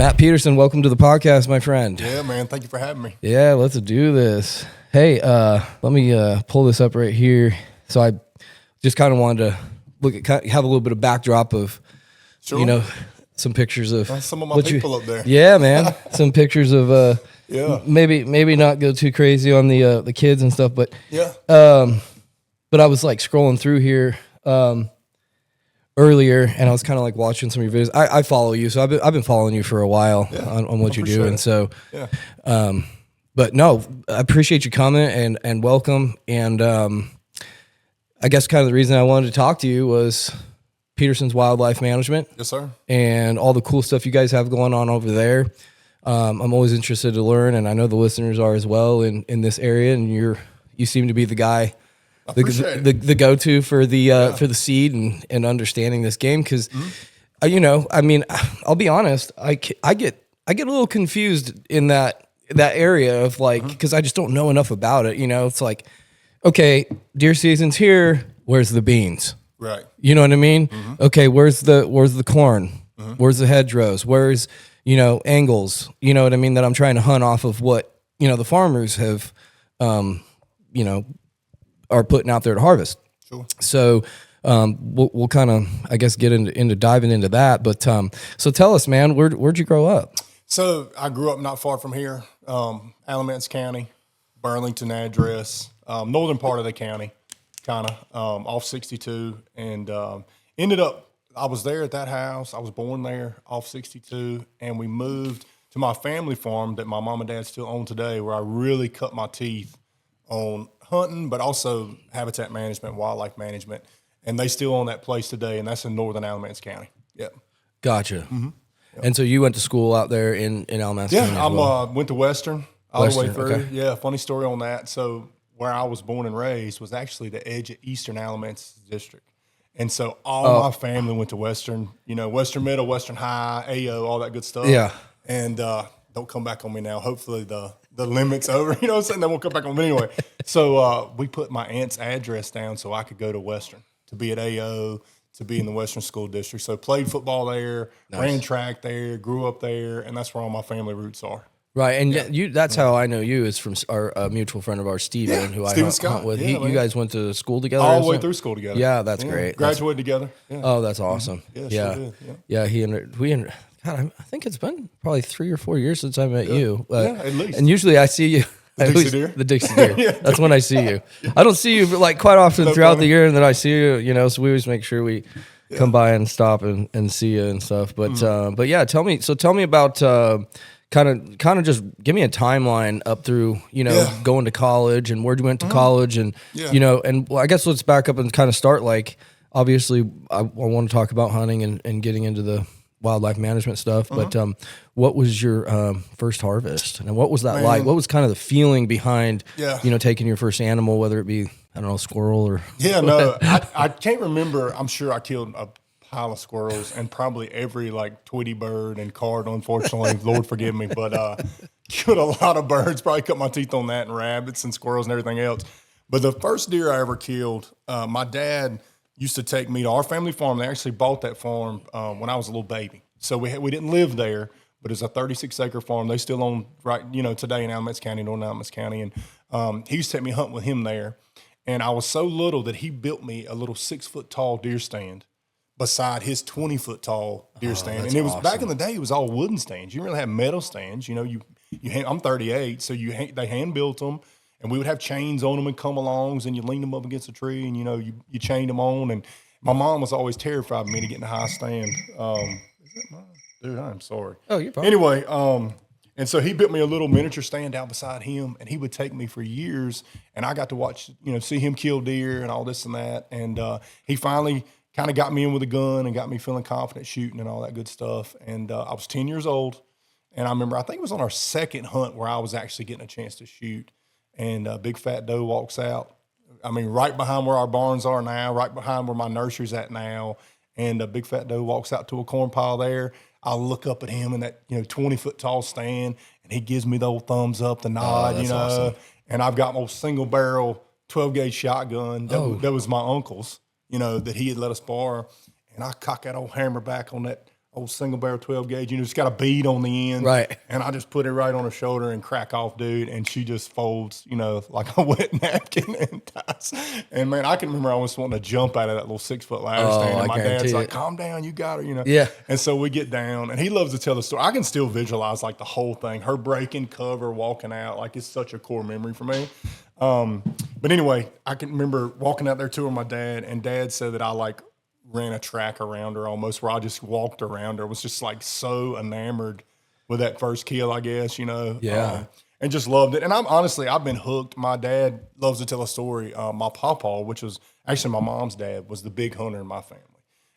Matt Peterson, welcome to the podcast, my friend. Yeah, man. Thank you for having me. Yeah, let's do this. Hey, let me pull this up right here. So I just kind of wanted to have a little bit of backdrop of, some pictures of some of my people up there. Yeah, man. Some pictures of Yeah. maybe not go too crazy on the kids and stuff, but Yeah. but I was like scrolling through here earlier, and I was kind of like watching some of your videos. I follow you, so I've been following you for a while on what you do, and so but no, I appreciate you coming and welcome. And I guess kind of the reason I wanted to talk to you was Peterson's Wildlife Management. Yes, sir. And all the cool stuff you guys have going on over there. I'm always interested to learn, and I know the listeners are as well in this area. And you seem to be the guy, the go-to for the seed and understanding this game. Because I mean, I'll be honest, I get a little confused in that area of like, because I just don't know enough about it. It's like, okay, deer season's here. Where's the beans? Right. You know what I mean? Okay, where's the corn? Where's the hedgerows? Where's angles? You know what I mean? That I'm trying to hunt off of what the farmers have, are putting out there to harvest. Sure. So we'll kind of, I guess, get into diving into that. But so tell us, man, where'd you grow up? So I grew up not far from here, Alamance County, Burlington address, northern part of the county, kind of off 62, and ended up. I was there at that house. I was born there off 62, and we moved to my family farm that my mom and dad still own today, where I really cut my teeth on hunting, but also habitat management, wildlife management, and they still own that place today, and that's in northern Alamance County. Yep. Gotcha. Yep. And so you went to school out there in Alamance County? Yeah, I went to Western all the way through. Okay. Yeah, funny story on that. So where I was born and raised was actually the edge of Eastern Alamance District. And so all my family went to Western, Western Middle, Western High, AO, all that good stuff. Yeah. And don't come back on me now. Hopefully the limit's over, what I'm saying? They won't come back on me anyway. So we put my aunt's address down so I could go to Western, to be at AO, to be in the Western School District. So played football there, ran track there, grew up there, and that's where all my family roots are. Right, and that's how I know you is from our mutual friend of ours, Steven, who I hunt with. Yeah, you guys went to school together? All the way through school together. Yeah, that's great. Graduated together. Yeah. Oh, that's awesome. Yeah, sure did. God, I think it's been probably 3 or 4 years since I met you. At least. And usually I see you. The Dixie Deer. That's when I see you. I don't see you like quite often throughout the year, and then I see you. So we always make sure we come by and stop and see you and stuff. But yeah, tell me about. Kind of just give me a timeline up through, going to college and where you went to college and, and I guess let's back up and kind of start. Like, obviously I want to talk about hunting and getting into the wildlife management stuff, but what was your first harvest and what was that like? What was kind of the feeling behind, taking your first animal, whether it be, I don't know, squirrel or. Yeah, no, I can't remember. I'm sure I killed a pile of squirrels and probably every like Tweety bird and cardinal, unfortunately. Lord forgive me, but killed a lot of birds. Probably cut my teeth on that, and rabbits and squirrels and everything else. But the first deer I ever killed, my dad used to take me to our family farm. They actually bought that farm when I was a little baby, so we didn't live there, but it's a 36-acre farm. They still own today in Alamance County, Northern Alamance County, and he used to take me hunt with him there. And I was so little that he built me a little 6-foot tall deer stand beside his 20-foot tall deer stand. And it was awesome. Back in the day, it was all wooden stands. You didn't really have metal stands. I'm 38, so they hand built them, and we would have chains on them and come alongs, and you lean them up against a tree, and you chained them on. And my mom was always terrified of me to get in a high stand. Is that mine? Dude, I'm sorry. Oh, you're fine. Anyway, and so he built me a little miniature stand out beside him, and he would take me for years, and I got to watch, see him kill deer and all this and that. And he finally kind of got me in with a gun and got me feeling confident shooting and all that good stuff. And I was 10 years old, and I remember, I think it was on our second hunt where I was actually getting a chance to shoot, and a big fat doe walks out. I mean, right behind where our barns are now, right behind where my nursery's at now, and a big fat doe walks out to a corn pile there. I look up at him in that 20-foot tall stand, and he gives me the old thumbs up, the nod, awesome. And I've got my single barrel 12-gauge shotgun that was my uncle's, that he had let us borrow, and I cock that old hammer back on that old single barrel 12 gauge. It's got a bead on the end. Right. And I just put it right on her shoulder and crack off, dude. And she just folds, like a wet napkin and ties. And man, I can remember I was wanting to jump out of that little 6-foot ladder stand. And my dad's like, calm down, you got her, Yeah. And so we get down and he loves to tell the story. I can still visualize like the whole thing, her breaking cover, walking out. Like it's such a core memory for me. But anyway, I can remember walking out there too with my dad, and Dad said that I like ran a track around her almost, where I just walked around her. Was just like so enamored with that first kill, I guess, Yeah. and just loved it. And I've been hooked. My dad loves to tell a story. My pawpaw, which was actually my mom's dad, was the big hunter in my family.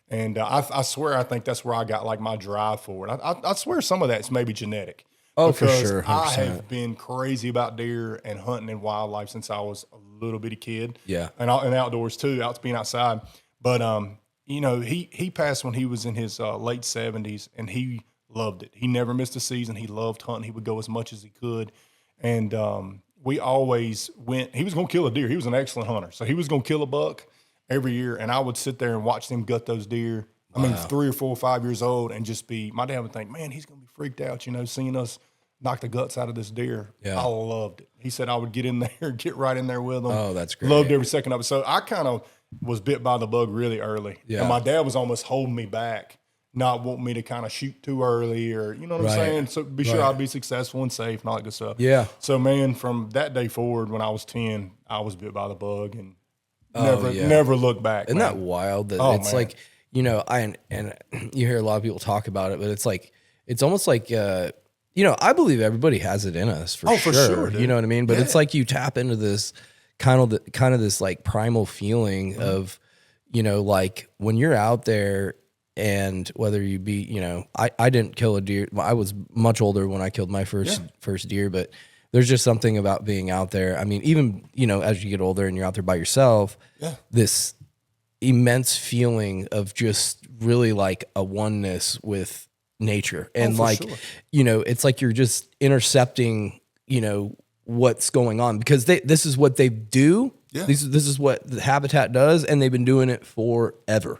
And I swear, I think that's where I got like my drive for it. I swear some of that's maybe genetic. Oh, for sure. 100%. I have been crazy about deer and hunting and wildlife since I was a little bitty kid. Yeah. And outdoors too, being outside. But, he passed when he was in his late 70s, and he loved it. He never missed a season. He loved hunting. He would go as much as he could. And we always went – he was going to kill a deer. He was an excellent hunter. So he was going to kill a buck every year, and I would sit there and watch them gut those deer. I mean, 3 or 4 or 5 years old, and just be – my dad would think, man, he's going to be freaked out, seeing us knock the guts out of this deer. Yeah. I loved it. He said I would get in there, get right in there with them. Oh, that's great. Loved every second of it. So I kind of was bit by the bug really early. Yeah. And my dad was almost holding me back, not wanting me to kind of shoot too early, or, you know what I'm saying? So be sure I'd be successful and safe and all that good stuff. Yeah. So, man, from that day forward, when I was 10, I was bit by the bug and never looked back. Isn't that wild? That it's man. Like, and you hear a lot of people talk about it, but it's like, it's almost like, I believe everybody has it in us for sure. Dude. You know what I mean? But it's like you tap into this kind of this like primal feeling of, like when you're out there, and whether you be, I didn't kill a deer. I was much older when I killed my first deer, but there's just something about being out there. I mean, even, as you get older and you're out there by yourself, this immense feeling of just really like a oneness with nature. And it's like you're just intercepting, what's going on, because this is what they do. Yeah. This is what the habitat does, and they've been doing it forever.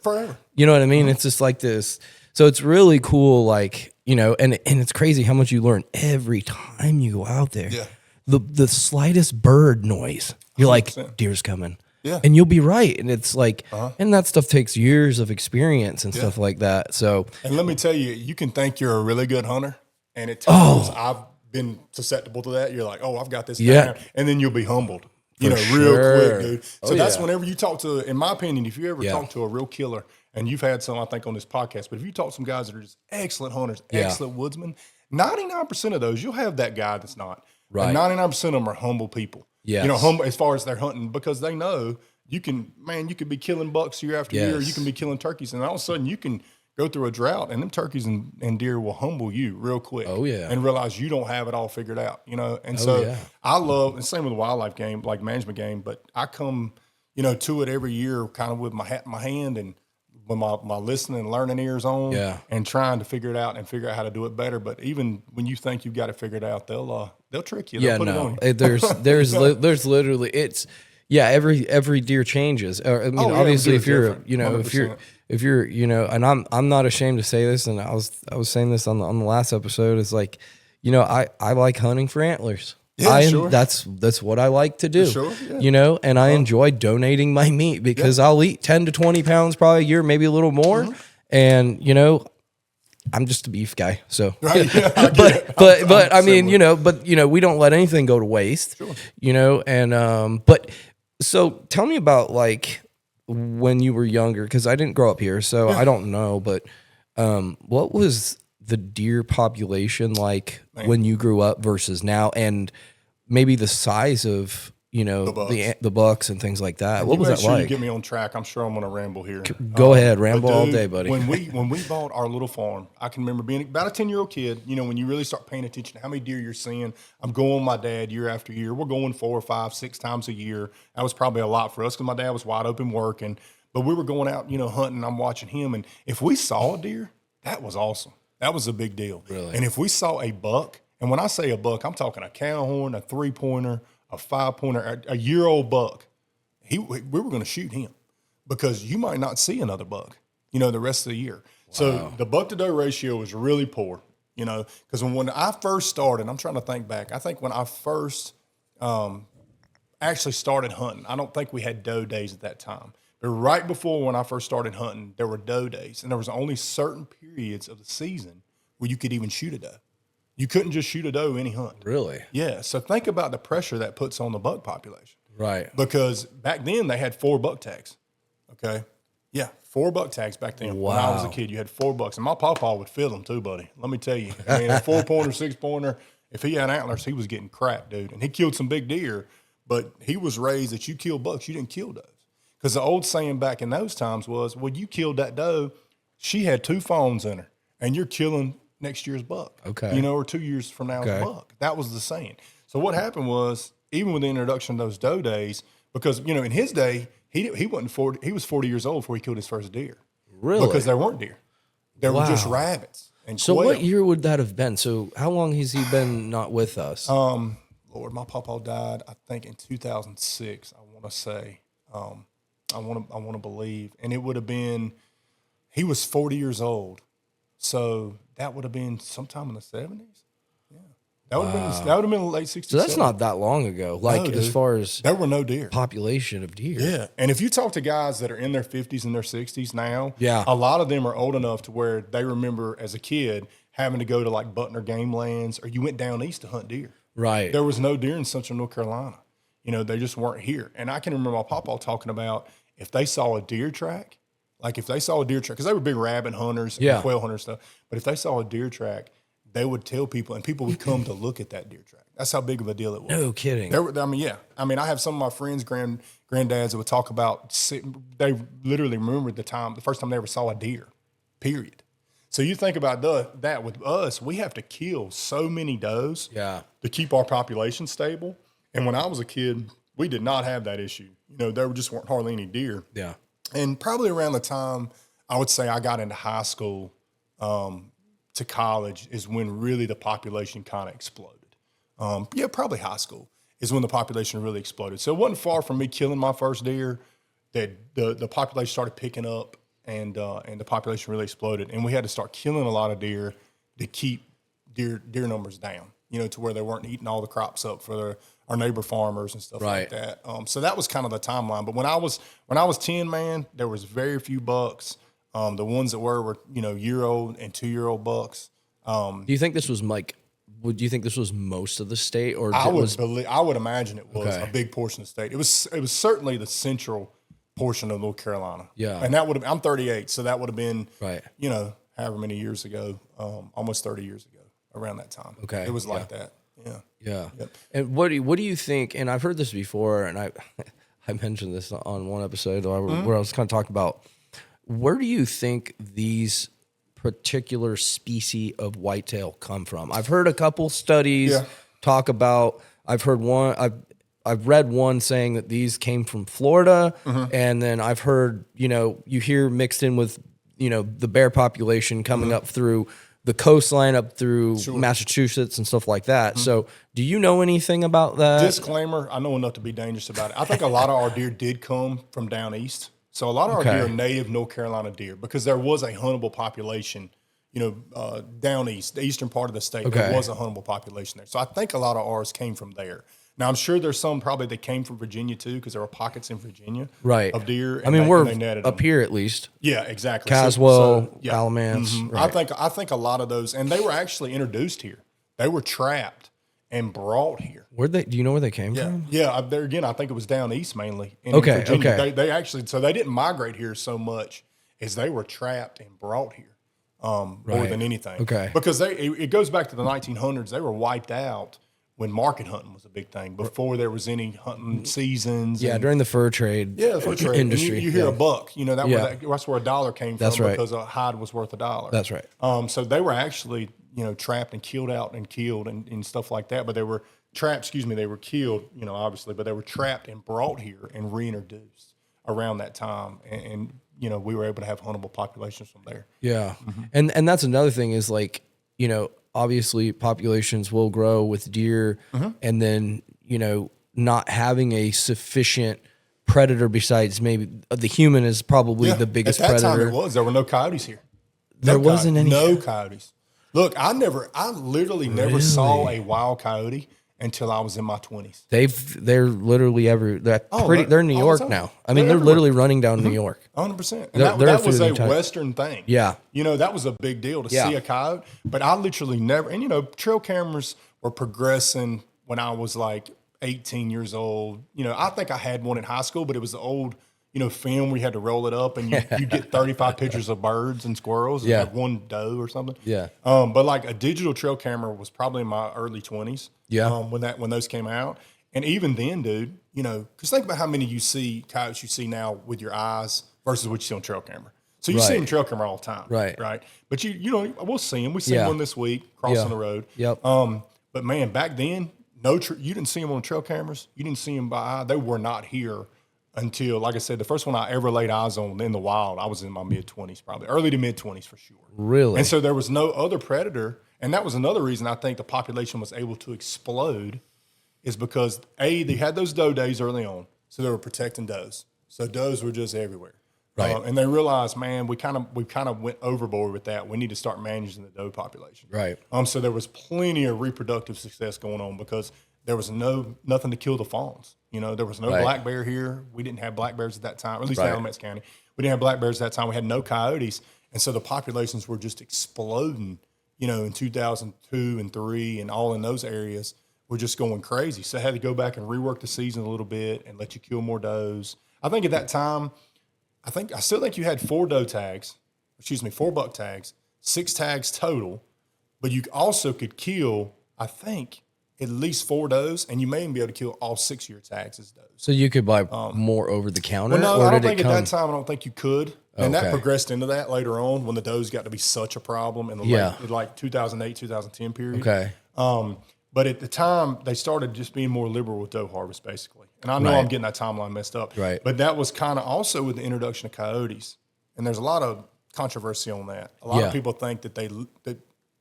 You know what I mean? Mm-hmm. It's just like this. So it's really cool, like, and it's crazy how much you learn every time you go out there. Yeah. The slightest bird noise, you're 100%. Like, deer's coming. Yeah. And you'll be right. And it's like, and that stuff takes years of experience and stuff like that. So, and let me tell you, you can think you're a really good hunter, and at times I've been susceptible to that. You're like, I've got this down, and then you'll be humbled. Real quick, dude. So that's whenever you talk to, in my opinion, if you ever talk to a real killer, and you've had some, I think, on this podcast, but if you talk to some guys that are just excellent hunters, excellent woodsmen, 99% of those, you'll have that guy that's not. Right. And 99% of them are humble people. Yes. Humble as far as they're hunting, because they know you could be killing bucks year after year, you can be killing turkeys, and all of a sudden you can go through a drought, and them turkeys and deer will humble you real quick. Oh, yeah. And realize you don't have it all figured out, And I love, and same with the wildlife game, like management game, but I come, to it every year kind of with my hat in my hand and with my listening and learning ears on and trying to figure it out and figure out how to do it better. But even when you think you've got it figured out, they'll trick you. They'll put it on you. There's literally, it's, every deer changes. I mean, obviously if you're, if you're, and I'm not ashamed to say this, and I was saying this on the last episode, is like, I like hunting for antlers. That's what I like to do. And I enjoy donating my meat, because I'll eat 10 to 20 pounds probably a year, maybe a little more. And, I'm just a beef guy. So, but I mean, we don't let anything go to waste, and, but so tell me about like when you were younger, because I didn't grow up here, so I don't know, but what was the deer population like when you grew up versus now, and maybe the size of the bucks and things like that? What was that like? You get me on track. I'm sure I'm going to ramble here. Go ahead, ramble all day, buddy. When we bought our little farm, I can remember being about a 10-year-old kid. When you really start paying attention to how many deer you're seeing. I'm going with my dad year after year. We're going 4 or 5, 6 times a year. That was probably a lot for us because my dad was wide open working. But we were going out, hunting. I'm watching him, and if we saw a deer, that was awesome. That was a big deal. Really? And if we saw a buck, and when I say a buck, I'm talking a cow horn, a 3-pointer, a 5-pointer, a year-old buck, we were going to shoot him, because you might not see another buck, the rest of the year. Wow. So the buck to doe ratio was really poor, you know, because when I first started, I'm trying to think back. I think when I first actually started hunting, I don't think we had doe days at that time. But right before when I first started hunting, there were doe days, and there was only certain periods of the season where you could even shoot a doe. You couldn't just shoot a doe any hunt. Really? Yeah. So think about the pressure that puts on the buck population. Right. Because back then they had 4 buck tags. Okay. Yeah, 4 buck tags back then. Wow. When I was a kid, you had 4 bucks, and my pawpaw would fill them too, buddy. Let me tell you. I mean, a 4-pointer, 6-pointer. If he had antlers, he was getting crap, dude. And he killed some big deer, but he was raised that you kill bucks, you didn't kill does. Because the old saying back in those times was, well, you killed that doe, she had 2 fawns in her, and you're killing next year's buck. Okay. You know, or 2 years from now's buck. That was the saying. So what happened was, even with the introduction of those doe days, because, you know, in his day, he wasn't 40, he was 40 years old before he killed his first deer. Really? Because there weren't deer. There were just rabbits and So quail. what year would that have been? So how long has he been not with us? Lord, my pawpaw died, I think, in 2006, I want to say. I want to believe. And it would have been, he was 40 years old. So that would have been sometime in the 70s. Yeah. That would have been the late 60s. So that's not that long ago. Like, as far as there were no deer. population of deer. Yeah. And if you talk to guys that are in their 50s and their 60s now, Yeah. a lot of them are old enough to where they remember as a kid having to go to like Butner game lands, or you went down east to hunt deer. Right. There was no deer in central North Carolina. You know, they just weren't here. And I can remember my pawpaw talking about if they saw a deer track, like if they saw a deer track, because they were big rabbit hunters and quail hunters and stuff. But if they saw a deer track, they would tell people, and people would come to look at that deer track. That's how big of a deal it was. No kidding. I mean, yeah. I mean, I have some of my friends, granddads that would talk about, they literally remembered the first time they ever saw a deer, period. So you think about that with us, we have to kill so many does to keep our population stable. And when I was a kid, we did not have that issue. You know, there just weren't hardly any deer. Yeah. And probably around the time I would say I got into high school to college is when really the population kind of exploded. Probably high school is when the population really exploded. So it wasn't far from me killing my first deer that the population started picking up and the population really exploded. And we had to start killing a lot of deer to keep deer numbers down, you know, to where they weren't eating all the crops up for our neighbor farmers and stuff like that. So that was kind of the timeline. But when I was 10, man, there was very few bucks. The ones that were, you know, year-old and 2-year-old bucks. Do you think this was would you think this was most of the state, or I would imagine it was a big portion of the state. It was certainly the central portion of North Carolina. Yeah. And that would have, I'm 38, so that would have been, you know, however many years ago, almost 30 years ago, around that time. Okay. It was like that. Yeah. Yeah. Yep. And what do you think, and I've heard this before, and I mentioned this on one episode where I was kind of talking about, where do you think these particular species of whitetail come from? I've heard a couple studies talk about, I've read one saying that these came from Florida, and then I've heard, you know, you hear mixed in with, you know, the bear population coming up through the coastline up through Massachusetts and stuff like that. So do you know anything about that? Disclaimer, I know enough to be dangerous about it. I think a lot of our deer did come from down east. So a lot of our deer are native North Carolina deer because there was a huntable population, you know, down east, the eastern part of the state. There was a huntable population there. So I think a lot of ours came from there. Now, I'm sure there's some probably that came from Virginia, too, because there were pockets in Virginia of deer. I mean, we're up here at least. Yeah, exactly. Caswell, Alamance. Right. I think a lot of those, and they were actually introduced here. They were trapped and brought here. Do you know where they came from? Yeah, there again, I think it was down east mainly. In Virginia. They actually, so they didn't migrate here so much as they were trapped and brought here more than anything. Okay. Because it goes back to the 1900s. They were wiped out when market hunting was a big thing, before there was any hunting seasons. Yeah, during the fur trade industry. And you hear a buck, you know, that's where a dollar came from because a hide was worth $1. That's right. So they were actually, you know, trapped and killed and stuff like that. But they were trapped, they were killed, you know, obviously, but they were trapped and brought here and reintroduced around that time. And you know, we were able to have huntable populations from there. Yeah. And that's another thing is like, you know, obviously populations will grow with deer and then, you know, not having a sufficient predator besides maybe the human is probably the biggest predator. At that time there were no coyotes here. There wasn't any. No coyotes. Look, I literally never saw a wild coyote until I was in my 20s. They're literally they're in New York now. I mean, they're literally running down New York. 100%. And that was a Western thing. Yeah. That was a big deal to see a coyote. But I literally never, and trail cameras were progressing when I was like 18 years old. I think I had one in high school, but it was the old, film where you had to roll it up and you get 35 pictures of birds and squirrels and like one doe or something. Yeah. But like a digital trail camera was probably in my early 20s. Yeah. When those came out. And even then, dude, because think about how many coyotes you see now with your eyes versus what you see on trail camera. So you see them trail camera all the time. Right. But we'll see them. We see one this week crossing the road. Yep. But man, back then, you didn't see them on trail cameras. You didn't see them by eye. They were not here until, like I said, the first one I ever laid eyes on in the wild, I was in my mid-20s, probably early to mid-20s for sure. Really? And so there was no other predator. And that was another reason I think the population was able to explode, is because they had those doe days early on, so they were protecting does. So does were just everywhere. Right. And they realized, man, we kind of went overboard with that. We need to start managing the doe population. Right. So there was plenty of reproductive success going on because there was nothing to kill the fawns. There was no black bear here. We didn't have black bears at that time, or at least in Alamance County. We didn't have black bears at that time. We had no coyotes, and so the populations were just exploding. In 2002 and 3 and all in those areas were just going crazy. So I had to go back and rework the season a little bit and let you kill more does. I think at that time, I still think you had 4 buck tags, 6 tags total, but you also could kill, I think, at least 4 does, and you may even be able to kill all 6 of your tags as does. So you could buy more over the counter? Well, no, I don't think at that time, I don't think you could. And that progressed into that later on when the does got to be such a problem in the like 2008, 2010 period. Okay. But at the time, they started just being more liberal with doe harvest, basically. And I know I'm getting that timeline messed up. Right. But that was kind of also with the introduction of coyotes. And there's a lot of controversy on that. A lot of people think that they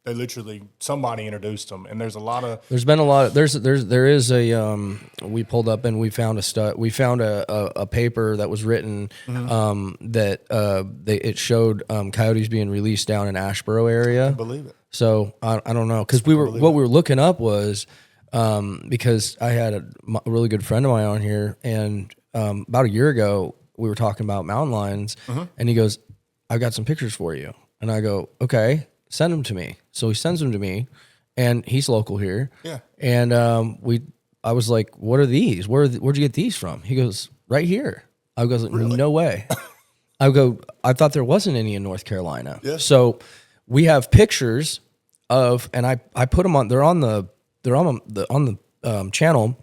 literally, somebody introduced them. And there's been a lot of, there is a, we pulled up and we found a paper that was written, that, it showed, coyotes being released down in Asheboro area. I believe it. So I don't know. Cause what we were looking up was, because I had a really good friend of mine on here, and, about a year ago we were talking about mountain lions, and he goes, "I've got some pictures for you." And I go, "Okay, send them to me." So he sends them to me, and he's local here. Yeah. And I was like, "What are these? Where'd you get these from?" He goes, "Right here." I goes, really? "No way." I go, "I thought there wasn't any in North Carolina." Yeah. So we have pictures of, and I put them on. They're on the channel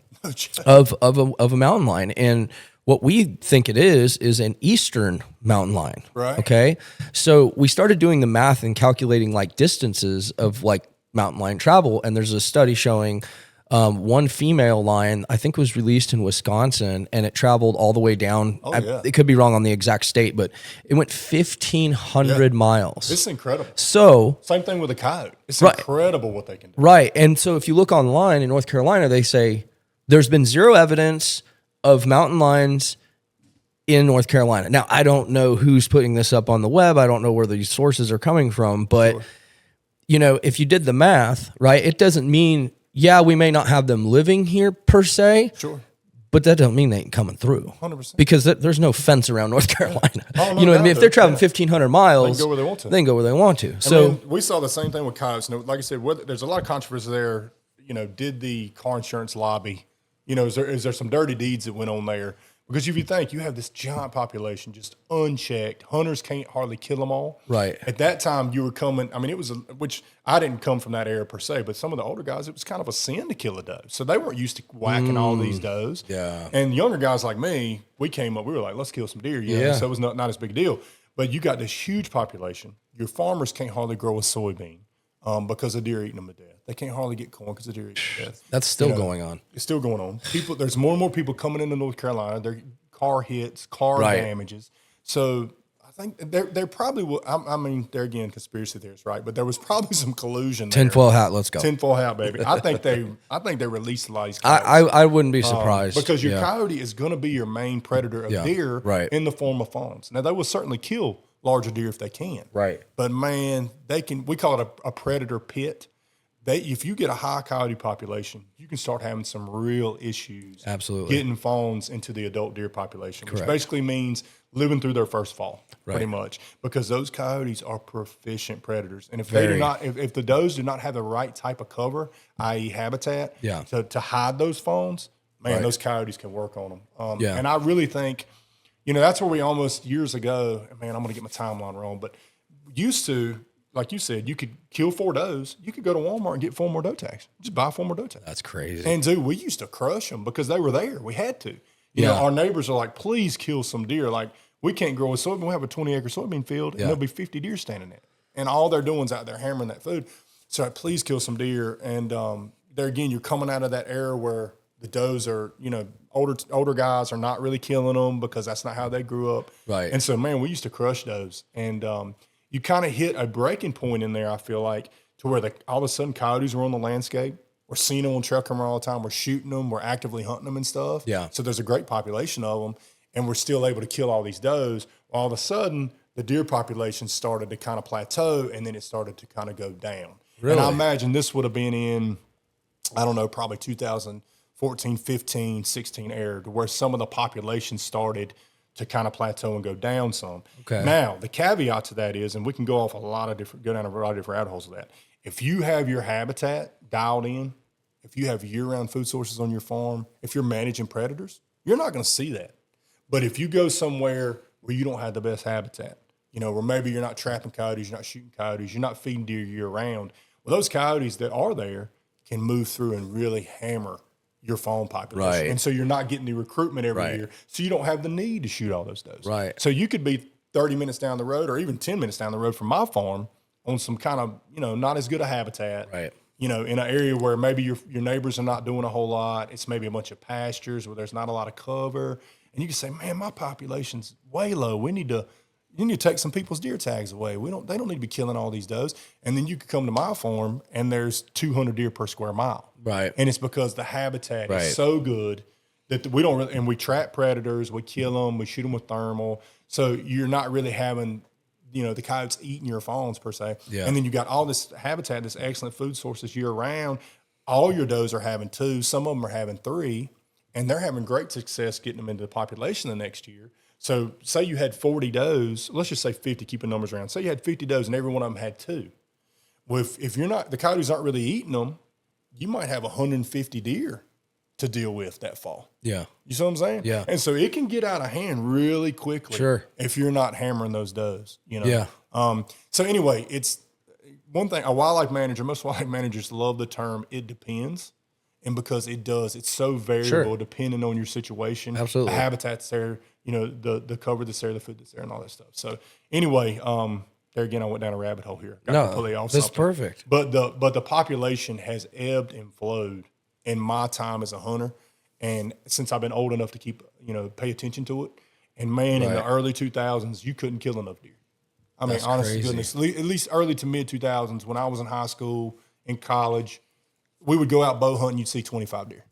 of a mountain lion, and what we think it is an eastern mountain lion. Right. Okay. So we started doing the math and calculating like distances of like mountain lion travel. And there's a study showing one female lion, I think, was released in Wisconsin, and it traveled all the way down. It could be wrong on the exact state, but it went 1,500 miles. It's incredible. So same thing with a coyote. It's incredible what they can do. Right. And so if you look online in North Carolina, they say there's been zero evidence of mountain lions in North Carolina. Now, I don't know who's putting this up on the web. I don't know where these sources are coming from, but if you did the math, right, it doesn't mean, we may not have them living here per se. Sure. But that doesn't mean they ain't coming through. 100%. Because there's no fence around North Carolina. No, you know what I mean? If they're traveling 1,500 miles, they can go where they want to. They can go where they want to. So we saw the same thing with coyotes. Like I said, there's a lot of controversy there. Did the car insurance lobby, is there some dirty deeds that went on there? Because if you think you have this giant population just unchecked, hunters can't hardly kill them all. Right. At that time, you were coming. I mean, which I didn't come from that era per se, but some of the older guys, it was kind of a sin to kill a doe. So they weren't used to whacking all these does. Yeah. And younger guys like me, we came up. We were like, let's kill some deer. So it was not as big a deal. But you got this huge population. Your farmers can't hardly grow a soybean because of deer eating them to death. They can't hardly get corn because of deer eating to death. That's still going on. It's still going on. There's more and more people coming into North Carolina. Their car hits, damages. So I think there probably will. I mean, there again, conspiracy theorists, right? But there was probably some collusion. Tinfoil hat, let's go. Tinfoil hat, baby. I think they released a lot of these coyotes. I wouldn't be surprised because your coyote is going to be your main predator of deer in the form of fawns. Now they will certainly kill larger deer if they can. Right. But man, we call it a predator pit. If you get a high coyote population, you can start having some real issues. Absolutely. Getting fawns into the adult deer population, Correct. which basically means living through their first fall, Right. pretty much, because those coyotes are proficient predators. And if if the does do not have the right type of cover, i.e. habitat, Yeah. to hide those fawns, man, Right. those coyotes can work on them. Yeah. And I really think, that's where we almost years ago, man, I'm going to get my timeline wrong, but used to, like you said, you could kill 4 does. You could go to Walmart and get 4 more doe tags. Just buy 4 more doe tags. That's crazy. And dude, we used to crush them because they were there. We had to. You know, our neighbors are like, please kill some deer. Like, we can't grow a soybean. We have a 20-acre soybean field, and there'll be 50 deer standing there. And all they're doing is out there hammering that food. So please kill some deer. And there again, you're coming out of that era where the does are, older guys are not really killing them because that's not how they grew up. Right. And so, man, we used to crush does. And you kind of hit a breaking point in there, I feel like, to where all of a sudden coyotes were on the landscape. We're seeing them on trail camera all the time. We're shooting them. We're actively hunting them and stuff. Yeah. So there's a great population of them, and we're still able to kill all these does. All of a sudden, the deer population started to kind of plateau, and then it started to kind of go down. Really? And I imagine this would have been in, I don't know, probably 2014, 15, 16 era, to where some of the population started to kind of plateau and go down some. Okay. Now, the caveat to that is, and we can go down a lot of different rabbit holes of that. If you have your habitat dialed in, if you have year-round food sources on your farm, if you're managing predators, you're not going to see that. But if you go somewhere where you don't have the best habitat, where maybe you're not trapping coyotes, you're not shooting coyotes, you're not feeding deer year-round, well, those coyotes that are there can move through and really hammer your fawn population. Right. And so you're not getting the recruitment every Right. year. So you don't have the need to shoot all those does. Right. So you could be 30 minutes down the road or even 10 minutes down the road from my farm on some kind of, not as good a habitat. Right. In an area where maybe your neighbors are not doing a whole lot. It's maybe a bunch of pastures where there's not a lot of cover. And you can say, man, my population's way low. You need to take some people's deer tags away. They don't need to be killing all these does. And then you could come to my farm and there's 200 deer per square mile. Right. And it's because the habitat Right. is so good that we don't really, and we trap predators, we kill them, we shoot them with thermal. So you're not really having, the coyotes eating your fawns per se. Yeah. And then you got all this habitat, this excellent food sources year round. All your does are having 2, some of them are having 3, and they're having great success getting them into the population the next year. So say you had 40 does, let's just say 50, keeping numbers around. Say you had 50 does and every one of them had 2. Well, if you're not, the coyotes aren't really eating them, you might have 150 deer to deal with that fall. Yeah. You see what I'm saying? Yeah. And so it can get out of hand really quickly. Sure. If you're not hammering those does, Yeah. So anyway, it's one thing, a wildlife manager, most wildlife managers love the term, it depends. And because it's so variable depending on your situation. Absolutely. The habitat's there, the cover that's there, the food that's there, and all that stuff. So anyway, there again, I went down a rabbit hole here. Got completely off that's something. perfect. But the population has ebbed and flowed in my time as a hunter, and since I've been old enough to keep pay attention to it. And man, in the early 2000s, you couldn't kill enough deer. I mean, That's honest to crazy. goodness, at least early to mid 2000s, when I was in high school, in college, we would go out bow hunting. You'd see 25 deer.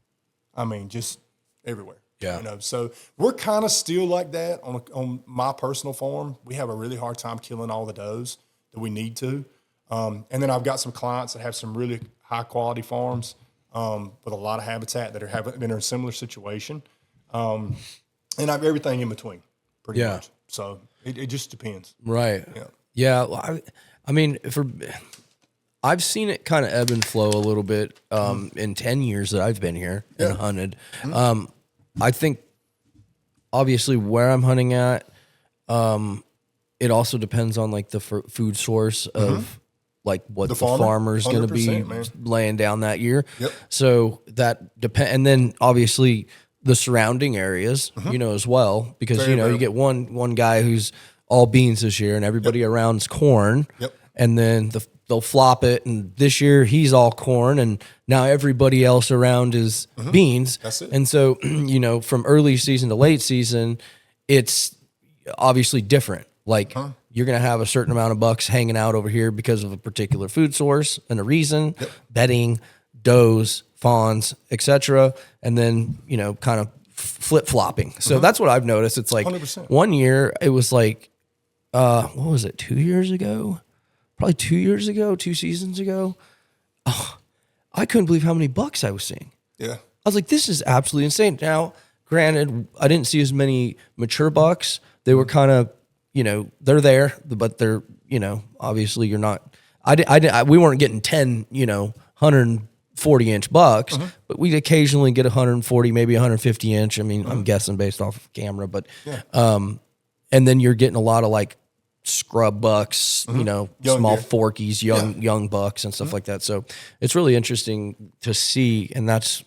I mean, just everywhere. Yeah. So we're kind of still like that on my personal farm. We have a really hard time killing all the does that we need to. And then I've got some clients that have some really high quality farms with a lot of habitat that are in a similar situation. And I've everything in between pretty much. So it just depends. Right. Yeah. Yeah. Well, I mean, I've seen it kind of ebb and flow a little bit in 10 years that I've been here and hunted. I think obviously where I'm hunting at, it also depends on like the food source of like what the farmer's going to be laying down that year. Yep. So that depend, and then obviously the surrounding areas, as well, because you get one guy who's all beans this year and everybody around's corn. Yep. And then they'll flop it, and this year he's all corn, and now everybody else around is beans. That's it. And so, from early season to late season, it's obviously different. Like you're going to have a certain amount of bucks hanging out over here because of a particular food source and a reason, bedding, does, fawns, etc. And then, kind of flip-flopping. So that's what I've noticed. It's like 100%. one year it was like, what was it, 2 years ago? Probably 2 years ago, 2 seasons ago. Oh, I couldn't believe how many bucks I was seeing. Yeah. I was like, this is absolutely insane. Now, granted, I didn't see as many mature bucks. They were kind of, they're there, but they're, obviously you're not, we weren't getting 10, 140-inch bucks, but we'd occasionally get 140, maybe 150-inch. I mean, I'm guessing based off of camera, but, and then you're getting a lot of like scrub bucks, small deer. Forkies, young bucks and stuff like that. So it's really interesting to see, and that's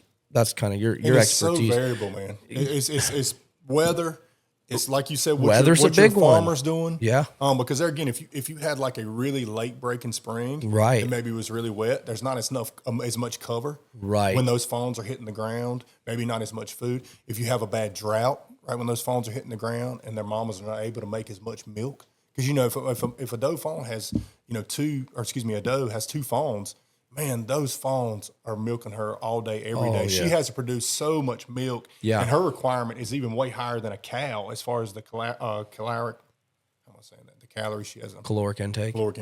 kind of your expertise. So variable, man. It's weather. It's like you said, weather's what a big your farmer's doing. Yeah. Because there again, if you had like a really late breaking spring, right, and maybe it was really wet, there's not as much cover. Right. When those fawns are hitting the ground, maybe not as much food. If you have a bad drought, right when those fawns are hitting the ground and their mamas are not able to make as much milk, because if a doe fawn has a doe has 2 fawns. Man, those fawns are milking her all day, every day. Yeah. She has to produce so much milk, yeah, and her requirement is even way higher than a cow as far as the caloric. How am I saying that? The calories she has. Caloric intake. Man.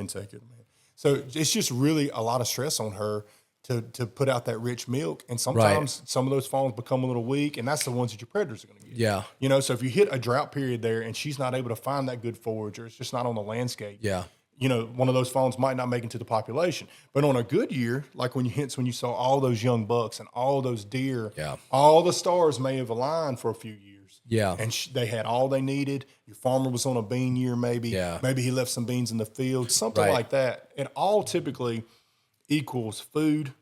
So it's just really a lot of stress on her to put out that rich milk, and sometimes some of those fawns become a little weak, and that's the ones that your predators are going to get. Yeah. So if you hit a drought period there, and she's not able to find that good forage, or it's just not on the landscape. Yeah. One of those fawns might not make it to the population. But on a good year, like when you saw all those young bucks and all those deer, all the stars may have aligned for a few years. Yeah. And they had all they needed. Your farmer was on a bean year maybe. Yeah. Maybe he left some beans in the field, something like that. It all typically equals food,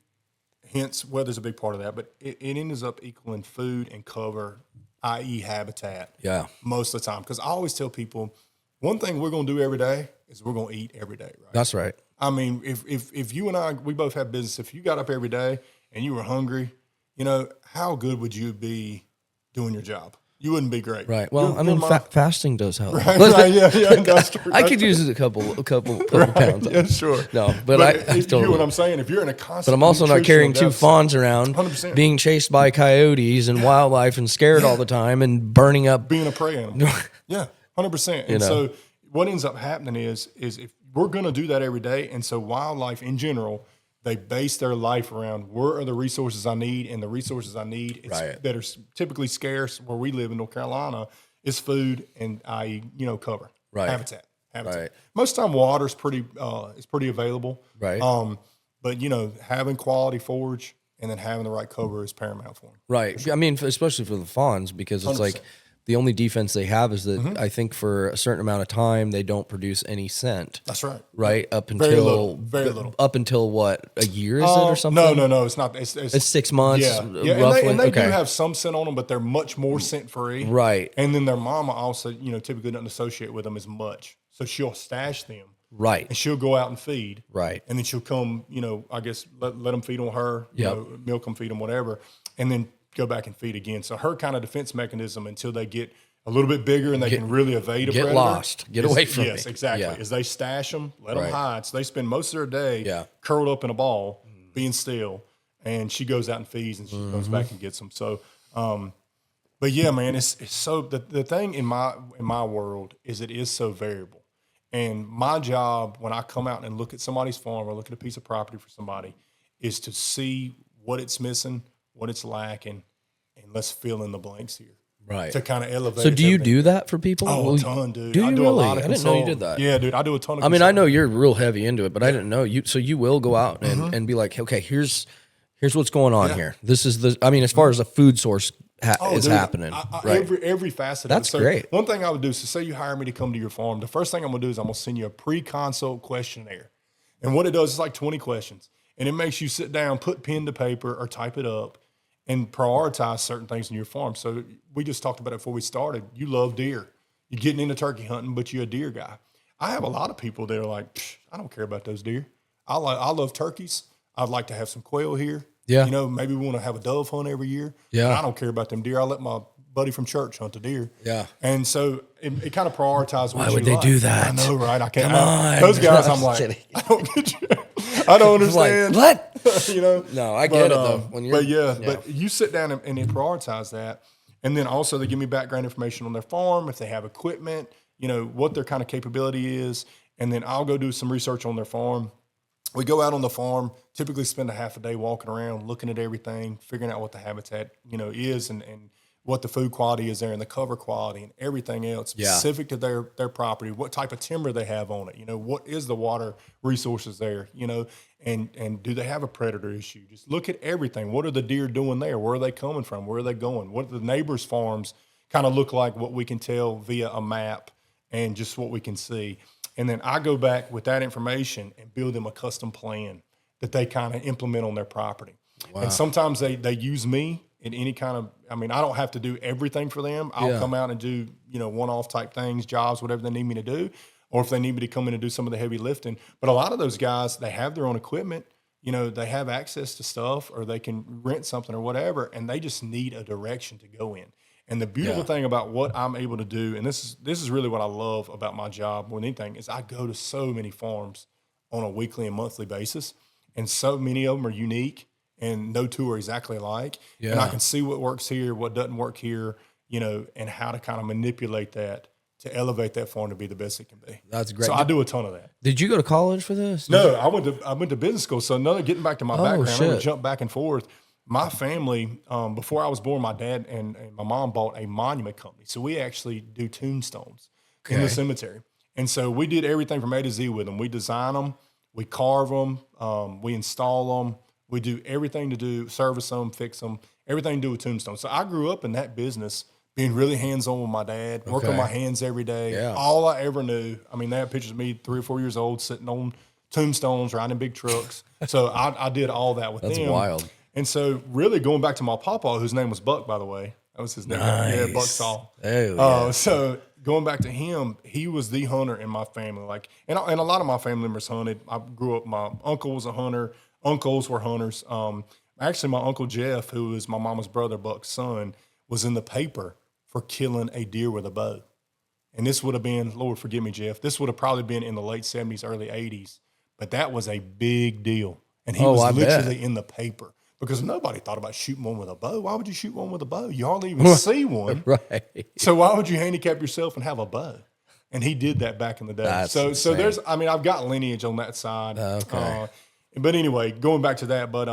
hence weather's a big part of that. But it ends up equaling food and cover, i.e. habitat, most of the time. Because I always tell people, one thing we're going to do every day is we're going to eat every day, right? That's right. I mean, if you and I, we both have business, if you got up every day and you were hungry, how good would you be doing your job? You wouldn't be great. Right. Well, fasting does help. Right, yeah, that's true. I could use a couple pounds. Yeah, sure. No, but I still. You know what I'm saying? If you're in a constant, but I'm also not carrying 2 fawns around, 100%. Being chased by coyotes and wildlife and scared all the time and burning up. Being a prey animal. Yeah, 100%. And so what ends up happening is if we're going to do that every day, and so wildlife in general, they base their life around where are the resources I need, and the resources I need that are typically scarce where we live in North Carolina is food and cover, habitat. Right. Most of the time, water is pretty available, right? But having quality forage and then having the right cover is paramount for them. Right. Sure. I mean, especially for the fawns, because it's 100%. Like the only defense they have is that I think for a certain amount of time they don't produce any scent. That's right. Right up until very little. Up until what, a year is it or something? No. It's not. It's 6 months. Yeah. Roughly. And they do have some scent on them, but they're much more scent free. Right. And then their mama also, typically doesn't associate with them as much, so she'll stash them. Right. And she'll go out and feed. Right. And then she'll come, I guess let them feed on her. Milk them, feed them, whatever, and then go back and feed again. So her kind of defense mechanism until they get a little bit bigger and they can really evade a predator. Get lost. Get away from me. Yes, exactly. As they stash them, let them hide. So they spend most of their day curled up in a ball, being still. And she goes out and feeds, and she comes back and gets them. So, but yeah, man, it's so the thing in my world is it is so variable. And my job when I come out and look at somebody's farm or look at a piece of property for somebody is to see what it's missing, what it's lacking, and let's fill in the blanks here. Right. To kind of elevate. So do you do that for people? Oh, a ton, dude. Do you do really? A lot of I didn't know you did that. Yeah, dude. I do a ton of I mean, I know you're real heavy into it, but I didn't know you. So you will go out and be like, okay, here's what's going on here. This is as far as a food source is happening. Right. Every facet. That's of it. So great. One thing I would do is, say you hire me to come to your farm. The first thing I'm going to do is I'm going to send you a pre-consult questionnaire. And what it does is like 20 questions. And it makes you sit down, put pen to paper or type it up, and prioritize certain things in your farm. So we just talked about it before we started. You love deer. You're getting into turkey hunting, but you're a deer guy. I have a lot of people that are like, I don't care about those deer. I love turkeys. I'd like to have some quail here. Yeah. Maybe we want to have a dove hunt every year. Yeah. I don't care about them deer. I let my buddy from church hunt the deer. Yeah. And so it kind of prioritizes what Why would they do that? I know, right? I can't. Come on. Those guys, I'm like, kidding. I don't get you. I don't understand. Like, what? No, I get it though. But you sit down and prioritize that, and then also they give me background information on their farm, if they have equipment, what their kind of capability is. And then I'll go do some research on their farm. We go out on the farm, typically spend a half a day walking around, looking at everything, figuring out what the habitat, is and what the food quality is there and the cover quality and everything else specific to their property, what type of timber they have on it, what is the water resources there, and do they have a predator issue? Just look at everything. What are the deer doing there? Where are they coming from? Where are they going? What do the neighbors' farms kind of look like, what we can tell via a map and just what we can see. And then I go back with that information and build them a custom plan that they kind of implement on their property. Wow. And sometimes they use me in any kind of, I don't have to do everything for them. I'll come out and do, one-off type things, jobs, whatever they need me to do, or if they need me to come in and do some of the heavy lifting. But a lot of those guys, they have their own equipment, they have access to stuff, or they can rent something or whatever, and they just need a direction to go in. And the beautiful thing about what I'm able to do, and this is really what I love about my job more than anything, is I go to so many farms on a weekly and monthly basis, and so many of them are unique, and no two are exactly alike. Yeah. And I can see what works here, what doesn't work here, and how to kind of manipulate that to elevate that farm to be the best it can be. That's great. So I do a ton of that. Did you go to college for this? No, I went to business school. So getting back to my background, I'm going to jump back and forth. My family, before I was born, my dad and my mom bought a monument company. So we actually do tombstones in the cemetery. And so we did everything from A to Z with them. We design them, we carve them, we install them, we do everything to do, service them, fix them, everything to do with tombstones. So I grew up in that business, being really hands-on with my dad, working my hands every day. Yeah. All I ever knew, they had pictures of me 3 or 4 years old sitting on tombstones, riding big trucks. So I did all that with them. That's wild. And so really going back to my papa, whose name was Buck, by the way, that was his name. Nice. Yeah, Buck Saul. So going back to him, he was the hunter in my family. And a lot of my family members hunted. I grew up, my uncle was a hunter. Uncles were hunters. Actually, my Uncle Jeff, who is my mama's brother, Buck's son, was in the paper for killing a deer with a bow. And this would have been, Lord forgive me, Jeff, this would have probably been in the late 70s, early 80s. But that was a big deal. And he was literally in the paper. Because nobody thought about shooting one with a bow. Why would you shoot one with a bow? You hardly even see one. Right. So why would you handicap yourself and have a bow? And he did that back in the day. That's so insane. There's, I've got lineage on that side. Okay. But anyway, going back to that, but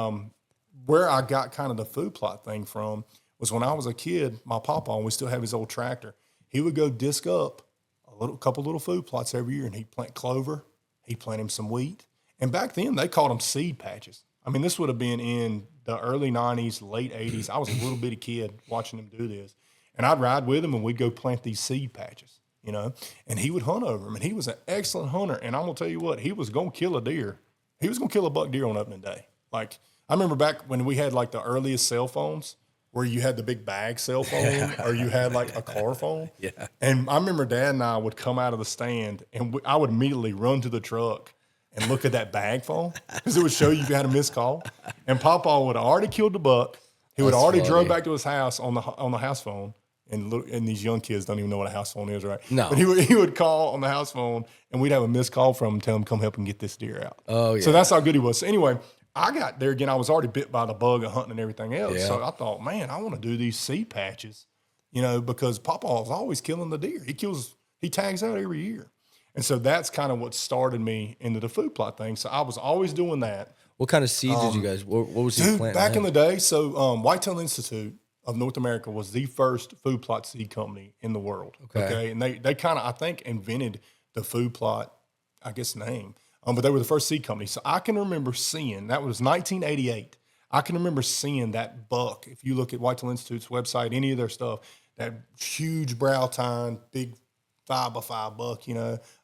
where I got kind of the food plot thing from was when I was a kid, my papa, and we still have his old tractor, he would go disc up a couple little food plots every year, and he'd plant clover, he'd plant him some wheat. And back then, they called them seed patches. This would have been in the early 90s, late 80s. I was a little bitty kid watching him do this. And I'd ride with him, and we'd go plant these seed patches, and he would hunt over them. And he was an excellent hunter. And I'm going to tell you what, he was going to kill a deer. He was going to kill a buck deer on opening day. I remember back when we had, the earliest cell phones where you had the big bag cell phone or you had, a car phone. Yeah. And I remember Dad and I would come out of the stand, and I would immediately run to the truck and look at that bag phone because it would show you had a missed call. And Papa would have already killed the buck. He would already drove back to his house on the house phone. And these young kids don't even know what a house phone is, right? No. But he would call on the house phone, and we'd have a missed call from him, tell him come help him get this deer out. Oh, yeah. So that's how good he was. So anyway, I got there again. I was already bit by the bug of hunting and everything else. Yeah. So I thought, man, I want to do these seed patches, because Papa was always killing the deer. He tags out every year. And so that's kind of what started me into the food plot thing. So I was always doing that. What kind of seeds did you guys, what was he planting? Back in the day, so Whitetail Institute of North America was the first food plot seed company in the world. Okay. And they kind of, I think, invented the food plot, name. But they were the first seed company. So I can remember seeing, that was 1988. I can remember seeing that buck. If you look at Whitetail Institute's website, any of their stuff, that huge brow tine, big 5x5 buck,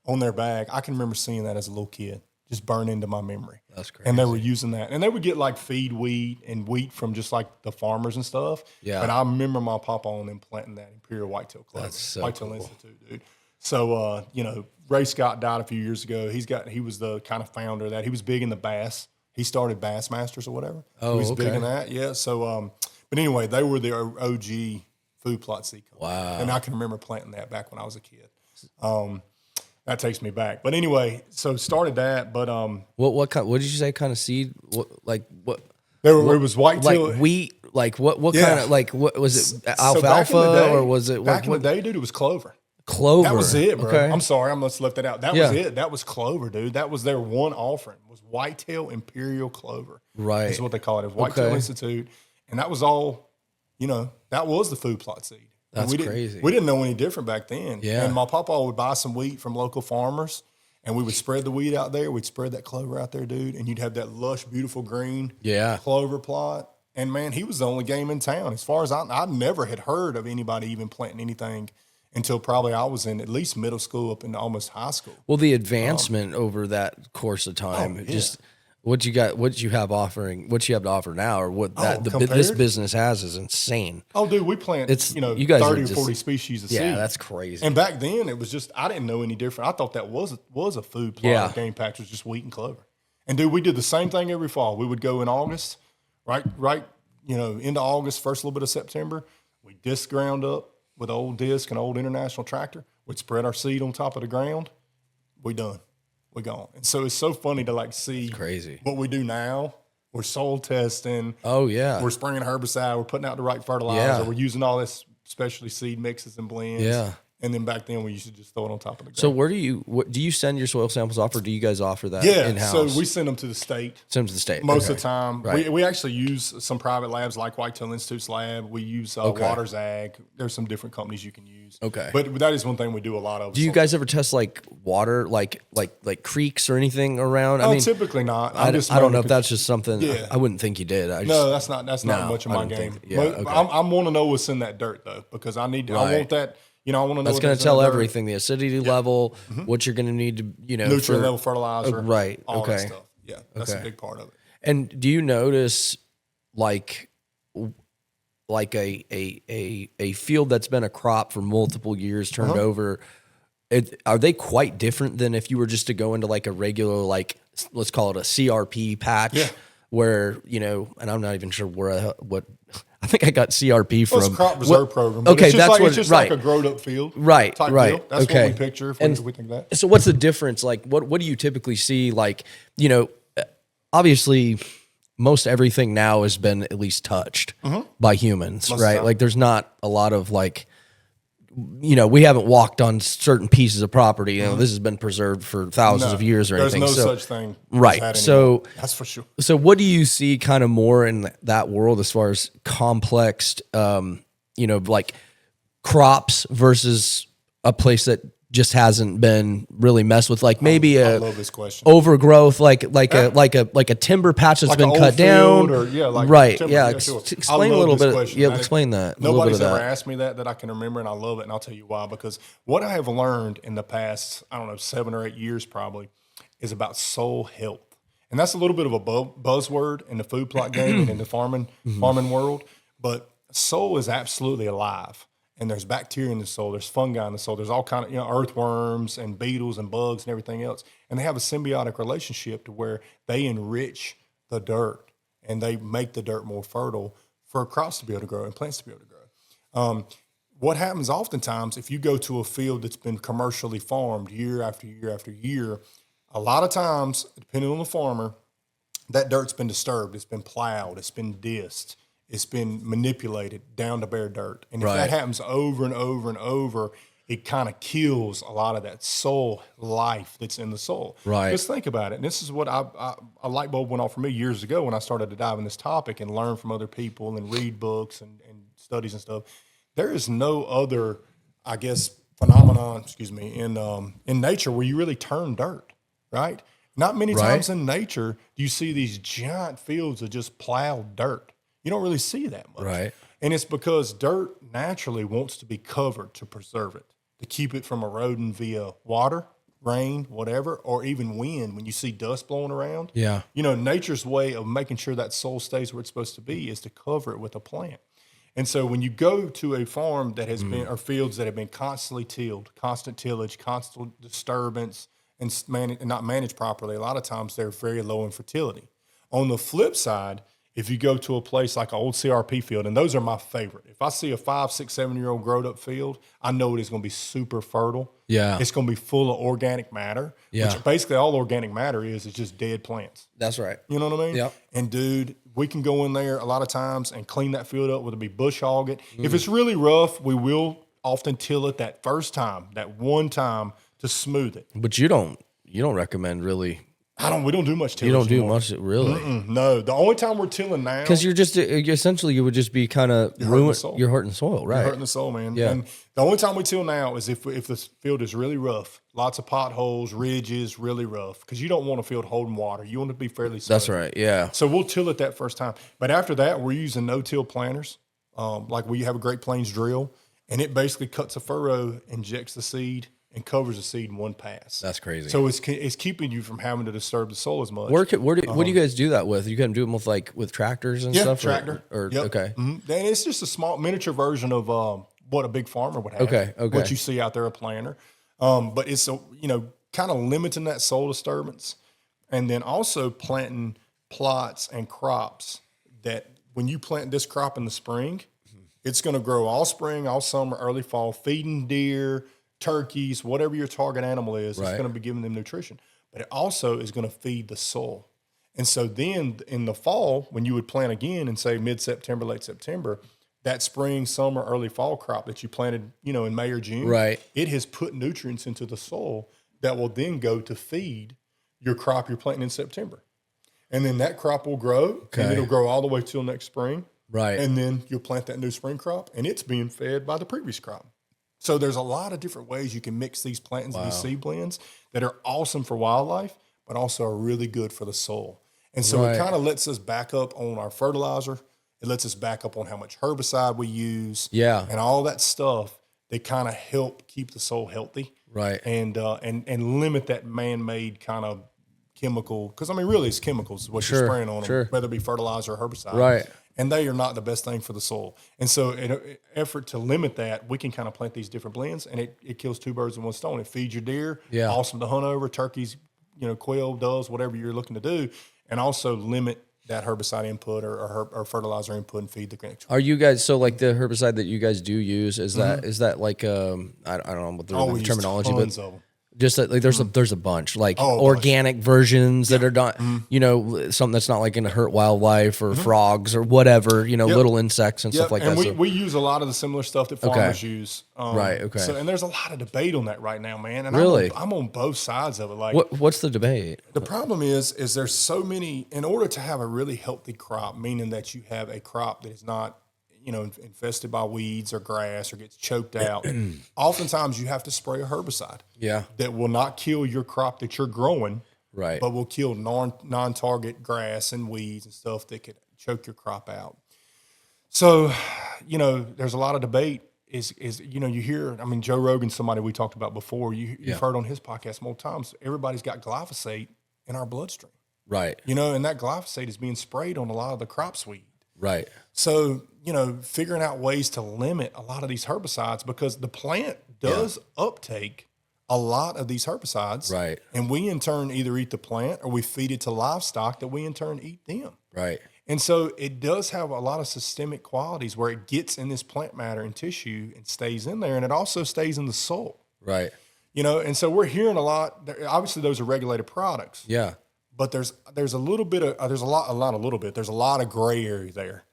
on their bag. I can remember seeing that as a little kid, just burn into my memory. That's crazy. And they were using that. And they would get feed wheat and wheat from just the farmers and stuff. Yeah. But I remember my papa on them planting that Imperial Whitetail Club. That's so Whitetail cool. Institute, dude. So, Ray Scott died a few years ago. He was the kind of founder of that. He was big in the bass. He started Bass Masters or whatever. Oh, he was big in that. Yeah. So, but anyway, they were the OG food plot seed company. Wow. And I can remember planting that back when I was a kid. That takes me back. But anyway, so started that. But what did you say kind of seed? What? It was whitetail, wheat. What kind of what was it? Alfalfa so or was it? Back in the day, dude, it was clover. Clover. That was it, bro. Okay. I'm sorry, I must have left that out. That was it. That was clover, dude. That was their one offering, was whitetail imperial clover. Right. That's what they call it. It was Whitetail Institute. And that was all, that was the food plot seed. That's crazy. We didn't know any different back then. Yeah. And my papa would buy some wheat from local farmers, and we would spread the wheat out there. We'd spread that clover out there, dude, and you'd have that lush, beautiful green clover plot. And, man, he was the only game in town. As far as I never had heard of anybody even planting anything until probably I was in at least middle school up into almost high school. Well, the advancement over that course of time, just what you have to offer now, or what this business has is insane. Oh, dude, we plant, you guys 30 or 40 species of seed. Yeah, that's crazy. And back then, it was just, I didn't know any different. I thought that was a food plot. Game patch was just wheat and clover. And, dude, we did the same thing every fall. We would go in August, right, into August, first little bit of September. We disc ground up with an old disc, an old International tractor. We'd spread our seed on top of the ground. We done. We gone. And so it's so funny to see what we do now. We're soil testing. Oh, yeah. We're spraying herbicide. We're putting out the right fertilizer. We're using all this specialty seed mixes and blends. Yeah. And then back then we used to just throw it on top of the ground. So do you send your soil samples off, or do you guys offer that in-house? So we send them to the state. Send them to the state. Most of the time. Right. We actually use some private labs like Whitetail Institute's lab. We use Waters Ag. There's some different companies you can use. Okay. But that is one thing we do a lot of. Do you guys ever test water, like creeks or anything around? I mean, typically not. I don't know if that's just something. I wouldn't think you did. No, that's not much of my game. I want to know what's in that dirt though, because I want that. I want to know. That's going to tell everything: the acidity level, what you're going to need to, nutrient level, fertilizer, right? All that stuff. Yeah, that's a big part of it. And do you notice, like a field that's been a crop for multiple years turned over? Are they quite different than if you were just to go into a regular, let's call it a CRP patch, where and I'm not even sure what. I think I got CRP from it's a crop reserve program. Okay, it's just like a growed up field, right? Deal. That's what we picture if we think that. So, what's the difference? What do you typically see? Obviously, most everything now has been at least touched by humans, right? There's not a lot of we haven't walked on certain pieces of property. This has been preserved for thousands of years or anything. There's no such thing. Right. So that's for sure. So what do you see kind of more in that world as far as complex, crops versus a place that just hasn't been really messed with, maybe I love this question. Overgrowth, like a timber patch that's been cut down, or right? Timber, yeah, sure. Explain a little bit. Yeah, explain that. Nobody's ever asked me that I can remember, and I love it, and I'll tell you why. Because what I have learned in the past, 7 or 8 years probably, is about soil health, and that's a little bit of a buzzword in the food plot game and in the farming world. But soil is absolutely alive. And there's bacteria in the soil, there's fungi in the soil, there's all kind of earthworms and beetles and bugs and everything else. And they have a symbiotic relationship to where they enrich the dirt and they make the dirt more fertile for crops to be able to grow and plants to be able to grow. What happens oftentimes, if you go to a field that's been commercially farmed year after year after year, a lot of times, depending on the farmer, that dirt's been disturbed, it's been plowed, it's been dissed. It's been manipulated down to bare dirt. And if that happens over and over and over, it kind of kills a lot of that soil life that's in the soil. Right. Just think about it. And this is what a light bulb went off for me years ago when I started to dive in this topic and learn from other people and read books and studies and stuff. There is no other, phenomenon, in nature where you really turn dirt, right? Not many times in nature do you see these giant fields of just plowed dirt. You don't really see that much. Right. And it's because dirt naturally wants to be covered to preserve it, to keep it from eroding via water, rain, whatever, or even wind when you see dust blowing around. Yeah. Nature's way of making sure that soil stays where it's supposed to be is to cover it with a plant. And so when you go to a farm that has been, or fields that have been constantly tilled, constant tillage, constant disturbance, and not managed properly, a lot of times they're very low in fertility. On the flip side, if you go to a place like an old CRP field, and those are my favorite. If I see a 5, 6, 7-year-old growed up field, I know it is going to be super fertile. Yeah. It's going to be full of organic matter, which basically all organic matter is just dead plants. That's right. You know what I mean? Yep. And dude, we can go in there a lot of times and clean that field up, whether it be bush hog it. If it's really rough, we will often till it that first time, that one time to smooth it. But you don't recommend really. We don't do much tillage. You don't do anymore. much, really. No, the only time we're tilling now, because you're just essentially you would just be kind of ruining you're hurting soil, right? You're hurting the soil, man. Yeah. And the only time we till now is if the field is really rough, lots of potholes, ridges, really rough. Because you don't want a field holding water. You want it to be fairly smooth. That's right. Yeah. So we'll till it that first time. But after that, we're using no-till planters. Like we have a Great Plains drill, and it basically cuts a furrow, injects the seed, and covers the seed in one pass. That's crazy. So it's keeping you from having to disturb the soil as much. What do you guys do that with? You can do them with tractors and stuff? Tractor. Yep. Okay. Mm-hmm. And it's just a small miniature version of what a big farmer would have. Okay. What you see out there, a planter. But it's, kind of limiting that soil disturbance. And then also planting plots and crops that when you plant this crop in the spring, it's going to grow all spring, all summer, early fall, feeding deer, turkeys, whatever your target animal is, it's going to be giving them nutrition. But it also is going to feed the soil. And so then in the fall, when you would plant again in, say, mid-September, late September, that spring, summer, early fall crop that you planted, in May or June, it has put nutrients into the soil that will then go to feed your crop you're planting in September. And then that crop will grow, and it'll grow all the way till next spring. Right. And then you'll plant that new spring crop, and it's being fed by the previous crop. So there's a lot of different ways you can mix these plantings and these seed blends that are awesome for wildlife, but also are really good for the soil. And so it kind of lets us back up on our fertilizer. It lets us back up on how much herbicide we use. Yeah. And all that stuff that kind of help keep the soil healthy. Right. And limit that man-made kind of chemical, because really it's chemicals, what you're spraying on them, whether it be fertilizer or herbicide. Right. And they are not the best thing for the soil. And so in an effort to limit that, we can kind of plant these different blends, and it kills two birds with one stone. It feeds your deer, awesome to hunt over, turkeys, quail, doves, whatever you're looking to do, and also limit that herbicide input or fertilizer input and feed the next. Are you guys, so like the herbicide that you guys do use, is that like, I don't know what the terminology, but just that, like there's a bunch, like organic versions that are not, something that's not like going to hurt wildlife or frogs or whatever, little insects and stuff like and that. And we use a lot of the similar stuff that farmers use. Right. Okay. So, and there's a lot of debate on that right now, man. And really, I'm on both sides of it. Like, what's the debate? The problem is there's so many. In order to have a really healthy crop, meaning that you have a crop that is not, infested by weeds or grass or gets choked out, oftentimes you have to spray a herbicide. Yeah. That will not kill your crop that you're growing, right, but will kill non-target grass and weeds and stuff that could choke your crop out. So, there's a lot of debate. You hear, Joe Rogan, somebody we talked about before, you've heard on his podcast more times, everybody's got glyphosate in our bloodstream. Right. And that glyphosate is being sprayed on a lot of the crops we eat. Right. So, figuring out ways to limit a lot of these herbicides, because the plant does uptake a lot of these herbicides. Right. And we in turn either eat the plant or we feed it to livestock that we in turn eat them. Right. And so it does have a lot of systemic qualities where it gets in this plant matter and tissue and stays in there, and it also stays in the soil. Right. And so we're hearing a lot. Obviously, those are regulated products. Yeah. But there's a little bit of there's a lot of gray area there.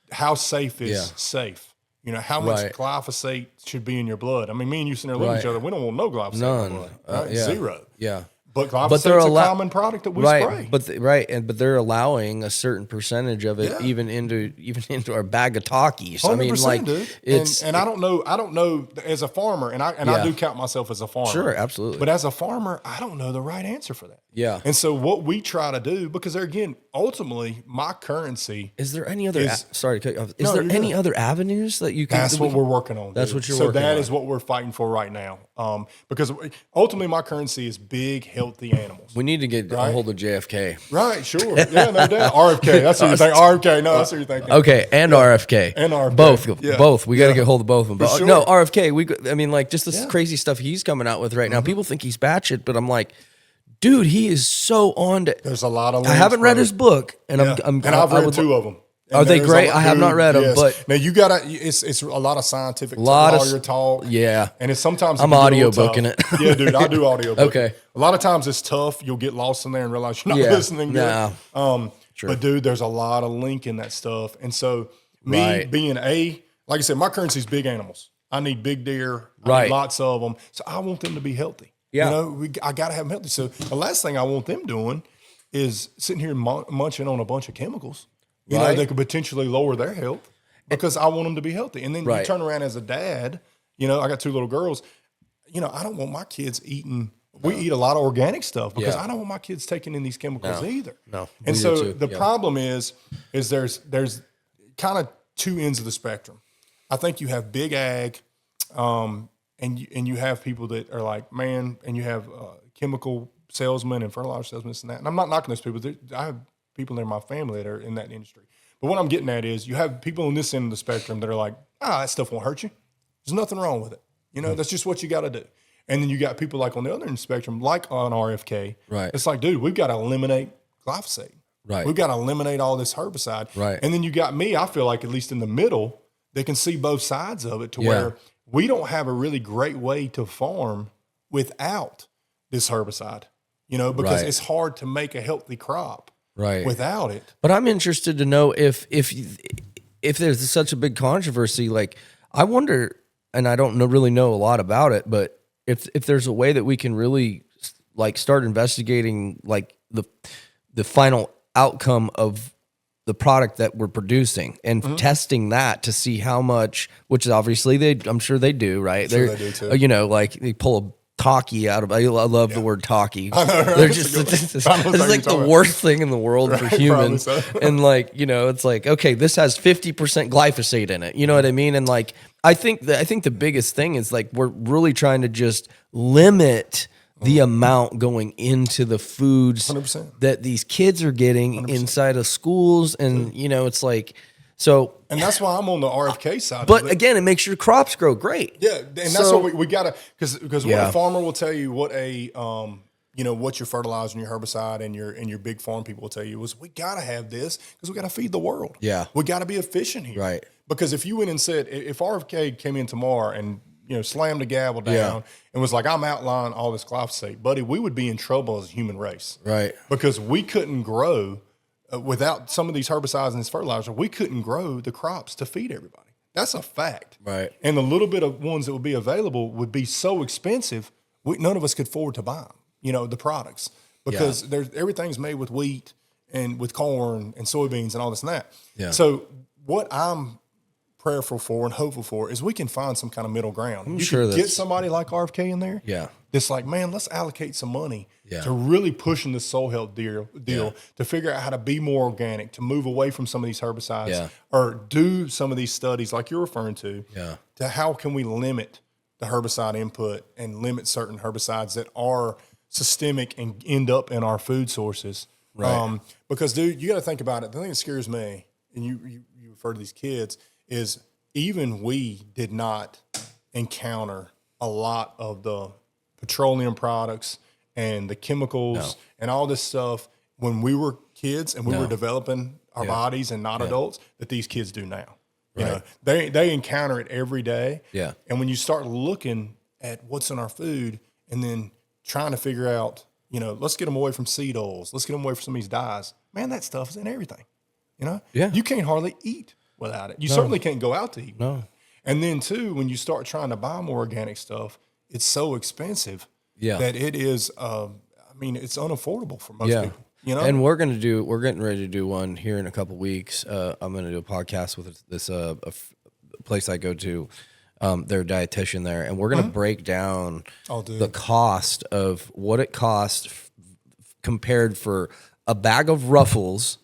How safe is safe? How much glyphosate should be in your blood? Me and you sitting there looking at each other. We don't want no glyphosate in our blood. Right? Zero. Yeah. But glyphosate's a common product that we spray. But they're allowing a certain percentage of it even into our bag of Takis. 100%, dude. And I don't know as a farmer, and I do count myself as a farmer. Sure, absolutely. But as a farmer, I don't know the right answer for that. Yeah. And so what we try to do, because ultimately my currency is there any other any other avenues that you can That's what we're working on. That's what you're working on. So that is what we're fighting for right now. Because ultimately my currency is big, healthy animals. We need to get a hold of JFK. Right, sure. Yeah, no doubt. RFK. That's what you think. RFK. No, that's what you're thinking. Okay, and RFK. And RFK. Both. We got to get hold of both of them. Sure. No, RFK, just this crazy stuff he's coming out with right now. People think he's batshit, but I'm like, dude, he is so on to. There's a lot of. I haven't read his book, and I've read two of them. Are they great? I have not read them, but now you gotta. It's a lot of scientific lawyer talk. Yeah, and it's sometimes I'm audiobooking it. Yeah, dude, I do audio. Okay. A lot of times it's tough. You'll get lost in there and realize you're not listening good. Sure. But dude, there's a lot of linking that stuff, and so me being like I said, my currency is big animals. I need big deer. I Right. need lots of them. So I want them to be healthy. Yeah. You know, I got to have them healthy. So the last thing I want them doing is sitting here munching on a bunch of chemicals. You know, Right. they could potentially lower their health because I want them to be healthy. And then you Right. turn around as a dad, you know, I got 2 little girls. You know, I don't want my kids eating. We eat a lot of organic stuff because I don't want my kids taking in these chemicals either. No. And We do so too. the problem is there's kind of 2 ends of the spectrum. I think you have big ag, and you have people that are like, man, and you have chemical salesmen and fertilizer salesmen and that. And I'm not knocking those people. I have people in my family that are in that industry. But what I'm getting at is you have people on this end of the spectrum that are like, that stuff won't hurt you. There's nothing wrong with it. You know, that's just what you got to do. And then you got people like on the other end of the spectrum, like on RFK. Right. It's like, dude, we've got to eliminate glyphosate. Right. We've got to eliminate all this herbicide. Right. And then you got me, I feel like, at least in the middle, they can see both sides of it to where we don't have a really great way to farm without this herbicide, you know, because it's hard to make a healthy crop without it. But I'm interested to know if there's such a big controversy, like I wonder, and I don't really know a lot about it, but if there's a way that we can really like start investigating like the final outcome of the product that we're producing and testing that to see how much, which is obviously I'm sure they do, right? Sure they do too. You know, like they pull a talkie out of, I love the word talkie. I know, right? They're just, it's like the worst thing in the world for humans. So. And like, you know, it's like, okay, this has 50% glyphosate in it. You know what I mean? And like, I think the biggest thing is like, we're really trying to just limit the amount going into the foods 100%. that these kids are getting 100%. Inside of schools. And, you know, it's like, so. And that's why I'm on the RFK side. But again, it makes your crops grow great. Yeah. And that's what we got to, because what a farmer will tell you, what you know, what your fertilizer and your herbicide and your big farm people will tell you is we got to have this because we got to feed the world. Yeah. We got to be efficient here. Right. Because if you went and said, if RFK came in tomorrow and, you know, slammed the gavel down and was like, I'm outlining all this glyphosate, buddy, we would be in trouble as a human race. Right. Because we couldn't grow without some of these herbicides and this fertilizer, we couldn't grow the crops to feed everybody. That's a fact. Right. And the little bit of ones that would be available would be so expensive, none of us could afford to buy them, you know, the products. Because everything's made with wheat and with corn and soybeans and all this and that. Yeah. So what I'm prayerful for and hopeful for is we can find some kind of middle ground. I'm you sure can get somebody like RFK in there. Yeah. That's like, man, let's allocate some money to really pushing this soil health deal to figure out how to be more organic, to move away from some of these herbicides or do some of these studies like you're referring to how can we limit the herbicide input and limit certain herbicides that are systemic and end up in our food sources. Right. Because, dude, you got to think about it. The thing that scares me, and you refer to these kids, is even we did not encounter a lot of the petroleum products and the chemicals and all this stuff when we were kids and we were developing our bodies and not adults that these kids do now. You know, they encounter it every day. Yeah. And when you start looking at what's in our food and then trying to figure out, you know, let's get them away from seed oils. Let's get them away from some of these dyes. Man, that stuff is in everything. You know? Yeah. You can't hardly eat without it. You certainly can't go out to eat. No. And then too, when you start trying to buy more organic stuff, it's so expensive that it is, I mean, it's unaffordable for most people. You know? And we're getting ready to do one here in a couple weeks. I'm going to do a podcast with this place I go to, their dietitian there, and we're going to break down the cost of what it costs compared for a bag of Ruffles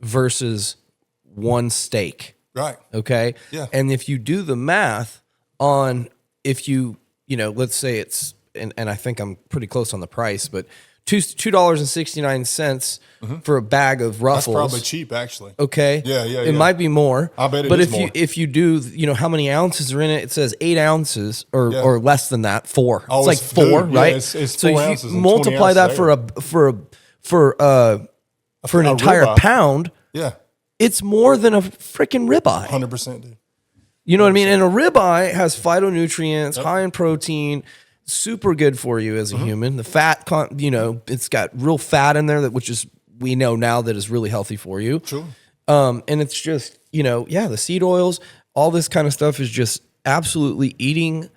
versus one steak. Right. Okay. Yeah. And if you do the math on, if you know, let's say it's, and I think I'm pretty close on the price, but $2.69 for a bag of Ruffles. That's probably cheap, actually. Okay. Yeah. It might be more. I bet it but is more. if you do, you know, how many ounces are in it? It says 8 ounces or less than that. 4. Oh, it's like 4, right? Yeah, it's so 4 if ounces you and multiply 20 ounces that for an entire ribeye. pound. Yeah. It's more than a freaking ribeye. 100%, dude. You know what I mean? And a ribeye has phytonutrients, high in protein, super good for you as a human. The fat, you know, it's got real fat in there, which is, we know now that is really healthy for you. Sure. And it's just, you know, the seed oils, all this kind of stuff is just absolutely eating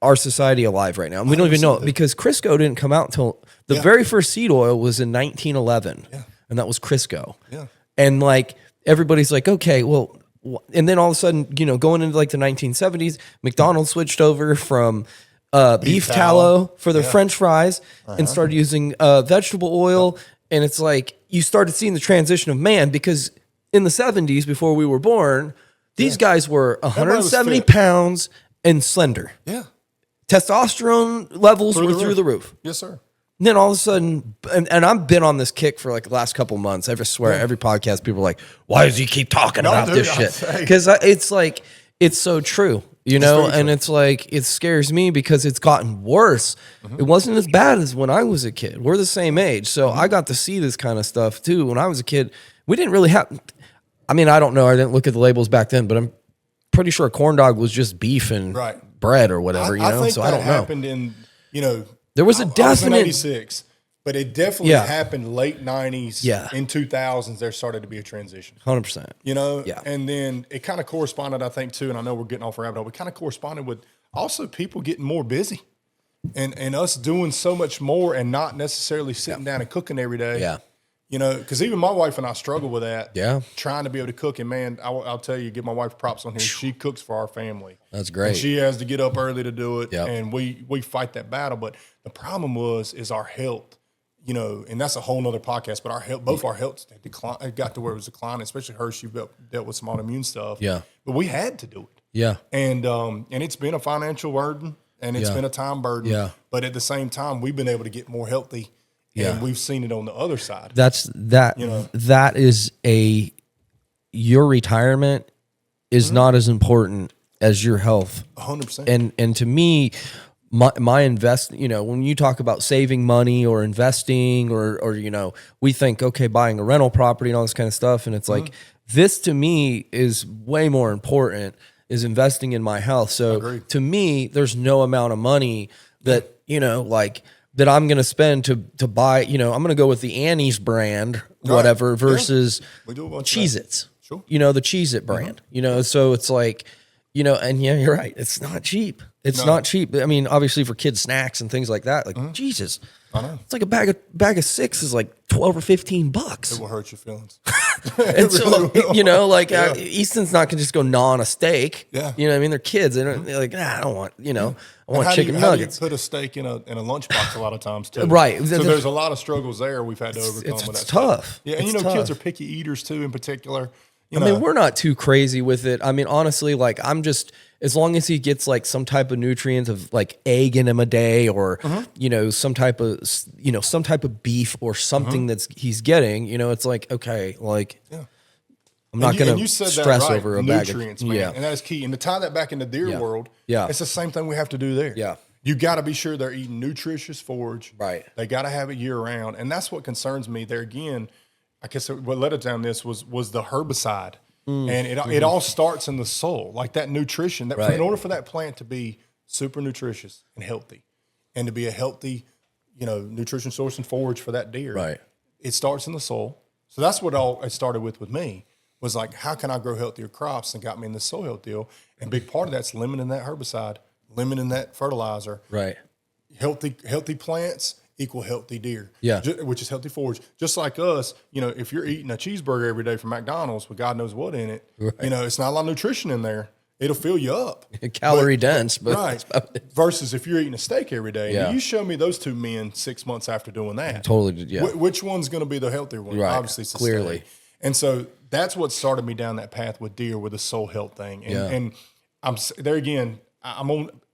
our society alive right now. And we don't even know it because Crisco didn't come out until the very first seed oil was in 1911. Yeah. And that was Crisco. Yeah. And like, everybody's like, okay, well, and then all of a sudden, going into like the 1970s, McDonald's switched over from beef tallow for their French fries and started using vegetable oil. And it's like, you started seeing the transition of man, because in the 70s, before we were born, these guys were 170 pounds and slender. Yeah. Testosterone levels were through the roof. Yes, sir. And then all of a sudden, and I've been on this kick for like the last couple months. I swear, every podcast, people are like, why does he keep talking about this shit? Because it's like, it's so true, and it's like, it scares me because it's gotten worse. It wasn't as bad as when I was a kid. We're the same age. So I got to see this kind of stuff too. When I was a kid, we didn't really have, I don't know. I didn't look at the labels back then, but I'm pretty sure a corn dog was just beef and bread or whatever, I think so that I don't know. Happened in, there was a definite. I was in 86, but it definitely happened late 90s. Yeah. In 2000s, there started to be a transition. 100%. Yeah. And then it kind of corresponded, I think, too, and I know we're getting off a rabbit hole, but kind of corresponded with also people getting more busy and us doing so much more and not necessarily sitting down and cooking every day. Yeah. Because even my wife and I struggle with that. Yeah. Trying to be able to cook. And, man, I'll tell you, give my wife props on here. She cooks for our family. That's great. And she has to get up early to do it. Yep. And we fight that battle. But the problem is our health, and that's a whole nother podcast. But our health, both our health declined. It got to where it was declining, especially her. She dealt with some autoimmune stuff. Yeah. But we had to do it. Yeah. And it's been a financial burden and it's been a time burden. Yeah. But at the same time, we've been able to get more healthy. Yeah. And we've seen it on the other side. That is your retirement is not as important as your health. 100%. And to me, my invest, when you talk about saving money or investing or we think, okay, buying a rental property and all this kind of stuff. And it's like, this to me is way more important, is investing in my health. So to me, there's no amount of money that, that I'm going to spend to buy, I'm going to go with the Annie's brand, whatever, versus Cheez-Its, Sure. The Cheez-It brand, so it's like, and you're right. It's not cheap. It's not cheap. Obviously for kids snacks and things like that, like Jesus, I know. It's like a bag of six is like $12 or $15. It will hurt your feelings. And so, Easton's not gonna just go gnaw on a steak. Yeah. They're kids. They're like, I don't want, I want chicken nuggets. nuggets. How do you put a steak in a lunchbox a lot of times too? Right. So there's a lot of struggles there we've had to overcome. It's tough. Yeah, and it's tough. Kids are picky eaters too, in particular. We're not too crazy with it. Honestly, like I'm just, as long as he gets like some type of nutrients of like egg in him a day or, some type of beef or something that's he's getting, it's like, okay, like I'm not going to stress over a bag of nutrients, man. Yeah. And that's key. And to tie that back into deer world, it's the same thing we have to do there. Yeah. You got to be sure they're eating nutritious forage. Right. They got to have it year round. And that's what concerns me there again. I guess what led us down this was the herbicide. And it all starts in the soil, like that nutrition. In order for that plant to be super nutritious and healthy, and to be a healthy, nutrition source and forage for that deer, it starts in the soil. So that's what it started with me, was like, how can I grow healthier crops, and got me in the soil health deal. And a big part of that's limiting that herbicide, limiting that fertilizer. Right. Healthy plants equal healthy deer, which is healthy forage. Just like us, if you're eating a cheeseburger every day from McDonald's with God knows what in it, it's not a lot of nutrition in there. It'll fill you up. Calorie dense, but right. Versus if you're eating a steak every day, you show me those two men 6 months after doing that. Totally, yeah. Which one's going to be the healthier one? Right. Obviously, it's clearly. Steak. And so that's what started me down that path with deer, with the soul health thing. And I'm there again.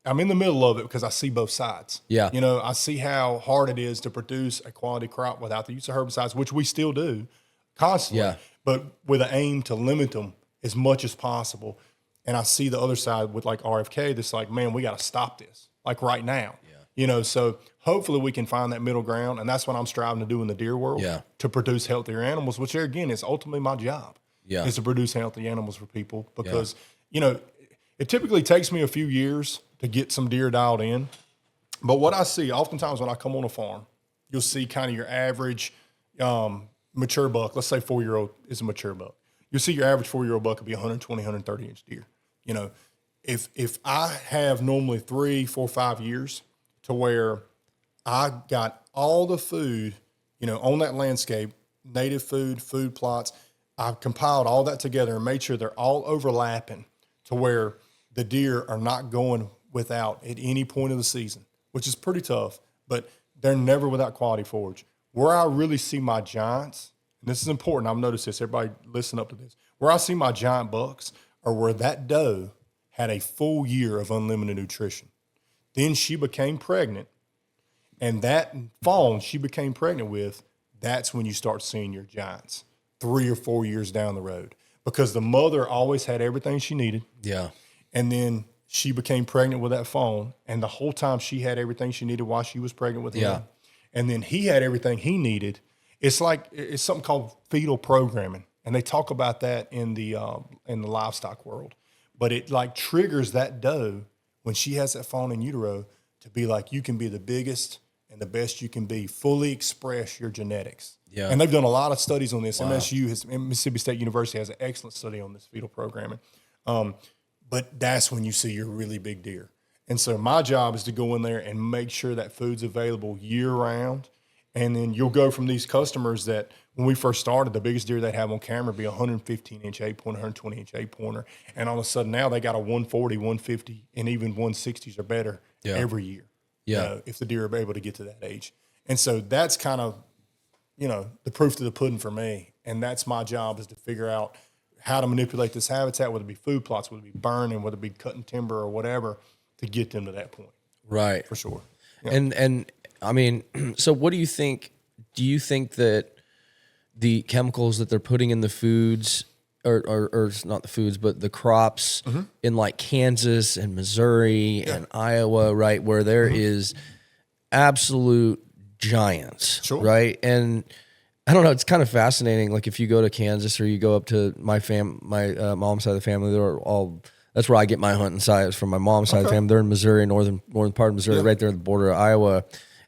I'm in the middle of it because I see both sides. Yeah. I see how hard it is to produce a quality crop without the use of herbicides, which we still do constantly, but with an aim to limit them as much as possible. And I see the other side with like RFK that's like, man, we got to stop this like right now. Yeah. So hopefully we can find that middle ground. And that's what I'm striving to do in the deer world, to produce healthier animals, which again is ultimately my job, is to produce healthy animals for people because, it typically takes me a few years to get some deer dialed in. But what I see oftentimes when I come on a farm, you'll see kind of your average mature buck. Let's say 4-year-old is a mature buck. You'll see your average 4-year-old buck will be 120, 130 inch deer. if I have normally 3, 4, 5 years to where I got all the food, on that landscape, native food plots, I've compiled all that together and made sure they're all overlapping to where the deer are not going without at any point of the season, which is pretty tough, but they're never without quality forage. Where I really see my giants, and this is important, I've noticed this, everybody listen up to this, where I see my giant bucks are where that doe had a full year of unlimited nutrition. Then she became pregnant, and that fawn she became pregnant with, that's when you start seeing your giants 3 or 4 years down the road, because the mother always had everything she needed. Yeah. And then she became pregnant with that fawn, and the whole time she had everything she needed while she was pregnant with him. Yeah. And then he had everything he needed. It's something called fetal programming, and they talk about that in the livestock world. But it triggers that doe when she has that fawn in utero to be like, you can be the biggest and the best you can be, fully express your genetics. Yeah. And they've done a lot of studies on this. Wow. Mississippi State University has an excellent study on this fetal programming. But that's when you see your really big deer. And so my job is to go in there and make sure that food's available year round. And then you'll go from these customers that when we first started, the biggest deer they'd have on camera would be a 115-inch 8-pointer, 120-inch 8-pointer. And all of a sudden now they got a 140, 150, and even 160s or better every year. Yeah. If the deer are able to get to that age. And so that's kind of, the proof to the pudding for me. And that's my job, is to figure out how to manipulate this habitat, whether it be food plots, whether it be burning, whether it be cutting timber or whatever, to get them to that point. Right. For sure. Yeah. And I mean, so what do you think? Do you think that the chemicals that they're putting in the foods, or not the foods, but the crops in like Kansas and Missouri and Iowa, right, where there is absolute giants, right? And I don't know, it's kind of fascinating. Like if you go to Kansas or you go up to my mom's side of the family, they're all, that's where I get my hunting sites from my mom's side of the family. They're in Missouri, northern part of Missouri, right there at the border of Iowa.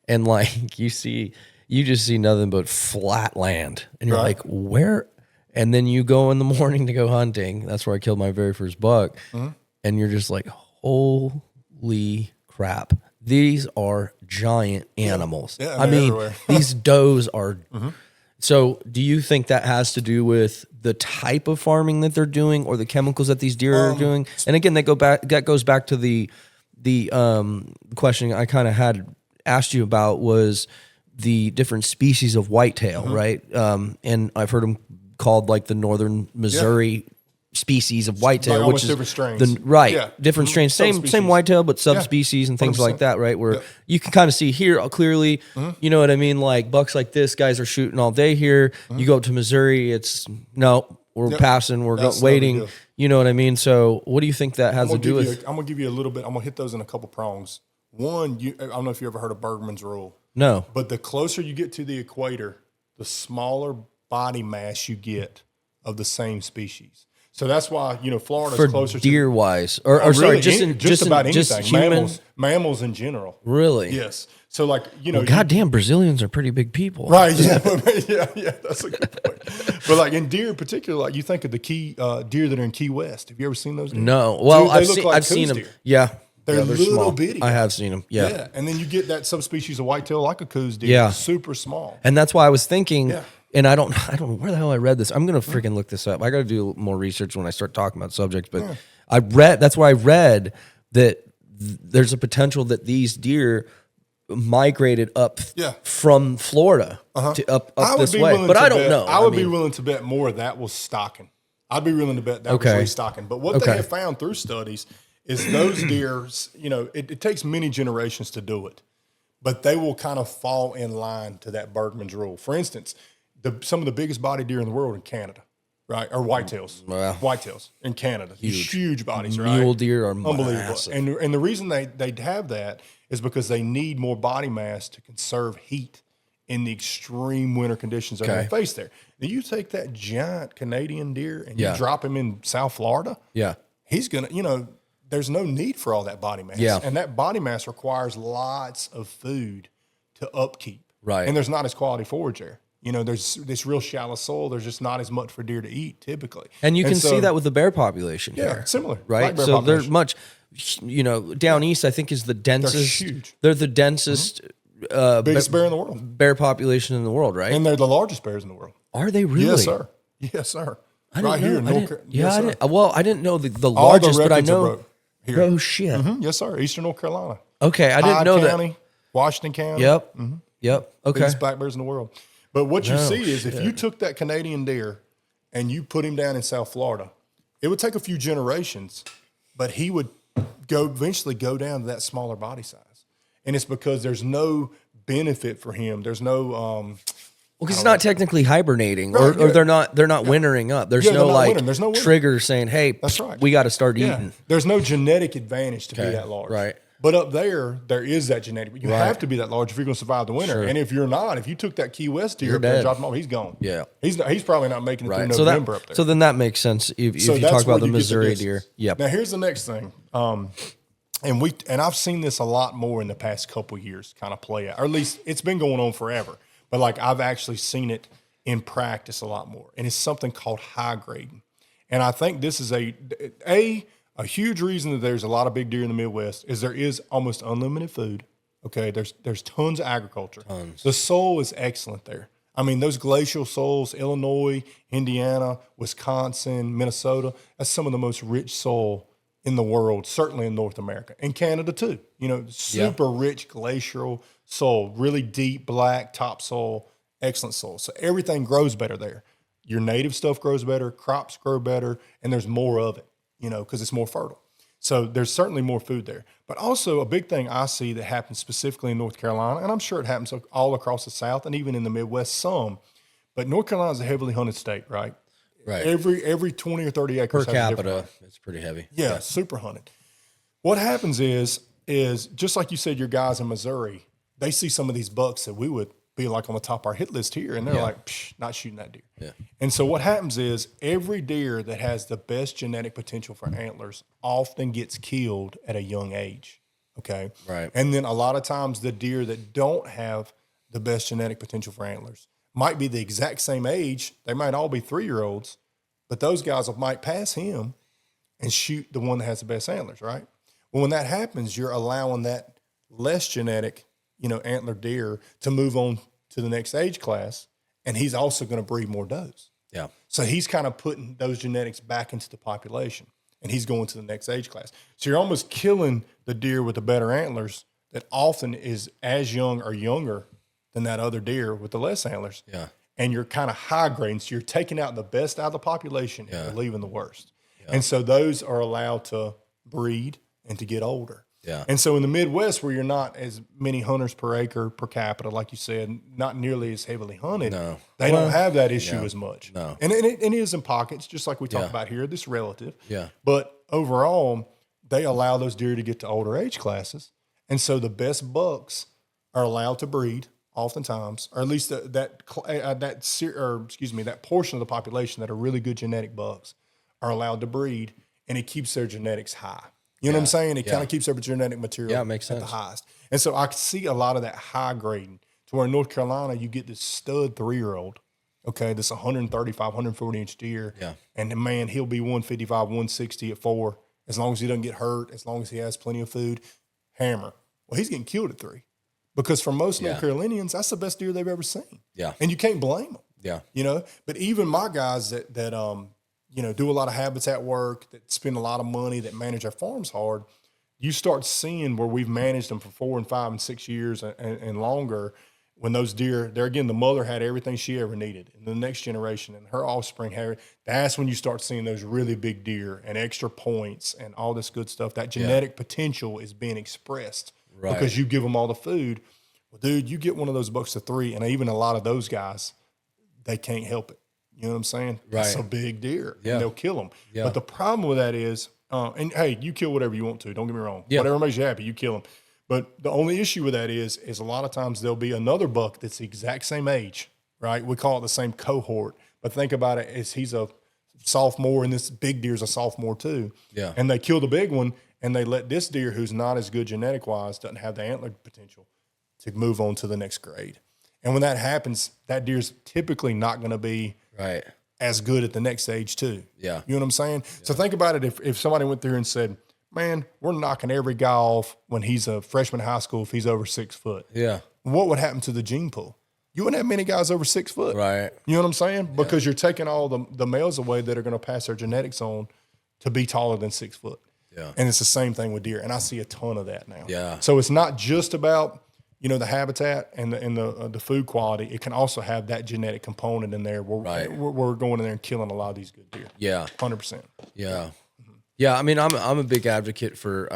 And like you just see nothing but flat land. And you're like, where? And then you go in the morning to go hunting. That's where I killed my very first buck. And you're just like, holy crap. These are giant animals. Yeah, I mean, these does are. So do you think that has to do with the type of farming that they're doing or the chemicals that these deer are doing? And again, that goes back to the question I kind of had asked you about, was the different species of whitetail, right? And I've heard them called like the northern Missouri species of whitetail, which is different strains. Different strains, same whitetail, but subspecies and things 100%. Like that, right? Where you can kind of see here clearly, you know what I mean? Like bucks like this, guys are shooting all day here. You go up to Missouri, we're passing, waiting. You know what I mean? So what do you think that has to do with? I'm gonna give you a little bit. I'm gonna hit those in a couple prongs. One, I don't know if you ever heard of Bergman's rule. No. But the closer you get to the equator, the smaller body mass you get of the same species. So that's why, Florida's closer deer to wise, or really, sorry, just about anything. Just mammals in general. Really? Yes. So goddamn, Brazilians are pretty big people, right? Yeah, that's a good point. But in deer in particular, you think of the key deer that are in Key West. Have you ever seen those deer? No. Well, Dude, I've seen them. Deer. Yeah. They're little small. bitty. I have seen them. Yeah. And then you get that subspecies of whitetail like a coos deer. Yeah. Super small. And that's why I was thinking. Yeah. And I don't know where the hell I read this. I'm gonna freaking look this up. I got to do more research when I start talking about subjects. But that's why I read that there's a potential that these deer migrated up from Florida to up this way. But I don't know. I would be willing to bet more that was stocking. I'd be willing to bet that was restocking. But what they have found through studies is those deer, it takes many generations to do it, but they will kind of fall in line to that Bergman's rule. For instance, some of the biggest body deer in the world in Canada, right? Or whitetails. Whitetails in Canada. Huge bodies, right? Mule deer are unbelievable. Massive. And the reason they have that is because they need more body mass to conserve heat in the extreme winter conditions they're going to face there. Now you take that giant Canadian deer and you drop him in South Florida. Yeah. He's going to, there's no need for all that body mass. Yeah. And that body mass requires lots of food to upkeep. Right. And there's not as quality forage there. There's this real shallow soil. There's just not as much for deer to eat typically. And you can see that with the bear population Yeah, here. similar. Right? Black bear So they're population. much, down east, I think is the densest. huge. They're the densest Biggest bear in the world. bear population in the world, right? And they're the largest bears in the world. Are they really? Yes, sir. Yes, sir. I didn't Right know. here in I North didn't- Carolina. Yeah, Yes, I sir. didn't. Well, I didn't know the All largest, the but I records are know. broke here. Oh shit! Yes, sir. Eastern North Carolina. Okay, I didn't Hyde know County, that. Washington County. Yep. Yep. Okay. Biggest black bears in the world. But what you No see is if shit. you took that Canadian deer and you put him down in South Florida, it would take a few generations, but he would eventually go down to that smaller body size. And it's because there's no benefit for him. There's no Well, because it's not technically hibernating, Right, or yeah. they're not wintering up. There's Yeah, no they're not like wintering. There's no winter. trigger saying, "Hey, That's right. we got to start Yeah. eating." There's no genetic advantage to be that large. right. But up there is that genetic. You Right. have to be that large if you're going to survive the winter. Sure. And if you're not, if you took that Key West deer You're up there and dead. dropped him off, he's gone. Yeah. He's probably not making it Right. through So November up there. so then that makes sense if you that's talk about where the you get Missouri distance. deer. Yep. Now here's the next thing. And I've seen this a lot more in the past couple years kind of play out. Or at least it's been going on forever. But like I've actually seen it in practice a lot more. And it's something called high grading. And I think this is a huge reason that there's a lot of big deer in the Midwest is there is almost unlimited food. Okay, there's tons of agriculture. Tons. The soil is excellent there. I mean, those glacial soils, Illinois, Indiana, Wisconsin, Minnesota, that's some of the most rich soil in the world, certainly in North America, and Canada too. Super rich glacial soil, really deep black topsoil, excellent soil. So everything grows better there. Your native stuff grows better, crops grow better, and there's more of it, because it's more fertile. So there's certainly more food there. But also a big thing I see that happens specifically in North Carolina, and I'm sure it happens all across the South and even in the Midwest some, but North Carolina is a heavily hunted state, right? Right. Every 20 or 30 acres Per has a different capita, it's pretty heavy. yeah, super hunted. What happens is just like you said, your guys in Missouri, they see some of these bucks that we would be like on the top of our hit list here, and they're like, Psh, not shooting that deer. Yeah. And so what happens is every deer that has the best genetic potential for antlers often gets killed at a young age. Okay. Right. And then a lot of times the deer that don't have the best genetic potential for antlers might be the exact same age. They might all be 3-year-olds, but those guys might pass him and shoot the one that has the best antlers, right? Well, when that happens, you're allowing that less genetic, antler deer to move on to the next age class, and he's also going to breed more does. Yeah. So he's kind of putting those genetics back into the population, and he's going to the next age class. So you're almost killing the deer with the better antlers that often is as young or younger than that other deer with the less antlers. Yeah. And you're kind of high grading. So you're taking out the best out of the population and you're leaving the worst. Yeah. And so those are allowed to breed and to get older. Yeah. And so in the Midwest, where you're not as many hunters per acre per capita, like you said, not nearly as heavily hunted, they don't have that issue as much. No. And it is in pockets, just like we talk about here, this relative. Yeah. But overall, they allow those deer to get to older age classes. And so the best bucks are allowed to breed oftentimes, or at least that portion of the population that are really good genetic bucks are allowed to breed, and it keeps their genetics high. You know what I'm saying? It kind of keeps their genetic material makes at sense. the highest. And so I see a lot of that high grading to where in North Carolina, you get this stud 3-year-old, okay, this 135, 140 inch deer. Yeah. And man, he'll be 155, 160 at 4, as long as he doesn't get hurt, as long as he has plenty of food. Hammer. Well, he's getting killed at 3 because for most North Carolinians, that's the best deer they've ever seen. Yeah. And you can't blame them. Yeah. But even my guys that do a lot of habitat work, that spend a lot of money, that manage their farms hard, you start seeing where we've managed them for 4 and 5 and 6 years and longer. When those deer, the mother had everything she ever needed, and the next generation and her offspring had. That's when you start seeing those really big deer and extra points and all this good stuff. That genetic potential is being expressed because you give them all the food. Well, dude, you get one of those bucks to 3, and even a lot of those guys, they can't help it. You know what I'm saying? Right. That's a big deer, and they'll kill them. Yeah. But the problem with that is, and hey, you kill whatever you want to. Don't get me wrong. Yeah. Whatever makes you happy, you kill them. But the only issue with that is a lot of times there'll be another buck that's the exact same age, right? We call it the same cohort. But think about it as he's a sophomore, and this big deer's a sophomore too. Yeah. And they kill the big one, and they let this deer, who's not as good genetic-wise, doesn't have the antler potential, to move on to the next grade. And when that happens, that deer's typically not going to be right as good at the next age too. Yeah. You know what I'm saying? Yeah. So think about it. If somebody went through and said, man, we're knocking every guy off when he's a freshman in high school if he's over 6 foot. Yeah. What would happen to the gene pool? You wouldn't have many guys over 6 foot. Right. You know what I'm saying? Because you're taking all the males away that are going to pass their genetics on to be taller than 6 foot. Yeah. And it's the same thing with deer. And I see a ton of that now. Yeah. So it's not just about, the habitat and the food quality. It can also have that genetic component in there where we're going in there and killing a lot of these good deer. Yeah. 100%. Yeah. Yeah. I mean, I'm a big advocate for,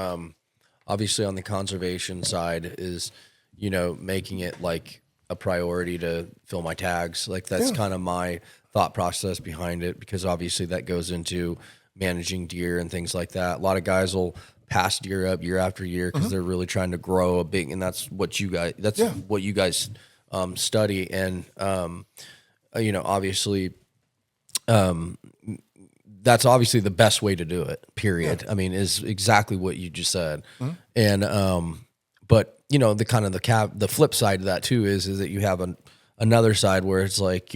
obviously on the conservation side is, making it like a priority to fill my tags. Like that's kind of my thought process behind it, because obviously that goes into managing deer and things like that. A lot of guys will pass deer up year after year because they're really trying to grow a big, and that's what you guys study. And, obviously, that's obviously the best way to do it, period. I mean, is exactly what you just said. And, but the flip side of that too is that you have another side where it's like,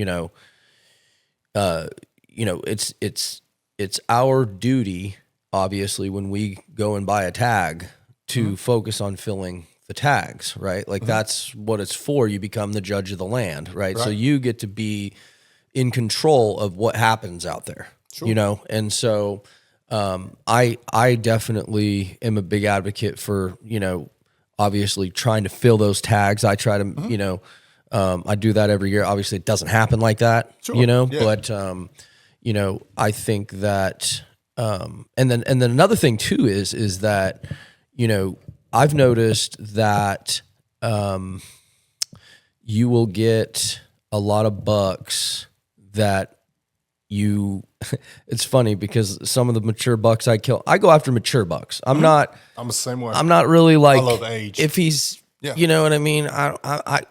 it's our duty, obviously, when we go and buy a tag to focus on filling the tags, right? Like that's what it's for. You become the judge of the land, right? So you get to be in control of what happens out there, And so I definitely am a big advocate for, obviously trying to fill those tags. I try to, I do that every year. Obviously it doesn't happen like that, but, I think that, and then another thing too is that, I've noticed that, you will get a lot of bucks that it's funny because some of the mature bucks I kill, I go after mature bucks. I'm the same way. I'm not really like, I love age. If he's, you know what I mean? I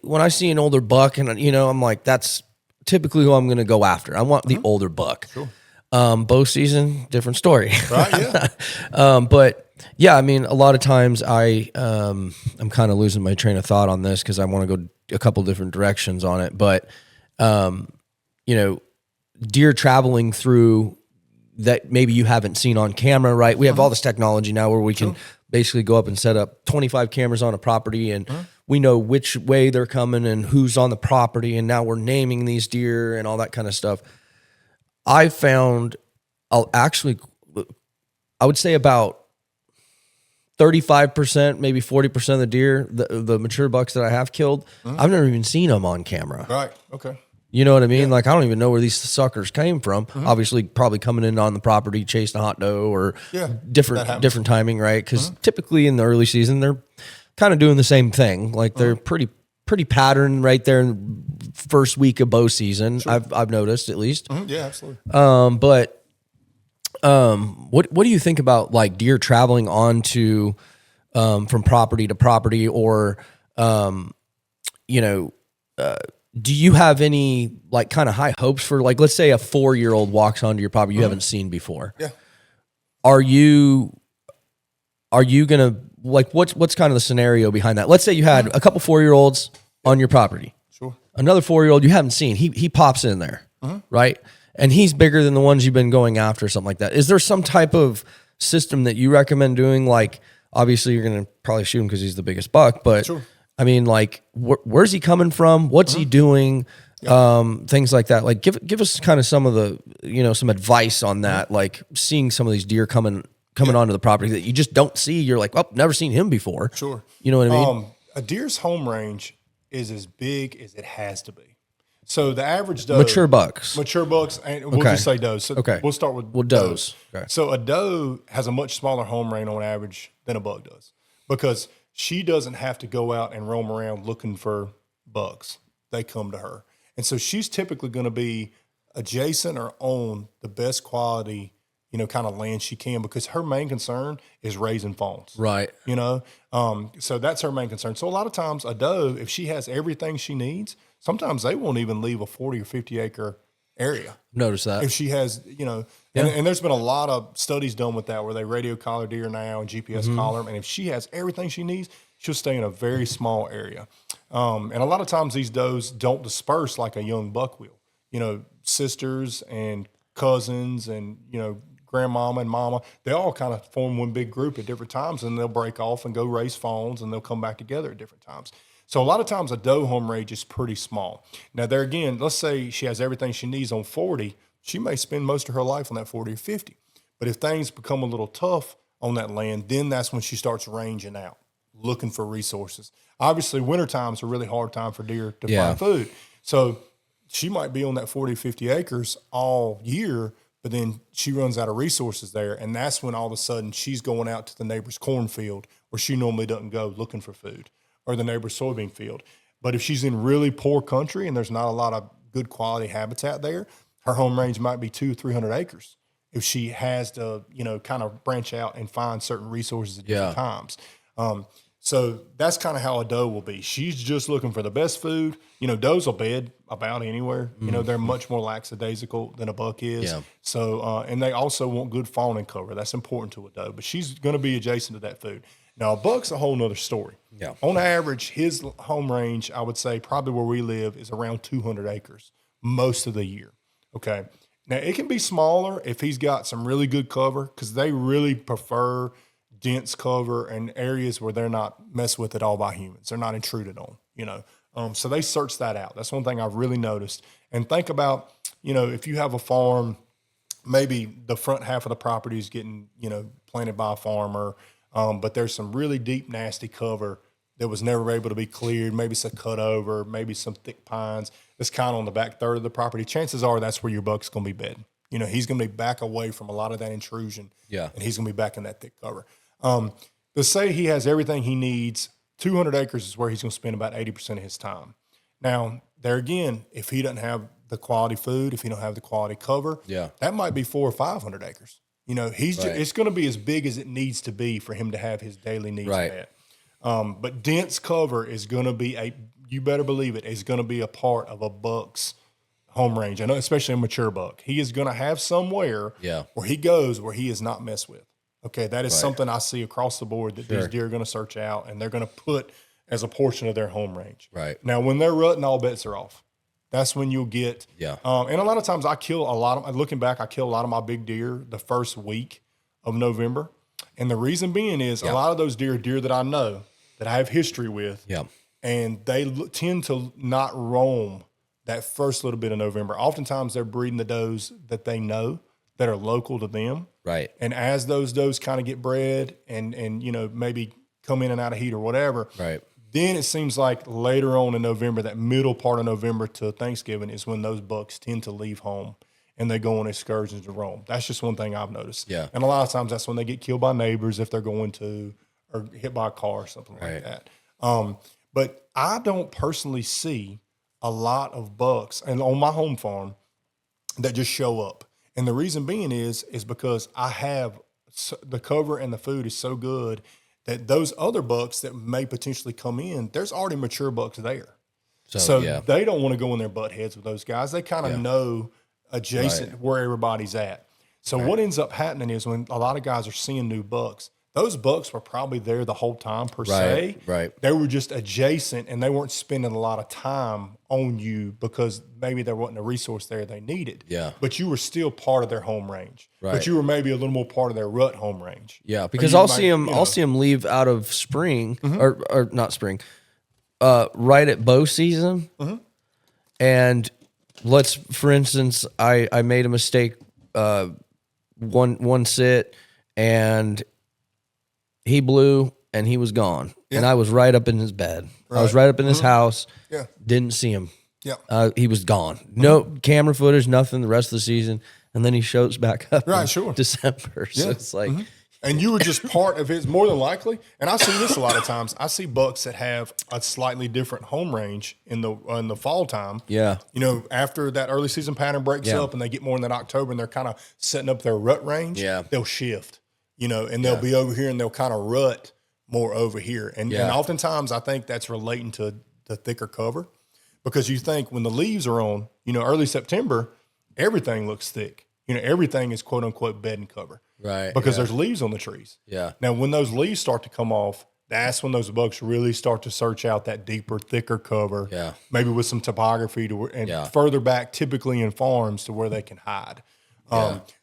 when I see an older buck and, I'm like, that's typically who I'm going to go after. I want the older buck. Sure. Bow season, different story. Right. Yeah. But yeah, I mean, a lot of times I'm kind of losing my train of thought on this because I want to go a couple different directions on it. But, deer traveling through that maybe you haven't seen on camera, right? We have all this technology now where we can basically go up and set up 25 cameras on a property and we know which way they're coming and who's on the property. And now we're naming these deer and all that kind of stuff. I found I would say about 35%, maybe 40% of the deer, the mature bucks that I have killed, I've never even seen them on camera. Right. Okay. You know what I mean? Yeah. Like, I don't even know where these suckers came from. Obviously, probably coming in on the property, chasing a hot doe or different timing, right? Because typically in the early season, they're kind of doing the same thing. Like, they're pretty patterned right there in first week of bow season. Sure. I've noticed, at least. Yeah, absolutely. But what do you think about like deer traveling onto from property to property, or do you have any like kind of high hopes for, like, let's say a 4-year-old walks onto your property you haven't seen before? Yeah. Are you gonna, like, what's kind of the scenario behind that? Let's say you had a couple 4-year-olds on your property. Sure. Another 4-year-old you haven't seen. He pops in there, right? And he's bigger than the ones you've been going after, something like that. Is there some type of system that you recommend doing? Like, obviously you're going to probably shoot him because he's the biggest buck, but sure. I mean, like, where's he coming from? What's he doing? Things like that. Like, give us kind of some of the, some advice on that. Like, seeing some of these deer coming onto the property that you just don't see. You're like, oh, never seen him before. Sure. You know what I mean? A deer's home range is as big as it has to be. So the average doe, mature bucks, and we'll just say does. So we'll start with does. Okay. So a doe has a much smaller home range on average than a buck does, because she doesn't have to go out and roam around looking for bucks. They come to her. And so she's typically going to be adjacent or on the best quality, kind of land she can, because her main concern is raising fawns. Right. So that's her main concern. So a lot of times a doe, if she has everything she needs, sometimes they won't even leave a 40 or 50 acre area. Notice that. If she has, and there's been a lot of studies done with that where they radio collar deer now and GPS collar them. And if she has everything she needs, she'll stay in a very small area. And a lot of times these does don't disperse like a young buck will. Sisters and cousins and, grandmama and mama, they all kind of form one big group at different times, and they'll break off and go raise fawns, and they'll come back together at different times. So a lot of times a doe home range is pretty small. Now there again, let's say she has everything she needs on 40, she may spend most of her life on that 40 or 50. But if things become a little tough on that land, then that's when she starts ranging out, looking for resources. Obviously, wintertime is a really hard time for deer to find food. So she might be on that 40, 50 acres all year, but then she runs out of resources there, and that's when all of a sudden she's going out to the neighbor's cornfield where she normally doesn't go looking for food, or the neighbor's soybean field. But if she's in really poor country and there's not a lot of good quality habitat there, her home range might be 200, 300 acres if she has to, kind of branch out and find certain resources at different times. So that's kind of how a doe will be. She's just looking for the best food. Does will bed about anywhere. They're much more lackadaisical than a buck is. Yeah. So, and they also want good fawning cover. That's important to a doe, but she's going to be adjacent to that food. Now, a buck's a whole nother story. Yeah. On average, his home range, I would say probably where we live, is around 200 acres most of the year. Okay. Now, it can be smaller if he's got some really good cover, because they really prefer dense cover and areas where they're not messed with at all by humans. They're not intruded on, so they search that out. That's one thing I've really noticed. And think about, if you have a farm, maybe the front half of the property is getting, planted by a farmer, but there's some really deep, nasty cover that was never able to be cleared. Maybe it's a cut over, maybe some thick pines. It's kind of on the back third of the property. Chances are that's where your buck's going to be bedding. He's going to be back away from a lot of that intrusion. Yeah. And he's going to be back in that thick cover. To say he has everything he needs, 200 acres is where he's going to spend about 80% of his time. Now, there again, if he doesn't have the quality food, if he don't have the quality cover, that might be 400 or 500 acres. It's going to be as big as it needs to be for him to have his daily needs met. But dense cover is going to be you better believe it, is going to be a part of a buck's home range. I know, especially a mature buck. He is going to have somewhere where he goes where he is not messed with. Okay, that is something I see across the board that these deer are going to search out, and they're going to put as a portion of their home range. Right. Now, when they're rutting, all bets are off. That's when you'll get and a lot of times I kill a lot of my big deer the first week of November. And the reason being is a lot of those deer that I know, that I have history with, and they tend to not roam that first little bit of November. Oftentimes they're breeding the does that they know that are local to them. Right. And as those does kind of get bred and maybe come in and out of heat or whatever, then it seems like later on in November, that middle part of November to Thanksgiving, is when those bucks tend to leave home and they go on excursions to roam. That's just one thing I've noticed. Yeah. And a lot of times that's when they get killed by neighbors if they're going to, or hit by a car or something like that. But I don't personally see a lot of bucks and on my home farm that just show up. And the reason being is because I have the cover and the food is so good that those other bucks that may potentially come in, there's already mature bucks there. So they don't want to go in their butt heads with those guys. They kind of know adjacent where everybody's at. So what ends up happening is when a lot of guys are seeing new bucks, those bucks were probably there the whole time per se. Right. They were just adjacent and they weren't spending a lot of time on you because maybe there wasn't a resource there they needed. Yeah. But you were still part of their home range. Right. But you were maybe a little more part of their rut home range. Yeah, because I'll see them leave out of spring or not spring, right at bow season. Mm-hmm. And for instance, I made a mistake one sit and he blew and he was gone. Yeah. And I was right up in his bed. Right. I was right up in his house. Yeah. Didn't see him. Yeah. He was gone. No camera footage, nothing the rest of the season. And then he shows back up in December. So it's like. And you were just part of his, more than likely. And I see this a lot of times. I see bucks that have a slightly different home range in the fall time. Yeah. After that early season pattern breaks up and they get more in that October and they're kind of setting up their rut range, they'll shift. And they'll be over here and they'll kind of rut more over here. And oftentimes I think that's relating to the thicker cover because you think when the leaves are on, early September, everything looks thick. Everything is quote unquote bed and cover. Right. Because there's leaves on the trees. Yeah. Now, when those leaves start to come off, that's when those bucks really start to search out that deeper, thicker cover. Yeah. Maybe with some topography further back, typically in farms, to where they can hide.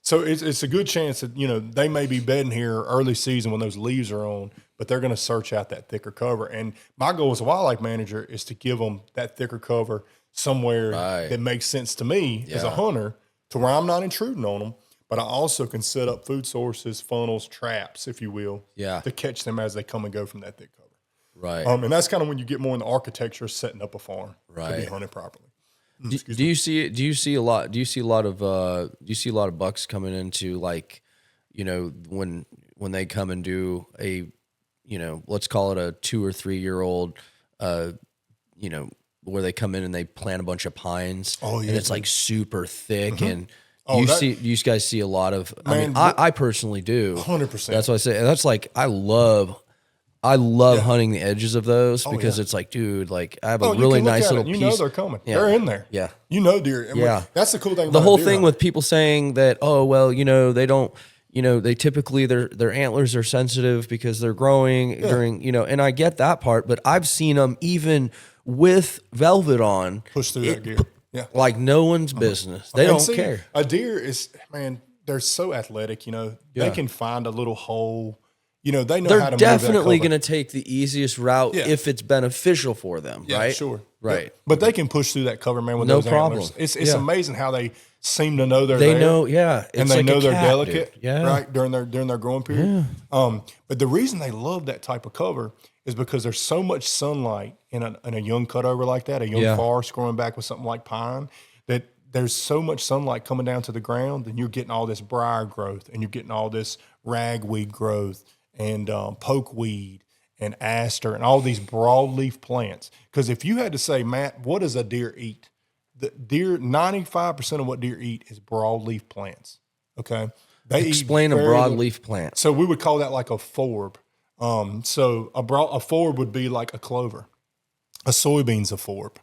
So it's a good chance that, they may be bedding here early season when those leaves are on, but they're going to search out that thicker cover. And my goal as a wildlife manager is to give them that thicker cover somewhere that makes sense to me as a hunter, to where I'm not intruding on them, but I also can set up food sources, funnels, traps, if you will, to catch them as they come and go from that thick cover. Right. And that's kind of when you get more in the architecture of setting up a farm to be hunted properly. Do you see a lot of bucks coming into, like, when they come and do a, let's call it a 2 or 3 year old, where they come in and they plant a bunch of pines, and it's like super thick, and you guys see a lot of, I personally do 100%. That's what I say. And that's like, I love hunting the edges of those, because it's like, dude, like, I have a really nice little piece. You know they're coming. Yeah. They're in there. Yeah. Deer. That's the cool thing about the whole deer thing with people saying that, oh, well, they don't, they typically, their antlers are sensitive because they're growing during, and I get that part, but I've seen them even with velvet on. Push through that gear. Yeah. Like no one's business. They don't care. A deer is, they're so athletic, they can find a little hole. They know how to move that cover. They're definitely going to take the easiest route if it's beneficial for them, right? Sure. Right. But they can push through that cover, man, with no those problem. antlers. It's amazing how they seem to know they're there. They know, it's and they like know a they're cat, delicate, dude. right, during their growing period. Yeah. But the reason they love that type of cover is because there's so much sunlight in a young cutover like that, a young forest growing back with something like pine, that there's so much sunlight coming down to the ground, and you're getting all this briar growth, and you're getting all this ragweed growth, and pokeweed and aster and all these broadleaf plants. Because if you had to say, Matt, what does a deer eat? The deer, 95% of what deer eat is broadleaf plants. Okay, explain a broadleaf plant. So we would call that like a forb. So a forb would be like a clover. A soybean's a forb.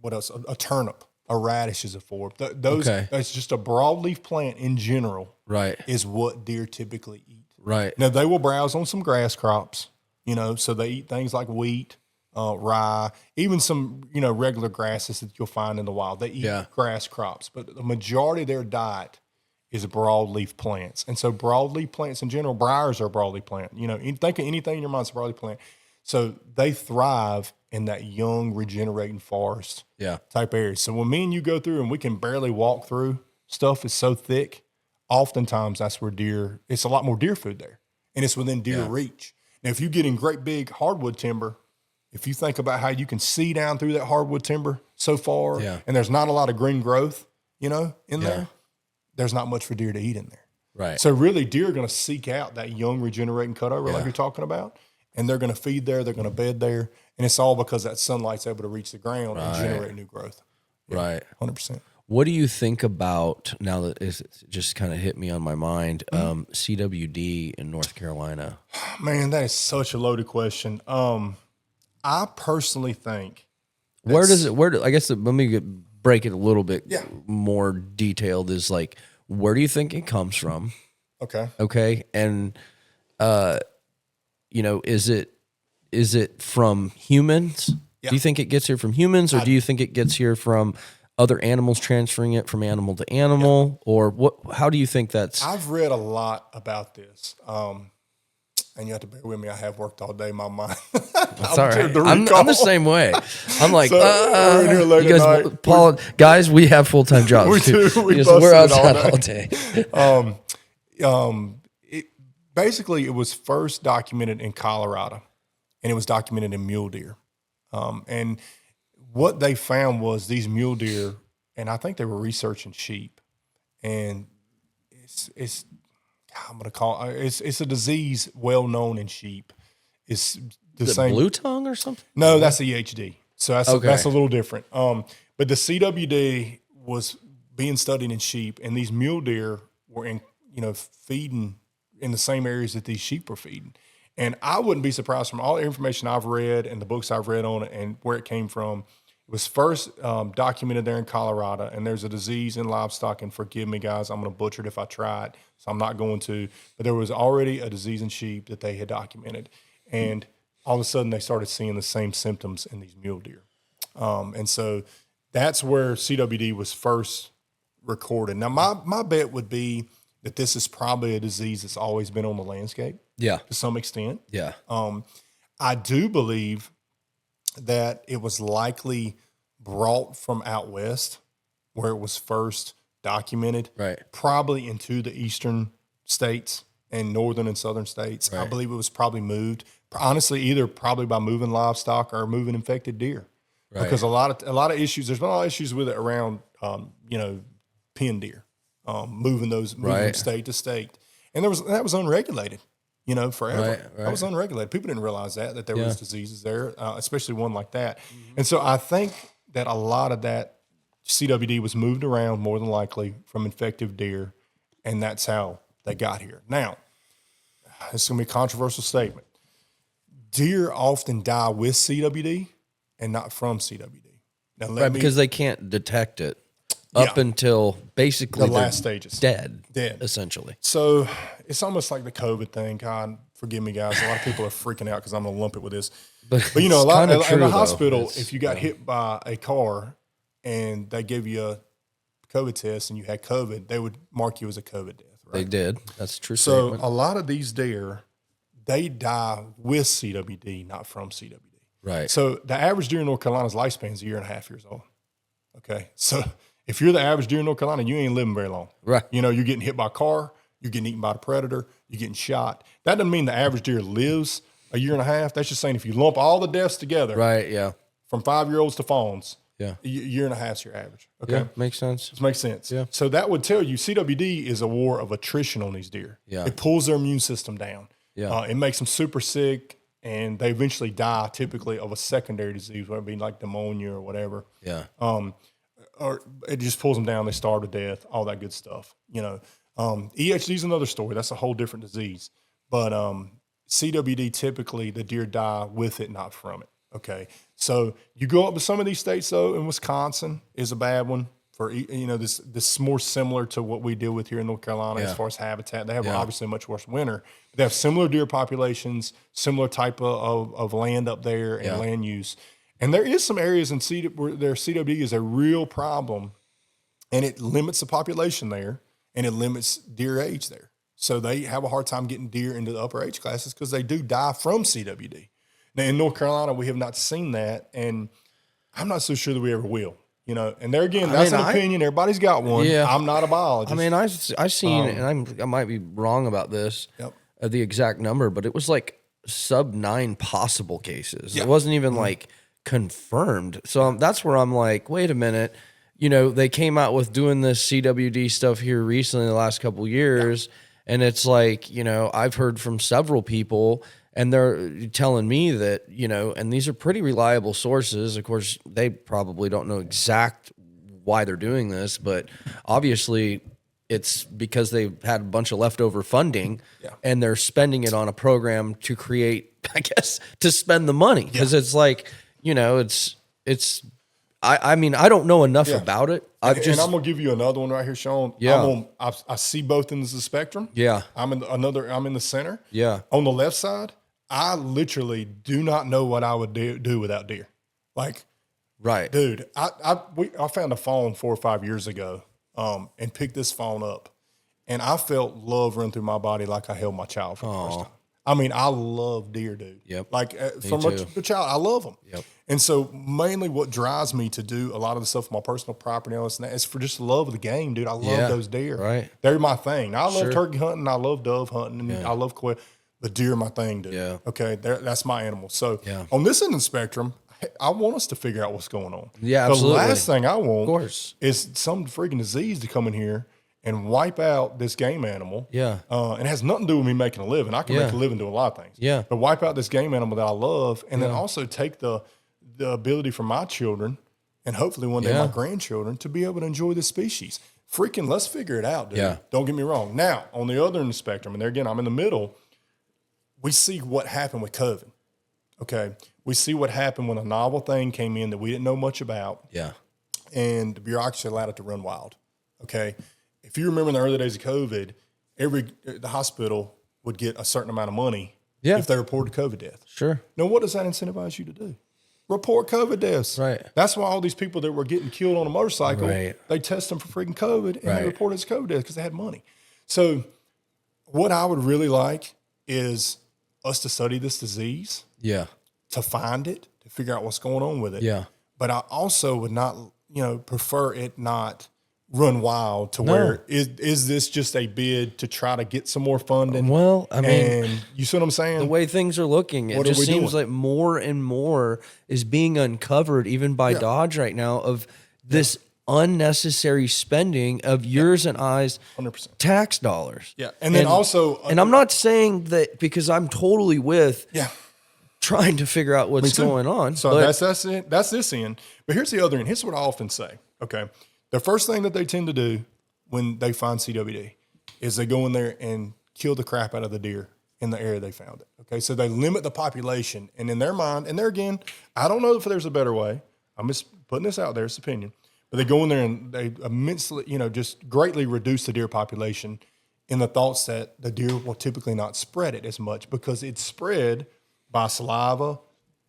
What else? A turnip. A radish is a forb. That's just a broadleaf plant in general. Right. Is what deer typically eat. Right. Now, they will browse on some grass crops, so they eat things like wheat, rye, even some, regular grasses that you'll find in the wild. They eat grass crops, but the majority of their diet is broadleaf plants. And so broadleaf plants in general, briars are a broadleaf plant. Think of anything in your mind's a broadleaf plant. So they thrive in that young, regenerating forest type area. So when me and you go through and we can barely walk through, stuff is so thick, oftentimes that's where it's a lot more deer food there. And it's within deer reach. Now, if you get in great big hardwood timber, if you think about how you can see down through that hardwood timber so far, and there's not a lot of green growth, in there, there's not much for deer to eat in there. Right. So really, deer are going to seek out that young, regenerating cutover like you're talking about, and they're going to feed there, they're going to bed there, and it's all because that sunlight's able to reach the ground and generate new growth. Right. 100%. What do you think about, now that it's just kind of hit me on my mind, CWD in North Carolina? Man, that is such a loaded question. I personally think. I guess let me break it a little bit more detailed, is like, where do you think it comes from? Okay. And, is it from humans? Do you think it gets here from humans, or do you think it gets here from other animals transferring it from animal to animal, or what? How do you think that's? I've read a lot about this, and you have to bear with me. I have worked all day. My mind. That's all right. I'm the same way. I'm like, we're in here late you guys, at night. Guys, we have full-time jobs. We do. We're outside all day. Basically, it was first documented in Colorado, and it was documented in mule deer, and what they found was these mule deer, and I think they were researching sheep, and it's a disease well known in sheep. It's the same blue tongue or something. No, that's EHD. So that's a little different. But the CWD was being studied in sheep, and these mule deer were feeding in the same areas that these sheep were feeding. And I wouldn't be surprised, from all the information I've read and the books I've read on it and where it came from, It was first documented there in Colorado, and there's a disease in livestock, and forgive me, guys, I'm going to butcher it if I try it, so I'm not going to, but there was already a disease in sheep that they had documented, and all of a sudden they started seeing the same symptoms in these mule deer. And so that's where CWD was first recorded. Now, my bet would be that this is probably a disease that's always been on the landscape. Yeah. To some extent. Yeah. I do believe that it was likely brought from out west where it was first documented. Right. Probably into the eastern states and northern and southern states. Right. I believe it was probably moved, honestly, either probably by moving livestock or moving infected deer. Right. Because a lot of issues, there's been a lot of issues with it around, pen deer, moving them state to state. And that was unregulated. Forever. Right. That was unregulated. People didn't realize that there was diseases there, especially one like that. Mm-hmm. And so I think that a lot of that CWD was moved around more than likely from infected deer, and that's how they got here. Now, it's going to be a controversial statement. Deer often die with CWD and not from CWD. Now, because they can't detect it up until basically the last stages. Dead, essentially. So it's almost like the COVID thing. God, forgive me, guys. A lot of people are freaking out because I'm going to lump it with this. But a lot in the hospital, if you got hit by a car and they gave you a COVID test and you had COVID, they would mark you as a COVID death. Right? They did. That's true. So a lot of these deer, they die with CWD, not from CWD. Right. So the average deer in North Carolina's lifespan is 1.5 years old. Okay. So if you're the average deer in North Carolina, you ain't living very long. Right. You're getting hit by a car, you're getting eaten by a predator, you're getting shot. That doesn't mean the average deer lives 1.5 years. That's just saying if you lump all the deaths together, right? Yeah. From 5-year-olds to fawns, yeah, 1.5 years is your average. Okay, yeah, makes sense. This makes sense. Yeah. So that would tell you CWD is a war of attrition on these deer. Yeah. It pulls their immune system down. Yeah. It makes them super sick, and they eventually die typically of a secondary disease, whether it be like pneumonia or whatever. Yeah. Or it just pulls them down. They starve to death, all that good stuff. EHD is another story. That's a whole different disease. But CWD, typically the deer die with it, not from it. Okay. So you go up to some of these states, though, and Wisconsin is a bad one for, this more similar to what we deal with here in North Carolina as far as habitat. They have obviously a much worse winter. They have similar deer populations, similar type of land up there and land use. And there is some areas in where their CWD is a real problem, and it limits the population there, and it limits deer age there. So they have a hard time getting deer into the upper age classes because they do die from CWD. Now, in North Carolina, we have not seen that, and I'm not so sure that we ever will. And there again, that's an opinion. Everybody's got one. Yeah. I'm not a biologist. I mean, I've seen, and I might be wrong about this, the exact number, but it was like sub 9 possible cases. It wasn't even like confirmed. So that's where I'm like, wait a minute. They came out with doing this CWD stuff here recently in the last couple of years. And it's like, I've heard from several people, and they're telling me that, and these are pretty reliable sources. Of course, they probably don't know exact why they're doing this, but obviously it's because they've had a bunch of leftover funding and they're spending it on a program to create, I guess, to spend the money. Because it's like, I mean, I don't know enough about it. And I'm going to give you another one right here, Sean. Yeah. I see both ends of the spectrum. Yeah. I'm in the center. Yeah. On the left side, I literally do not know what I would do without deer. Like, right. Dude, I found a phone 4 or 5 years ago and picked this phone up, and I felt love run through my body like I held my child for the first time. I mean, I love deer, dude. Yep. Like from a child, I love them. Yep. And so mainly what drives me to do a lot of the stuff on my personal property and all this and that is for just the love of the game, dude. I love those deer. Right. They're my thing. Now, I love turkey hunting. I love dove hunting. And I love quail. The deer are my thing, dude. Yeah. Okay. That's my animal. So on this end of the spectrum, I want us to figure out what's going on. Yeah, absolutely. The last thing I want, of course, is some freaking disease to come in here and wipe out this game animal. Yeah. And it has nothing to do with me making a living. I can make a living doing a lot of things. Yeah. But wipe out this game animal that I love, and then also take the ability for my children and hopefully one day my grandchildren to be able to enjoy this species. Freaking, let's figure it out, dude. Yeah. Don't get me wrong. Now, on the other end of the spectrum, and there again, I'm in the middle, we see what happened with COVID. Okay. We see what happened when a novel thing came in that we didn't know much about. Yeah. And the bureaucracy allowed it to run wild. Okay. If you remember in the early days of COVID, the hospital would get a certain amount of money if they reported COVID death. Sure. Now, what does that incentivize you to do? Report COVID deaths. Right. That's why all these people that were getting killed on a motorcycle, Right. they test them for freaking COVID and they report it as COVID death because they had money. So what I would really like is us to study this disease. Yeah. To find it, to figure out what's going on with it. Yeah. But I also would not, prefer it not run wild to where is this just a bid to try to get some more funding? Well, I mean, and you see what I'm saying? the way things are looking, it just seems like more and more is being uncovered, even by Dodge right now, of this unnecessary spending of yours and I's 100% tax dollars. Yeah. And then also, and I'm not saying that because I'm totally with yeah, trying to figure out what's going on. So that's this end. But here's the other end. Here's what I often say. Okay. The first thing that they tend to do when they find CWD is they go in there and kill the crap out of the deer in the area they found it. Okay. So they limit the population, and in their mind, and there again, I don't know if there's a better way. I'm just putting this out there. It's opinion, but they go in there and they immensely, just greatly reduce the deer population in the thoughts that the deer will typically not spread it as much because it's spread by saliva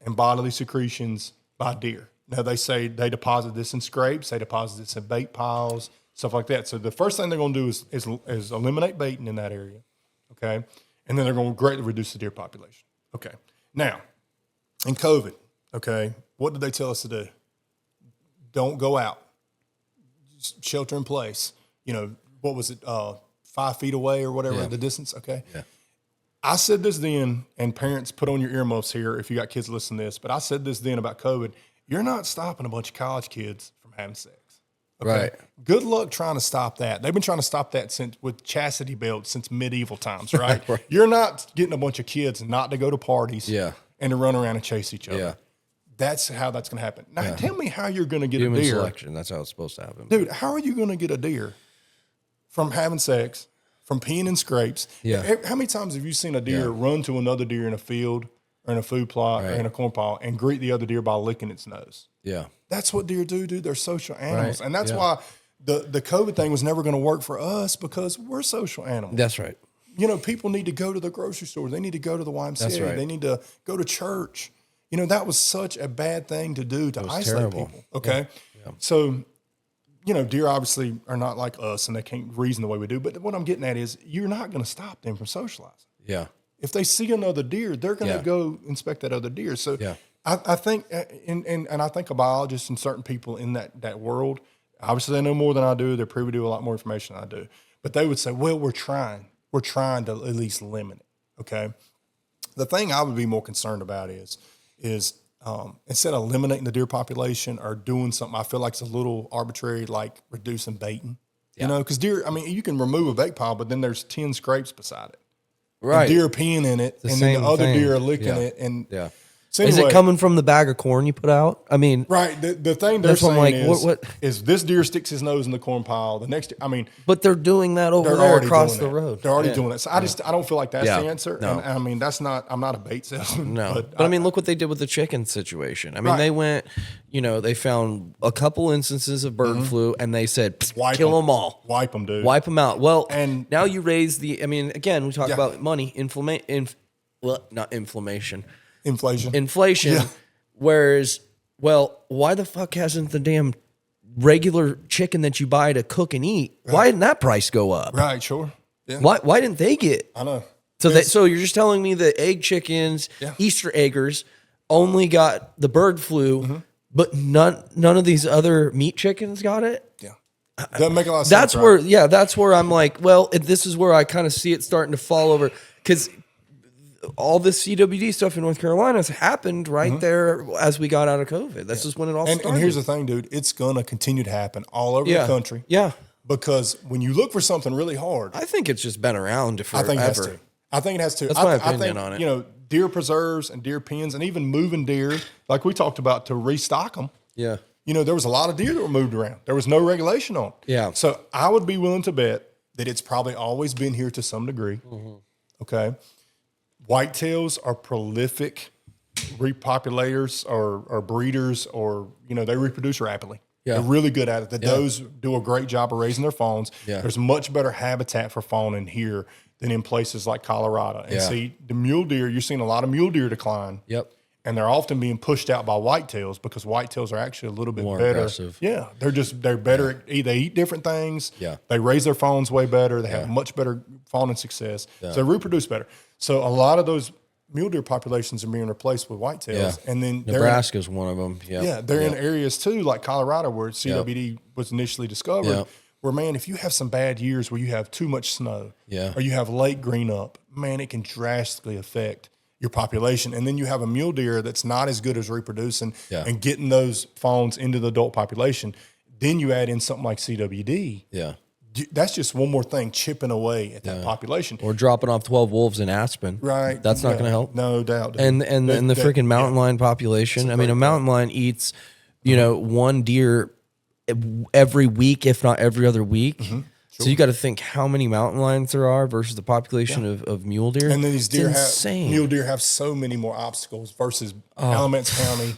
and bodily secretions by deer. Now, they say they deposit this in scrapes, they deposit this in bait piles, stuff like that. So the first thing they're going to do is eliminate baiting in that area, okay? And then they're going to greatly reduce the deer population. Okay. Now, in COVID, okay, what did they tell us to do? Don't go out. Just shelter in place. What was it, 5 feet away or whatever, the distance, okay? Yeah. I said this then, and parents, put on your earmuffs here if you got kids listening to this, but I said this then about COVID. You're not stopping a bunch of college kids from having sex. Okay? Right. Good luck trying to stop that. They've been trying to stop that with chastity belts since medieval times, right? Right. You're not getting a bunch of kids not to go to parties and to run around and chase each other. Yeah. That's how that's going to happen. Now, tell me how you're going to get Human a deer. Selection. That's how it's supposed to happen. Dude, how are you going to get a deer from having sex, from peeing in scrapes? Yeah. How many times have you seen a deer run to another deer in a field or in a food plot or in a corn pile and greet the other deer by licking its nose? Yeah. That's what deer do, dude. They're social animals. Right. And that's why the COVID thing was never going to work for us because we're social animals. That's right. People need to go to the grocery store. They need to go to the YMCA. That's right. They need to go to church. That was such a bad thing to do to isolate people. Okay. Yeah. So, deer obviously are not like us and they can't reason the way we do. But what I'm getting at is you're not going to stop them from socializing. Yeah. If they see another deer, they're going to go inspect that other deer. So I think, and I think a biologist and certain people in that world, obviously they know more than I do. They're privy to a lot more information than I do. But they would say, well, we're trying to at least limit it. Okay. The thing I would be more concerned about is instead of eliminating the deer population or doing something, I feel like it's a little arbitrary, like reducing baiting. Because deer, you can remove a bait pile, but then there's 10 scrapes beside it. Right. And deer peeing in it, and then the other deer are licking it. And so anyway, is it coming from the bag of corn you put out? Right. The thing they're saying is this deer sticks his nose in the corn pile. The next, but they're doing that over there across the road. They're already doing it. So I don't feel like that's the answer. No. And that's not. I'm not a bait salesman. No. But look what they did with the chicken situation. They went. They found a couple instances of bird flu, and they said, kill them all. Wipe them, dude. Wipe them out. Well, and now you raise the. Again, we talk about money, not inflammation. Inflation. Yeah. Whereas, why the fuck hasn't the damn regular chicken that you buy to cook and eat, why didn't that price go up? Right, sure. Yeah. Why didn't they get? I know. So you're just telling me that egg chickens, Easter eggers, only got the bird flu, but none of these other meat chickens got it? Yeah. Doesn't make a lot of sense. That's where I'm like, this is where I kind of see it starting to fall over, because all this CWD stuff in North Carolina has happened right there as we got out of COVID. That's just when it all started. And here's the thing, dude. It's going to continue to happen all over the country. Yeah. Because when you look for something really hard. I think it's just been around forever. I think it has to. That's my opinion on it. Deer preserves and deer pens and even moving deer, like we talked about, to restock them. Yeah. There was a lot of deer that were moved around. There was no regulation on it. Yeah. So I would be willing to bet that it's probably always been here to some degree. Mm-hmm. Okay. Whitetails are prolific repopulators or breeders, or, they reproduce rapidly. Yeah. They're really good at it. The does do a great job of raising their fawns. Yeah. There's much better habitat for fawn in here than in places like Colorado. And see, the mule deer, you're seeing a lot of mule deer decline. Yep. And they're often being pushed out by whitetails because whitetails are actually a little bit More better. aggressive. Yeah, they're better. They eat different things. Yeah. They raise their fawns way better. They have much better fawning success. So they reproduce better. So a lot of those mule deer populations are being replaced with whitetails. Yeah. And then Nebraska's one of them. Yep. yeah, they're in areas too, like Colorado, where CWD was initially discovered. Where, man, if you have some bad years where you have too much snow, or you have late green up, man, it can drastically affect your population. And then you have a mule deer that's not as good as reproducing and getting those fawns into the adult population. Then you add in something like CWD. Yeah. That's just one more thing chipping away at that population. Or dropping off 12 wolves in Aspen. Right. That's not going to help. No doubt. Dude. And the freaking mountain lion population. I mean, a mountain lion eats, one deer every week, if not every other week. Sure. So you got to think how many mountain lions there are versus the population of mule deer. And then these mule deer have so many more obstacles versus Alamance County,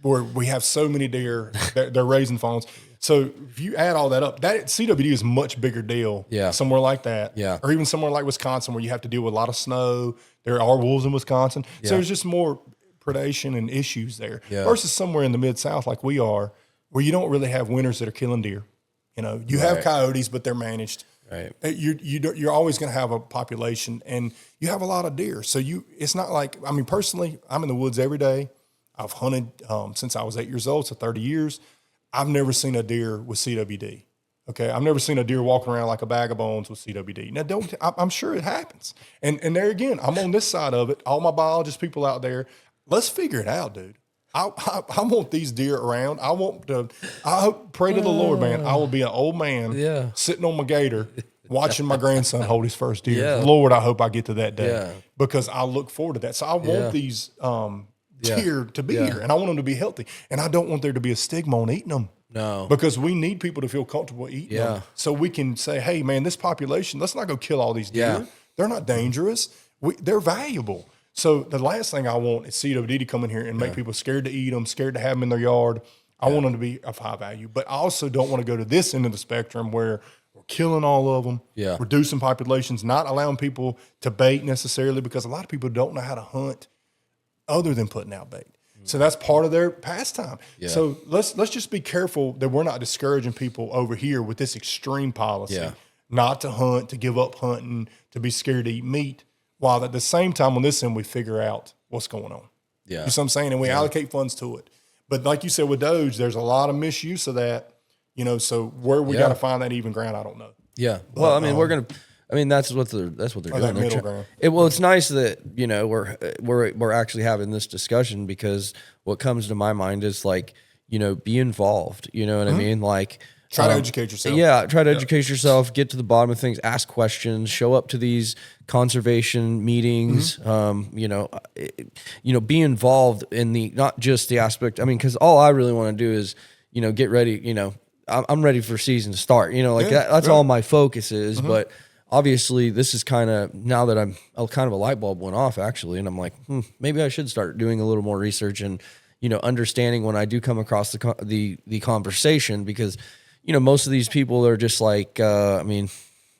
where we have so many deer, they're raising fawns. So if you add all that up, that CWD is a much bigger deal somewhere like that. Yeah. Or even somewhere like Wisconsin where you have to deal with a lot of snow. There are wolves in Wisconsin. Yeah. So there's just more predation and issues there versus somewhere in the Mid-South like we are, where you don't really have winters that are killing deer. You have coyotes, but they're managed. Right. You're always going to have a population, and you have a lot of deer. So it's not like, I mean, personally, I'm in the woods every day. I've hunted since I was 8 years old, so 30 years. I've never seen a deer with CWD. Okay, I've never seen a deer walking around like a bag of bones with CWD. Now, I'm sure it happens. And there again, I'm on this side of it. All my biologist people out there, let's figure it out, dude. I want these deer around. I pray to the Lord, man. I will be an old man sitting on my gator watching my grandson hold his first deer. Yeah. Lord, I hope I get to that day because I look forward to that. So I want these deer to be here, and I want them to be healthy. And I don't want there to be a stigma on eating them. No. Because we need people to feel comfortable eating them. So we can say, hey, man, this population, let's not go kill all these deer. Yeah. They're not dangerous. They're valuable. So the last thing I want is CWD to come in here and make people scared to eat them, scared to have them in their yard. I want them to be of high value. But I also don't want to go to this end of the spectrum where we're killing all of them, reducing populations, not allowing people to bait necessarily, because a lot of people don't know how to hunt other than putting out bait. So that's part of their pastime. Yeah. So let's just be careful that we're not discouraging people over here with this extreme policy, not to hunt, to give up hunting, to be scared to eat meat, while at the same time on this end we figure out what's going on. Yeah. You know what I'm saying? And we allocate funds to it. But like you said with Doge, there's a lot of misuse of that, so where we got to find that even ground, I don't know. Yeah. But, well, I mean, that's what they're doing. Middle ground. It's nice that, we're actually having this discussion, because what comes to my mind is like, be involved, you know what I mean? Like, try to educate yourself. Yeah, try to educate yourself, get to the bottom of things, ask questions, show up to these conservation meetings, be involved in not just the aspect. I mean, because all I really want to do is, get ready, I'm ready for season to start, that's all my focus is. But obviously this is kind of, now that I'm kind of a light bulb went off actually, and I'm like, maybe I should start doing a little more research and, understanding when I do come across the conversation, because most of these people are just like,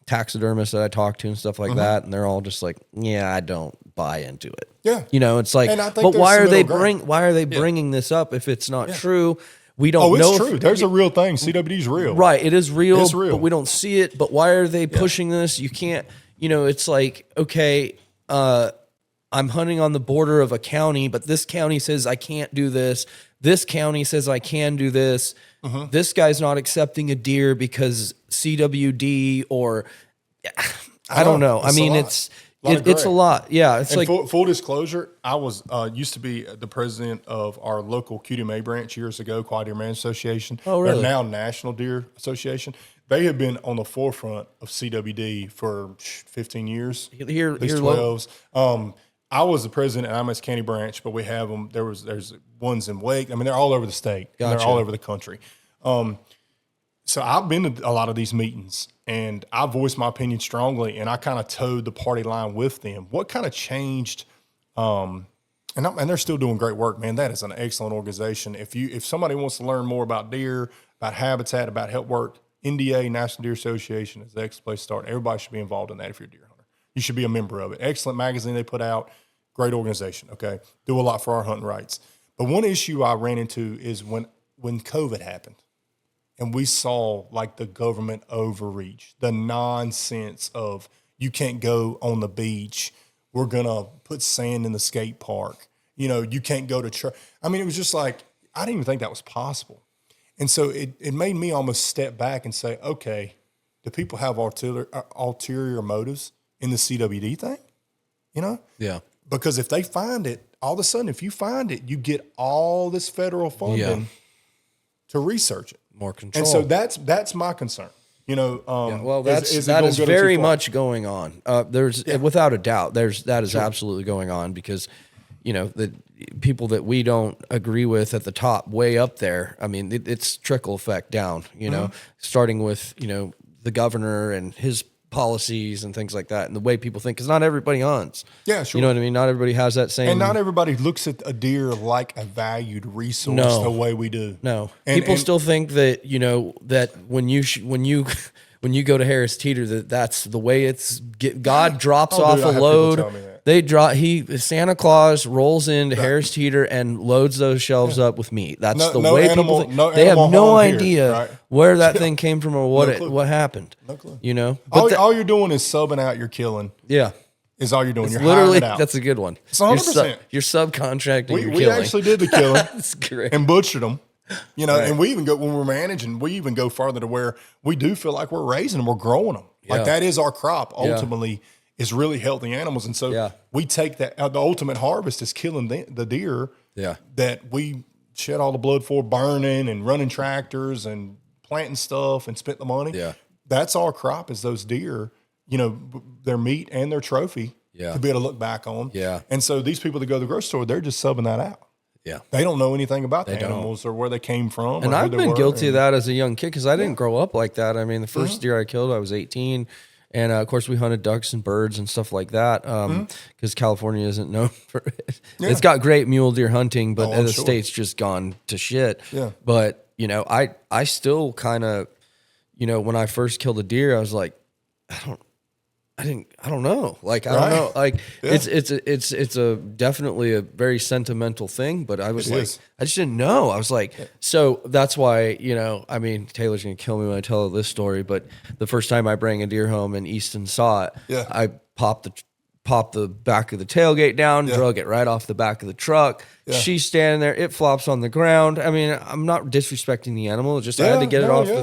taxidermists that I talk to and stuff like that, and they're all just like, I don't buy into it. Yeah, it's like, but why are they bringing this up if it's not true? We don't know. It's true. There's a real thing. CWD is real. Right, it is real. It's real, but we don't see it. But why are they pushing this? You can't. It's like, okay, I'm hunting on the border of a county, but this county says I can't do this. This county says I can do this. This guy's not accepting a deer because CWD, or I don't know. I mean, it's a lot. Yeah, it's like full disclosure. I was used to be the president of our local QDMA branch years ago, Quiet Deer Management Association. Oh, really? They're now National Deer Association. They have been on the forefront of CWD for 15 years. Here, 12s. I was the president at Alamance County branch, but we have them. There's ones in Wake. I mean, they're all over the state. Gotcha. They're all over the country. So I've been to a lot of these meetings, and I voiced my opinion strongly, and I kind of towed the party line with them. What kind of changed And they're still doing great work, man. That is an excellent organization. If somebody wants to learn more about deer, about habitat, about help work, NDA, National Deer Association is the excellent place to start. Everybody should be involved in that if you're a deer hunter. You should be a member of it. Excellent magazine they put out. Great organization, okay? Do a lot for our hunting rights. But one issue I ran into is when COVID happened and we saw like the government overreach, the nonsense of you can't go on the beach. We're going to put sand in the skate park. You can't go to church. I mean, it was just like, I didn't even think that was possible. And so it made me almost step back and say, okay, do people have ulterior motives in the CWD thing? Yeah. Because if they find it, all of a sudden, if you find it, you get all this federal funding to research it. More control. And so that's my concern. Well, that is very much going on. There's without a doubt, that is absolutely going on because, the people that we don't agree with at the top, way up there. I mean, it's trickle effect down. Starting with the governor and his policies and things like that, and the way people think, because not everybody hunts. Yeah, sure. You know what I mean? Not everybody has that same. And not everybody looks at a deer like a valued resource the way we do. No, people still think that that when you go to Harris Teeter, that's the way it's. God drops off a load. Santa Claus rolls into Harris Teeter and loads those shelves up with meat. That's the way people think. They have no idea where that thing came from or what happened. No clue. But all you're doing is subbing out your killing. Yeah. Is all you're doing. You're literally, hiring it out. That's a good one. It's 100%. You're subcontracting your killing. We actually did the killing. That's great. And butchered them. And we even go, when we're managing, we even go farther to where we do feel like we're raising them, we're growing them. Like that is our crop ultimately. Is really healthy animals. And so we take that, the ultimate harvest is killing the deer that we shed all the blood for, burning and running tractors and planting stuff and spent the money. Yeah. That's our crop is those deer, their meat and their trophy to be able to look back on. Yeah. And so these people that go to the grocery store, they're just subbing that out. Yeah. They don't know anything about the animals or where they came from. And I've been guilty of that as a young kid because I didn't grow up like that. I mean, the first deer I killed, I was 18. And, of course, we hunted ducks and birds and stuff like that because California isn't known for it. Yeah. It's got great mule deer hunting, but the state's just gone to shit. Yeah. But, I still kind of, when I first killed a deer, I was like, I don't know. Like, I don't know. Like, it's a definitely a very sentimental thing, but I was I just didn't know. I was like, so that's why, I mean, Taylor's going to kill me when I tell this story, but the first time I bring a deer home and Easton saw it, I popped the back of the tailgate down, drug it right off the back of the truck. Yeah. She's standing there. It flops on the ground. I mean, I'm not disrespecting the animal. Just I had to get it off I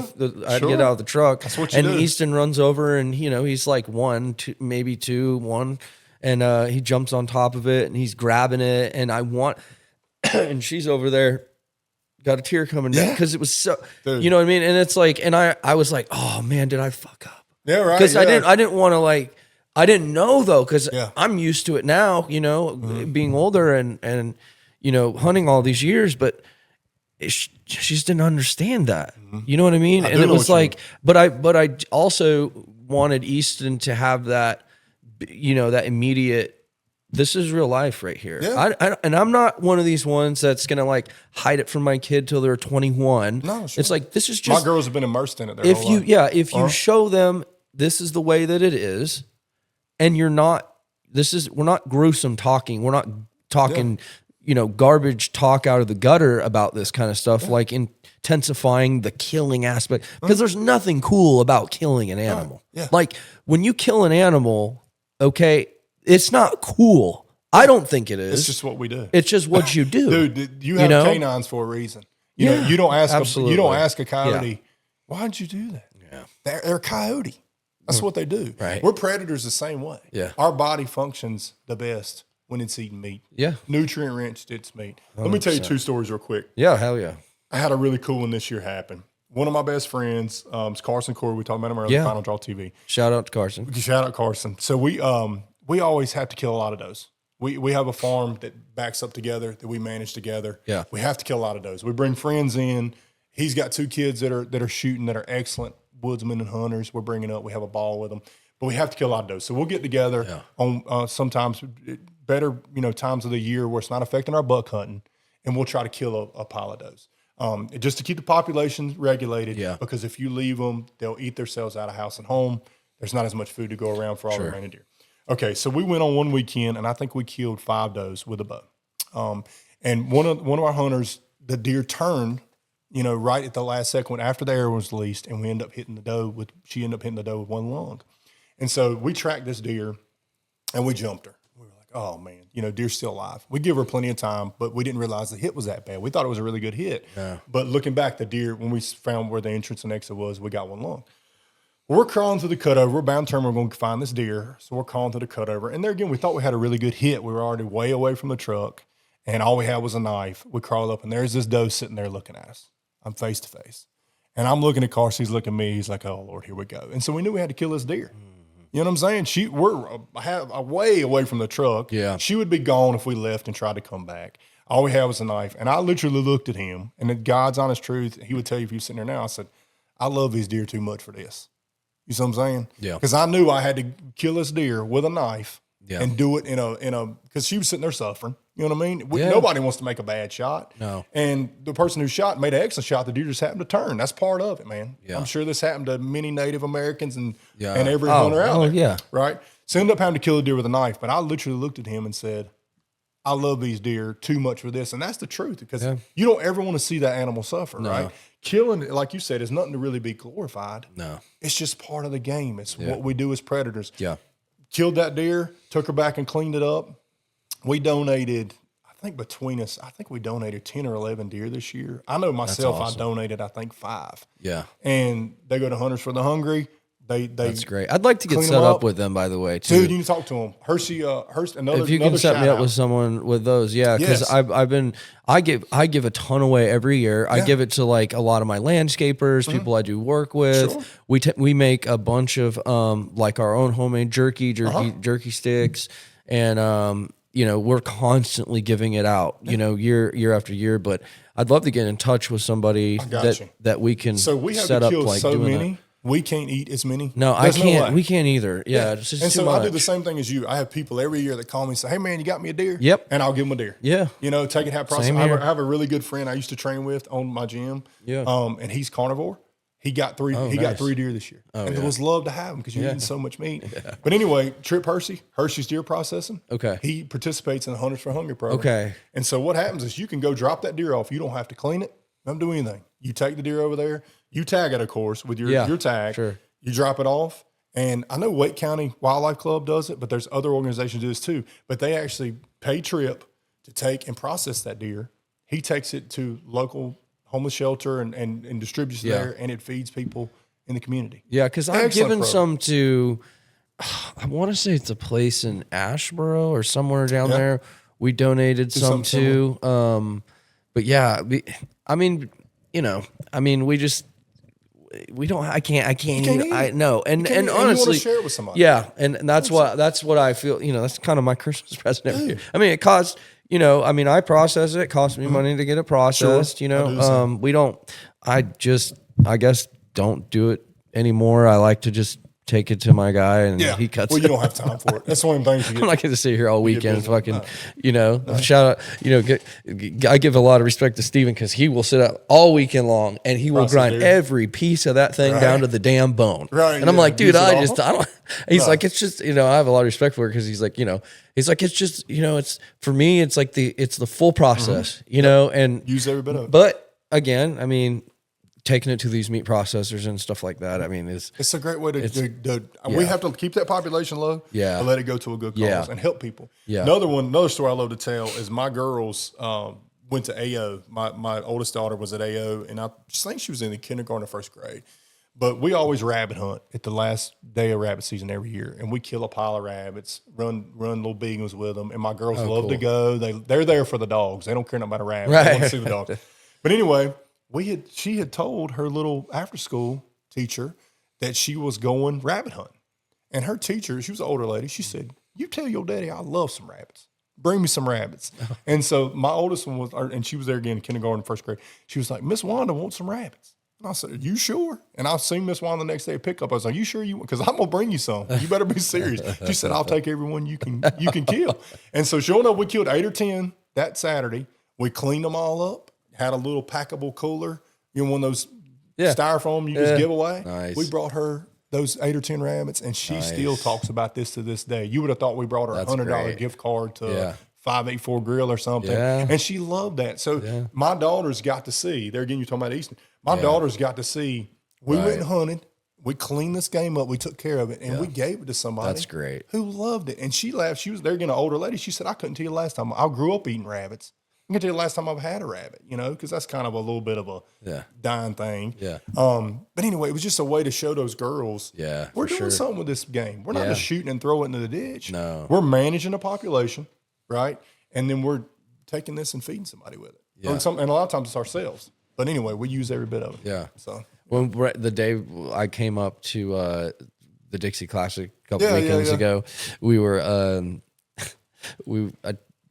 had to get it out of the truck. That's what you do. Easton runs over and, he's like 1, 2, maybe 2, 1. And he jumps on top of it and he's grabbing it. And and she's over there. Got a tear coming down because it was so, you know what I mean? And it's like, and I was like, oh man, did I fuck up? Yeah, right. Because I didn't want to I didn't know though, because I'm used to it now, being older and hunting all these years, but she just didn't understand that. You know what I mean? And it was like, but I also wanted Easton to have that, that immediate, this is real life right here. Yeah. And I'm not one of these ones that's going to hide it from my kid till they're 21. No, sure. It's like, this is just. My girls have been immersed in it their whole life. If you show them this is the way that it is, and we're not gruesome talking. We're not talking, garbage talk out of the gutter about this kind of stuff, like intensifying the killing aspect. Because there's nothing cool about killing an animal. Yeah. Like when you kill an animal, okay, it's not cool. I don't think it is. It's just what we do. It's just what you do. Dude, you have canines for a reason. You know, you don't ask a coyote, why'd you do that? Yeah. They're a coyote. That's what they do. Right. We're predators the same way. Yeah. Our body functions the best when it's eating meat. Yeah. Nutrient-rich, it's meat. 100%. Let me tell you 2 stories real quick. Yeah, hell yeah. I had a really cool one this year happen. One of my best friends is Carson Corey. We talked about him earlier, Final Draw TV. Shout out to Carson. Shout out Carson. So we always have to kill a lot of does. We have a farm that backs up together that we manage together. Yeah. We have to kill a lot of does. We bring friends in. He's got 2 kids that are shooting that are excellent woodsmen and hunters. We're bringing up. We have a ball with them, but we have to kill a lot of does. So we'll get together on sometimes better, times of the year where it's not affecting our buck hunting, and we'll try to kill a pile of does. Just to keep the population regulated, because if you leave them, they'll eat themselves out of house and home. There's not as much food to go around for all the remaining deer. Okay, so we went on one weekend, and I think we killed 5 does with a bow. And one of our hunters, the deer turned, right at the last second after the arrow was released, and she ended up hitting the doe with one lung. And so we tracked this deer, and we jumped her. We were like, oh, man, deer's still alive. We give her plenty of time, but we didn't realize the hit was that bad. We thought it was a really good hit. Yeah. But looking back, the deer, when we found where the entrance and exit was, we got one lung. We're crawling through the cutover. We're bound to turn. We're going to find this deer. So we're crawling through the cutover. And there again, we thought we had a really good hit. We were already way away from the truck, and all we had was a knife. We crawled up, and there's this doe sitting there looking at us. I'm face to face. And I'm looking at Carson. He's looking at me. He's like, oh, Lord, here we go. And so we knew we had to kill this deer. You know what I'm saying? We're way away from the truck. Yeah. She would be gone if we left and tried to come back. All we had was a knife. And I literally looked at him, and in God's honest truth, he would tell you if he was sitting there now, I said, I love these deer too much for this. You see what I'm saying? Yeah. Because I knew I had to kill this deer with a knife and do it in a because she was sitting there suffering. You know what I mean? Nobody wants to make a bad shot. No. And the person who shot made an excellent shot. The deer just happened to turn. That's part of it, man. Yeah. I'm sure this happened to many Native Americans and every hunter out there. Yeah. Right? So I ended up having to kill a deer with a knife. But I literally looked at him and said, I love these deer too much for this. And that's the truth, because you don't ever want to see that animal suffer, right? Killing, like you said, is nothing to really be glorified. No. It's just part of the game. It's what we do as predators. Yeah. Killed that deer, took her back and cleaned it up. We donated, I think between us, we donated 10 or 11 deer this year. I know myself, awesome. I donated, I think 5. Yeah. And they go to Hunters for the Hungry. That's great. I'd like to get set up with them, by the way, too. Dude, you can talk to them. Hershey, another. If you can set me up with someone with those, because I give a ton away every year. I give it to like a lot of my landscapers, people I do work with. Sure. We make a bunch of like our own homemade jerky sticks, and we're constantly giving it out, year after year. But I'd love to get in touch with somebody that we can set up like so doing many. That. We can't eat as many. No, I can't. No, we can't either. Yeah. It's just too much. I do the same thing as you. I have people every year that call me and say, hey, man, you got me a deer? Yep. And I'll give them a deer. Yeah. Take it, have process. I have a really good friend I used to train with on my gym. Yeah. And he's carnivore. He got 3 deer this year. Oh, and it was love to have them because you're eating so much meat. Yeah. But anyway, Trip Hershey's Deer Processing. Okay. He participates in the Hunters for Hungry program. Okay. And so what happens is you can go drop that deer off. You don't have to clean it. Don't do anything. You take the deer over there. You tag it, of course, with your tag. Sure. You drop it off. And I know Wake County Wildlife Club does it, but there's other organizations do this too. But they actually pay Trip to take and process that deer. He takes it to local homeless shelter and distributes there, and it feeds people in the community. Yeah, because I've given some to, I want to say it's a place in Asheboro or somewhere down there. We donated some to. But yeah, we don't. I can't eat. I know, and honestly, you want to share it with somebody. Yeah, and that's what I feel. That's kind of my Christmas present every year. I mean, it costs. I process it. It costs me money to get it processed. Sure. We don't. I guess don't do it anymore. I like to just take it to my guy and he cuts it. Well, you don't have time for it. That's one of the things you get. I'm not going to sit here all weekend and fucking, shout out, I give a lot of respect to Steven because he will sit up all weekend long and he will grind every piece of that thing down to the damn bone. Right. And I'm like, dude, I don't, he's like, it's just, I have a lot of respect for it because he's like, it's just, it's, for me, it's like it's the full process, and use every bit of it. But again, taking it to these meat processors and stuff like that, it's a great way to we have to keep that population low, and let it go to a good cause and help people. Yeah. Another story I love to tell is my girls went to AO. My oldest daughter was at AO, and I think she was in the kindergarten or first grade. But we always rabbit hunt at the last day of rabbit season every year, and we kill a pile of rabbits, run little beagles with them, and my girls love to go. They're there for the dogs. They don't care about a rabbit. Right. They want to see the dogs. But anyway, she had told her little after school teacher that she was going rabbit hunting. And her teacher, she was an older lady, she said, you tell your daddy I love some rabbits. Bring me some rabbits. And so my oldest one and she was there again in kindergarten, first grade. She was like, Miss Wanda wants some rabbits. And I said, you sure? And I seen Miss Wine the next day at pickup. I was like, you sure you want? Because I'm going to bring you some. You better be serious. She said, I'll take everyone you can kill. And so sure enough, we killed 8 or 10 that Saturday. We cleaned them all up, had a little packable cooler, one of those styrofoam you just give away. Nice. We brought her those 8 or 10 rabbits, and she still talks about this to this day. You would have thought we brought her a $100 gift card to 584 Grill or something. Yeah. And she loved that. So my daughters got to see, there again, you're talking about Easton. My daughters got to see, we went and hunted, we cleaned this game up, we took care of it, and we gave it to somebody. That's great. Who loved it. And she laughed. She was there again, an older lady. She said, I couldn't tell you the last time. I grew up eating rabbits. I can tell you the last time I've had a rabbit, because that's kind of a little bit of a dying thing. Yeah. But anyway, it was just a way to show those girls, we're doing something with this game. We're not just shooting and throwing it into the ditch. No. We're managing a population, right? And then we're taking this and feeding somebody with it. Yeah. And a lot of times it's ourselves. But anyway, we use every bit of it. Yeah. So when the day I came up to the Dixie Classic a couple weekends ago, we were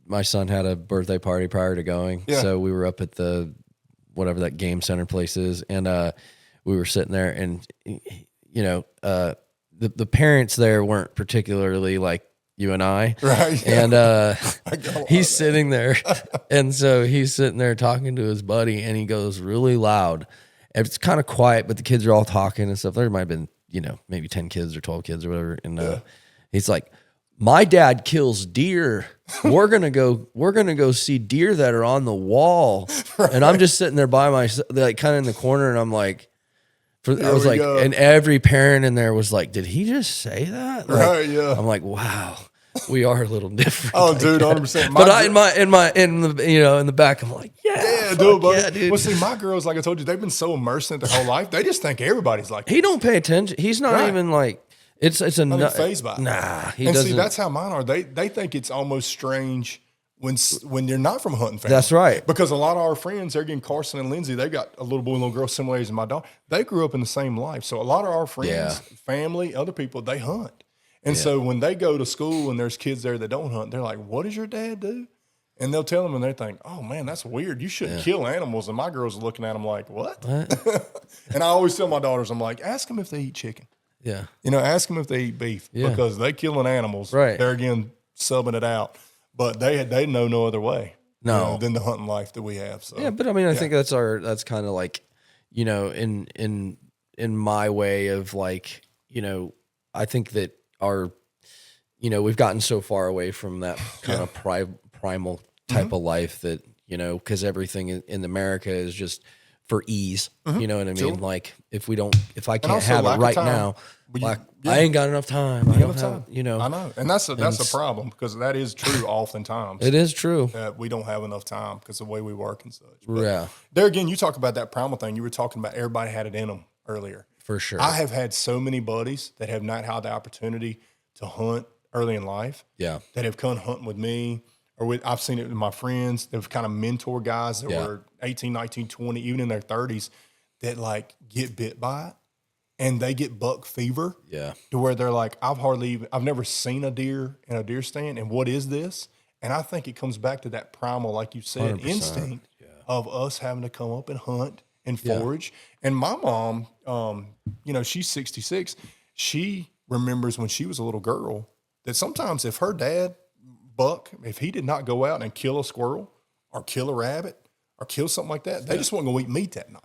my son had a birthday party prior to going, so we were up at the whatever that game center place is, and we were sitting there, and the parents there weren't particularly like you and I, right? And he's sitting there, and so he's sitting there talking to his buddy, and he goes really loud. And it's kind of quiet, but the kids are all talking and stuff. There might have been maybe 10 kids or 12 kids or whatever, and he's like, my dad kills deer. We're gonna go see deer that are on the wall, and I'm just sitting there by myself, like kind of in the corner, and I'm like, I was like, and every parent in there was like, did he just say that? Like, right? Yeah. I'm like, wow, we are a little different. Oh, dude, 100%. But in the back, I'm like, dude. Well, see, my girls, like I told you, they've been so immersed in their whole life, they just think everybody's like. He don't pay attention. He's not even like. It's a not phased by it. Nah, he and doesn't. See, that's how mine are. They think it's almost strange when you're not from a hunting family. That's right. Because a lot of our friends, they're getting Carson and Lindsay. They got a little boy and little girl similar age to my daughter. They grew up in the same life. So a lot of our friends, family, other people, they hunt. And so when they go to school and there's kids there that don't hunt, they're like, "What does your dad do?" And they'll tell them, and they think, "Oh man, that's weird. You shouldn't kill animals." And my girls are looking at them like, "What?" And I always tell my daughters, I'm like, "Ask them if they eat chicken." Yeah. Ask them if they eat beef because they killing animals. Right. They're again subbing it out, but they know no other way. Than the hunting life that we have. So yeah, but I mean, I think that's kind of like, in my way of like, I think that we've gotten so far away from that kind of primal type of life that, because everything in America is just for ease, you know what I mean? Sure. Like if I can't have it right now, I ain't got enough time. I know. And that's a problem because that is true oftentimes. It is true. That we don't have enough time because of the way we work and such. But there again, you talk about that primal thing. You were talking about everybody had it in them earlier. For sure. I have had so many buddies that have not had the opportunity to hunt early in life. Yeah. That have come hunting with me. I've seen it with my friends. They've kind of mentor guys that were 18, 19, 20, even in their 30s that like get bit by it and they get buck fever. Yeah. To where they're like, I've never seen a deer in a deer stand. And what is this? And I think it comes back to that primal, like you said, 100%. Instinct of us having to come up and hunt and forage. And my mom, she's 66. She remembers when she was a little girl that sometimes if her dad, Buck, if he did not go out and kill a squirrel or kill a rabbit or kill something like that, they just weren't going to eat meat that night.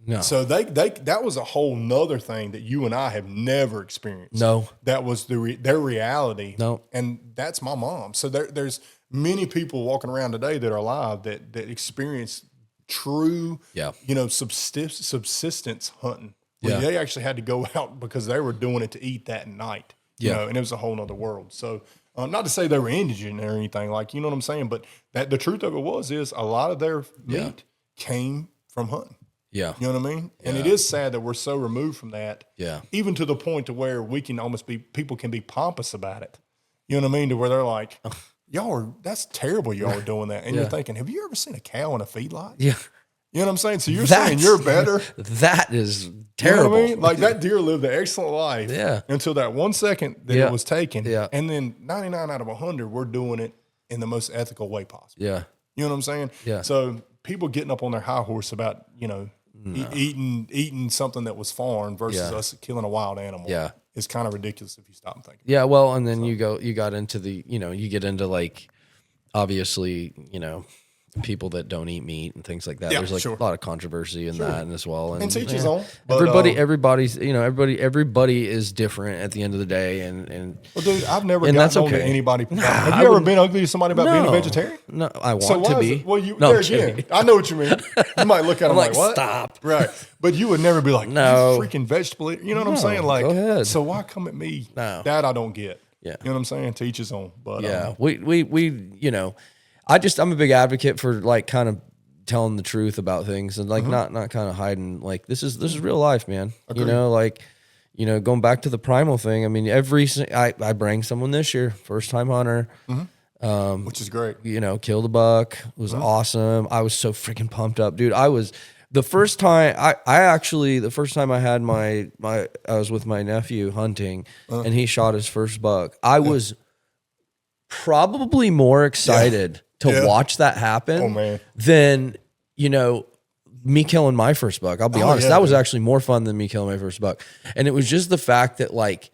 No. So that was a whole nother thing that you and I have never experienced. No. That was their reality. No. And that's my mom. So there's many people walking around today that are alive that experience true, subsistence hunting. Where they actually had to go out because they were doing it to eat that night. And it was a whole nother world. So not to say they were indigent or anything, like, you know what I'm saying? But the truth of it is a lot of their meat came from hunting. Yeah. You know what I mean? And it is sad that we're so removed from that. Yeah. Even to the point to where we can almost people can be pompous about it. You know what I mean? To where they're like, that's terrible y'all are doing that. And you're thinking, have you ever seen a cow in a feedlot? Yeah. You know what I'm saying? So you're saying you're better? That is terrible. You know what I mean? Like that deer lived an excellent life until that 1 second that it was taken. Yeah. And then 99 out of 100, we're doing it in the most ethical way possible. Yeah. You know what I'm saying? Yeah. So people getting up on their high horse about, eating something that was foreign versus us killing a wild animal. Yeah. It's kind of ridiculous if you stop and think. Yeah. Well, and then you got into the, you get into like, obviously, people that don't eat meat and things like that. Yeah, There's like a lot of controversy in that and as well. And teach his own. Everybody's, everybody is different at the end of the day. And well, dude, I've never gotten on to anybody. Have you ever been ugly to somebody about being a vegetarian? No, I want to be. Well, there again, I know what you mean. You might look at them like, what? Stop. Right. But you would never be like, no, you freaking vegetable. You know what I'm saying? Like, go ahead. So why come at me? No. That I don't get. Yeah. You know what I'm saying? To each his own. But yeah, we I'm a big advocate for like kind of telling the truth about things and like not kind of hiding. Like this is real life, man. Agreed. Going back to the primal thing. I mean, I bring someone this year, first time hunter, which is great. Killed a buck. It was awesome. I was so freaking pumped up, dude. I was the first time the first time I had I was with my nephew hunting and he shot his first buck. I was probably more excited to watch that happen than, me killing my first buck. I'll be honest. That was actually more fun than me killing my first buck. And it was just the fact that like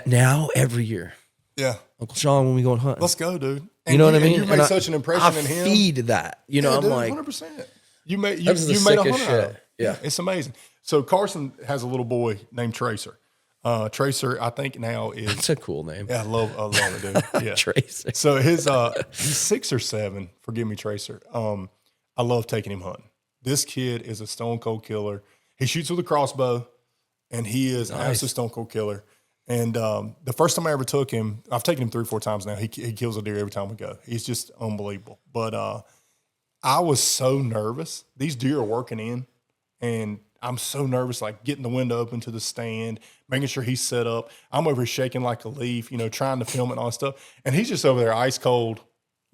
now every year. Yeah. Uncle Sean, when we go and hunt. Let's go, dude. And you know what I mean? You made such an impression in him. I feed that. I'm dude, like 100%. You made a hunter shit. Yeah. It's amazing. So Carson has a little boy named Tracer. Tracer, I think now is. That's a cool name. Yeah, I love it, dude. Yeah, Tracer. So he's 6 or 7. Forgive me, Tracer. I love taking him hunting. This kid is a stone cold killer. He shoots with a crossbow, and he is an absolute stone cold killer. And the first time I ever took him, I've taken him 3 or 4 times now. He kills a deer every time we go. He's just unbelievable. But I was so nervous. These deer are working in, and I'm so nervous, like getting the window open to the stand, making sure he's set up. I'm over here shaking like a leaf, trying to film it and all that stuff. And he's just over there ice cold.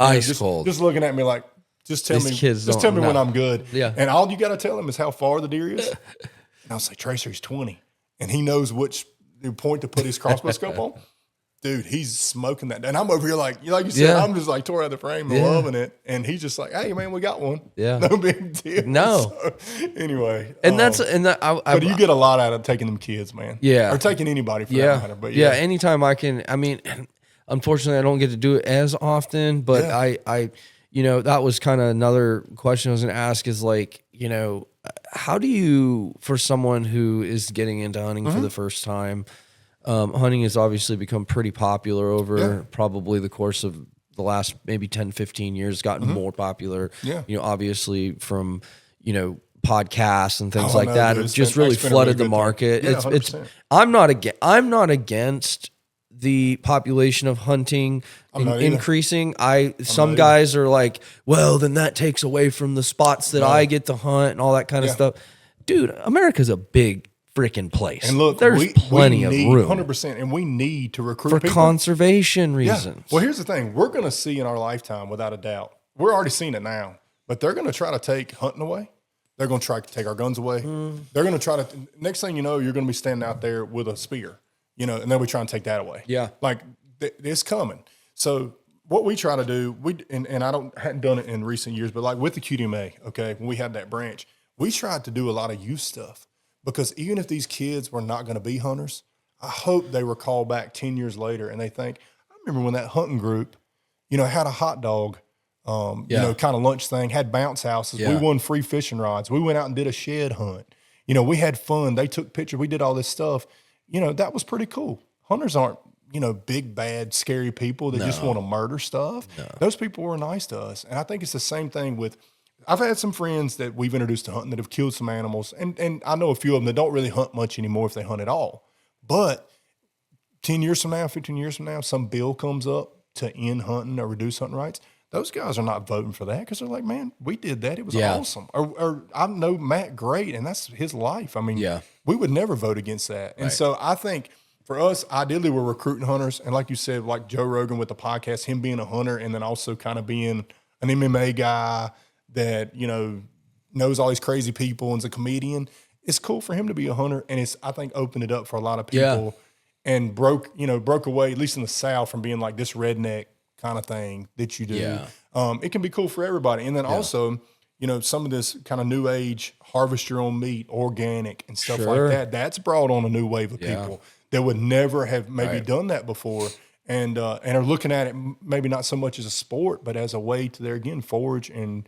Cold. Just looking at me like, just tell me when I'm good. Yeah. And all you got to tell him is how far the deer is. And I was like, Tracer, he's 20. And he knows which point to put his crossbow scope on. Dude, he's smoking that. And I'm over here like you said, I'm just like tore out the frame and loving it. And he's just like, hey, man, we got one. Yeah. No big deal. No. So, anyway. And but you get a lot out of taking them kids, man. Yeah. Or taking anybody for that matter. But anytime I can. I mean, unfortunately, I don't get to do it as often, but I that was kind of another question I was going to ask is like, how do you, for someone who is getting into hunting for the first time, hunting has obviously become pretty popular over probably the course of the last maybe 10, 15 years, gotten more popular, obviously from, podcasts and things like that. It's just really flooded the market. I'm not against the population of hunting increasing. Some guys are like, well, then that takes away from the spots that I get to hunt and all that kind of stuff. Dude, America's a big freaking place. And look, there's plenty of room. 100%. And we need to recruit for people. Conservation reasons. Yeah. Well, here's the thing. We're going to see in our lifetime, without a doubt. We're already seeing it now. But they're going to try to take hunting away. They're going to try to take our guns away. They're going to try to, next thing you know, you're going to be standing out there with a spear, and they'll be trying to take that away. Yeah. Like, it's coming. So what we try to do, and I hadn't done it in recent years, but like with the QDMA, okay, when we had that branch, we tried to do a lot of youth stuff because even if these kids were not going to be hunters, I hope they were called back 10 years later and they think, I remember when that hunting group, had a hot dog, kind of lunch thing, had bounce houses. Yeah. We won free fishing rods. We went out and did a shed hunt. We had fun. They took pictures. We did all this stuff. That was pretty cool. Hunters aren't, big, bad, scary people that just want to murder stuff. No. Those people were nice to us. And I think it's the same thing with, I've had some friends that we've introduced to hunting that have killed some animals. And I know a few of them that don't really hunt much anymore if they hunt at all. But 10 years from now, 15 years from now, some bill comes up to end hunting or reduce hunting rights. Those guys are not voting for that because they're like, man, we did that. It was awesome. Or I know Matt great, and that's his life. I mean, we would never vote against that. And so I think for us, ideally, we're recruiting hunters. And like you said, like Joe Rogan with the podcast, him being a hunter and then also kind of being an MMA guy that, knows all these crazy people and is a comedian. It's cool for him to be a hunter. And it's, I think, opened it up for a lot of people and broke away, at least in the South, from being like this redneck kind of thing that you do. Yeah. It can be cool for everybody. And then also, some of this kind of new age harvest your own meat, organic and stuff like that. That's brought on a new wave of people that would never have maybe done that before. And are looking at it maybe not so much as a sport, but as a way to there again forage and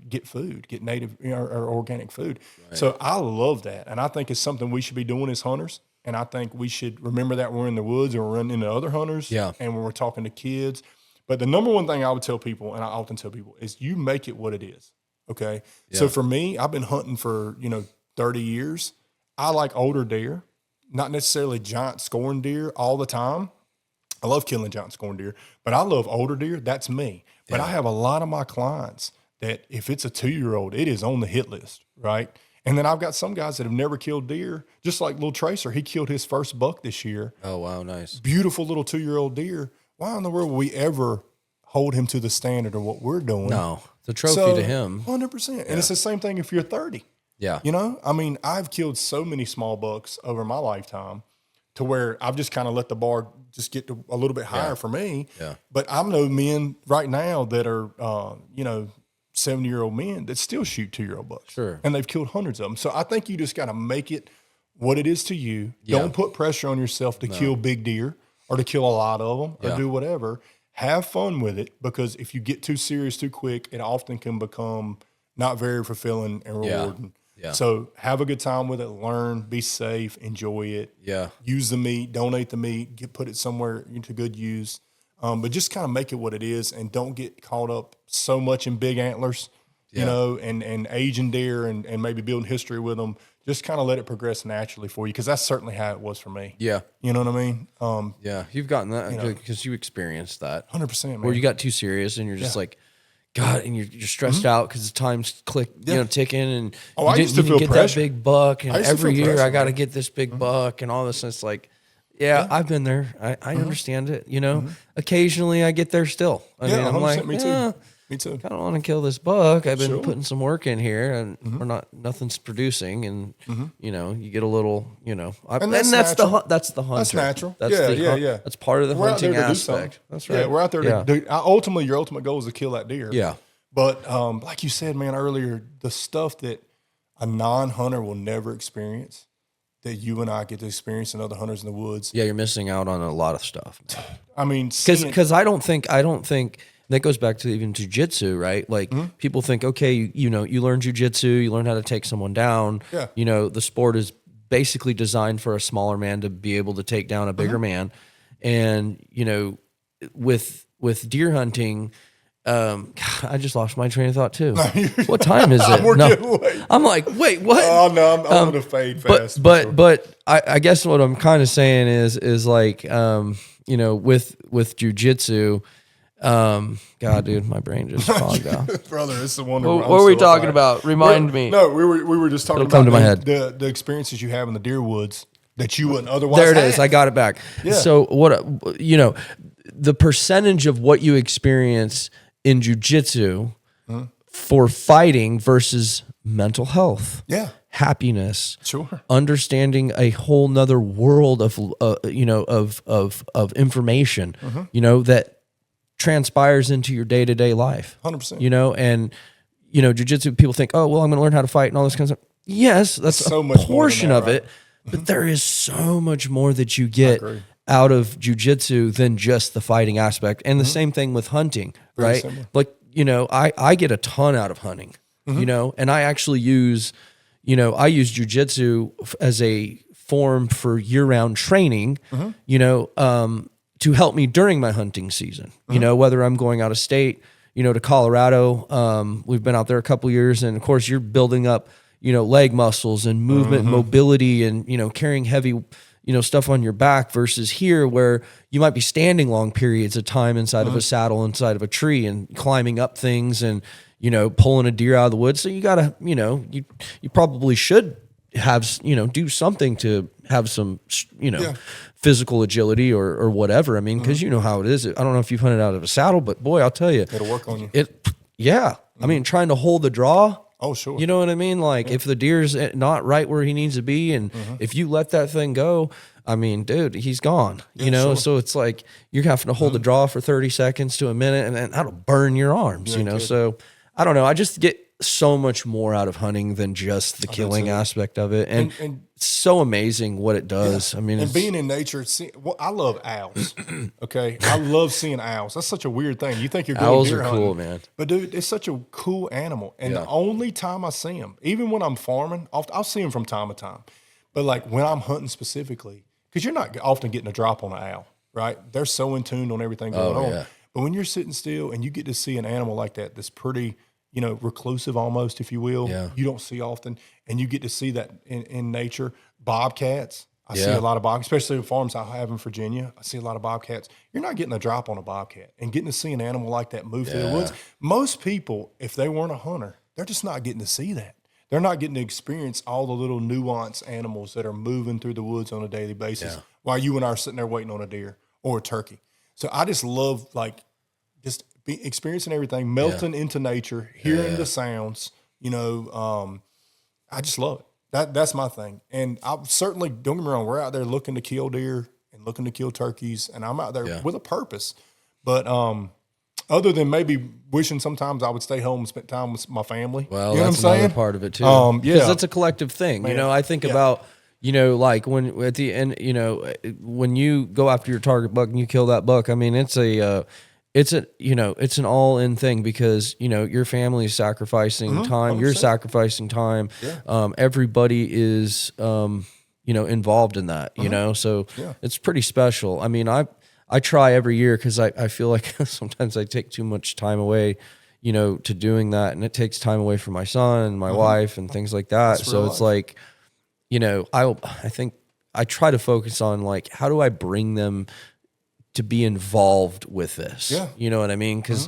get food, get native or organic food. Right. So I love that, and I think it's something we should be doing as hunters. And I think we should remember that when we're in the woods or we're running into other hunters, and when we're talking to kids. But the number one thing I would tell people, and I often tell people, is you make it what it is. Okay, so for me, I've been hunting for 30 years. I like older deer, not necessarily giant scoring deer all the time. I love killing giant scoring deer, but I love older deer. That's me. But I have a lot of my clients that if it's a 2-year-old, it is on the hit list, right? And then I've got some guys that have never killed deer, just like Little Tracer. He killed his first buck this year. Oh, wow, nice. Beautiful little 2-year-old deer. Why in the world would we ever hold him to the standard of what we're doing? No, it's a trophy to him. 100%. And it's the same thing if you're 30. Yeah. I mean, I've killed so many small bucks over my lifetime to where I've just kind of let the bar just get to a little bit higher for me. Yeah. But I know men right now that are, 70-year-old men that still shoot 2-year-old bucks. Sure. And they've killed hundreds of them. So I think you just got to make it what it is to you. Yeah. Don't put pressure on yourself to kill big deer or to kill a lot of them or do whatever. Have fun with it, because if you get too serious too quick, it often can become not very fulfilling and rewarding. Yeah. So have a good time with it, learn, be safe, enjoy it. Yeah. Use the meat, donate the meat, put it somewhere into good use. But just kind of make it what it is, and don't get caught up so much in big antlers, and aging deer and maybe building history with them. Just kind of let it progress naturally for you, because that's certainly how it was for me. Yeah. You know what I mean? You've gotten that because you experienced that. 100%, man. Where you got too serious and you're just like, God, and you're stressed out because the time's ticking, and I used to feel get pressure. that big buck, and every year I got to get this big buck and all this. And it's like, I've been there. I understand it. Occasionally I get there still. I mean, I'm like, me too. Me too. I don't want to kill this buck. I've been putting some work in here, and nothing's producing, and you get a little, and that's the hunter. That's natural. That's That's part of the hunting aspect. That's right. Yeah, we're out there to do. Ultimately, your ultimate goal is to kill that deer. Yeah. But like you said, man, earlier, the stuff that a non-hunter will never experience, that you and I get to experience, and other hunters in the woods. Yeah, you're missing out on a lot of stuff. I mean, because I don't think that goes back to even jiu-jitsu, right? Like people think, okay, you learn jiu-jitsu, you learn how to take someone down. Yeah. The sport is basically designed for a smaller man to be able to take down a bigger man. And, with deer hunting, I just lost my train of thought too. What time is it? We're getting late. I'm like, wait, what? Oh no, I'm going to fade fast. But I guess what I'm kind of saying is like, with jiu-jitsu, God, dude, my brain just fogged out. Brother, it's the one. What were we talking about? Remind me. No, we were just talking It'll come to my head. The experiences you have in the deer woods that you wouldn't otherwise There it have. is. I got it back. Yeah. So the percentage of what you experience in jiu-jitsu for fighting versus mental health. Yeah. Happiness, sure, understanding a whole nother world of information, that transpires into your day-to-day life. 100%. And jiu-jitsu, people think, oh, well, I'm going to learn how to fight and all this kind of stuff. Yes, that's so much portion of it, but there is so much more that you get out of jiu-jitsu than just the fighting aspect. And the same thing with hunting, right? Like, I get a ton out of hunting, and I actually use jiu-jitsu as a form for year-round training, to help me during my hunting season, whether I'm going out of state, to Colorado. We've been out there a couple years, and of course you're building up, leg muscles and movement and mobility and, carrying heavy, stuff on your back versus here where you might be standing long periods of time inside of a saddle, inside of a tree, and climbing up things and, pulling a deer out of the woods. So you gotta, you probably should have, do something to have some, physical agility or whatever. I mean, because you know how it is. I don't know if you've hunted out of a saddle, but boy, I'll tell you, it'll work on you. I mean, trying to hold the draw. Oh, sure. You know what I mean? Like if the deer's not right where he needs to be, and if you let that thing go, I mean, dude, he's gone. Sure. So it's like you're having to hold the draw for 30 seconds to a minute, and then that'll burn your arms. So I don't know. I just get so much more out of hunting than just the killing aspect of it. And it's so amazing what it does. I mean, and being in nature, I love owls. Okay. I love seeing owls. That's such a weird thing. You think you're going owls deer are hunting, cool, man. but dude, it's such a cool animal. And the only time I see them, even when I'm farming, I'll see them from time to time. But like when I'm hunting specifically, because you're not often getting a drop on an owl, right? They're so in tune on everything going on. Yeah. But when you're sitting still and you get to see an animal like that, that's pretty, reclusive almost, if you will, you don't see often, and you get to see that in nature. Bobcats, I see a lot of bobcats, especially in farms I have in Virginia. I see a lot of bobcats. You're not getting a drop on a bobcat, and getting to see an animal like that move through the woods. Most people, if they weren't a hunter, they're just not getting to see that. They're not getting to experience all the little nuanced animals that are moving through the woods on a daily basis while you and I are sitting there waiting on a deer or a turkey. So I just love just experiencing everything, melting into nature, hearing the sounds. I just love it. That's my thing. And I certainly, don't get me wrong, we're out there looking to kill deer and looking to kill turkeys, and I'm out there with a purpose. But other than maybe wishing sometimes I would stay home and spend time with my family. Well, you know that's what I'm another saying? part of it too. Because it's a collective thing. Man. I think about, like when at the end, when you go after your target buck and you kill that buck, I mean, it's an all in thing, because, your family is sacrificing time, 100%. You're sacrificing time. Yeah. Everybody is, involved in that, so it's pretty special. I mean, I try every year, because I feel like sometimes I take too much time away, to doing that. And it takes time away from my son and my wife and things like that. So it's like, I think I try to focus on, like, how do I bring them to be involved with this? Yeah. You know what I mean? Because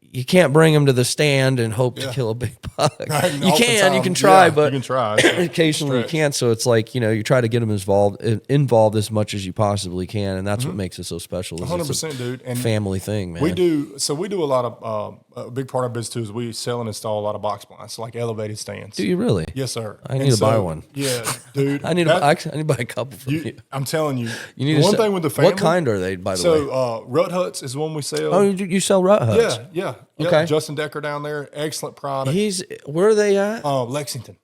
you can't bring them to the stand and hope to kill a big buck. Right, you can try, but you can try. Occasionally you can't. So it's like, you try to get them involved as much as you possibly can. And that's what makes it so special. 100%, dude. And family thing, man. We do a lot of, a big part of our business too is we sell and install a lot of box blinds, so like elevated stands. Do you really? Yes, sir. I need to buy one. Yeah, dude. I need to buy a couple from you. I'm telling you. You need one thing with the family. What kind are they, by the way? So rut huts is one we sell. Oh, you sell rut huts? Yeah. Okay. Justin Decker down there, excellent product. Where are they at? Lexington.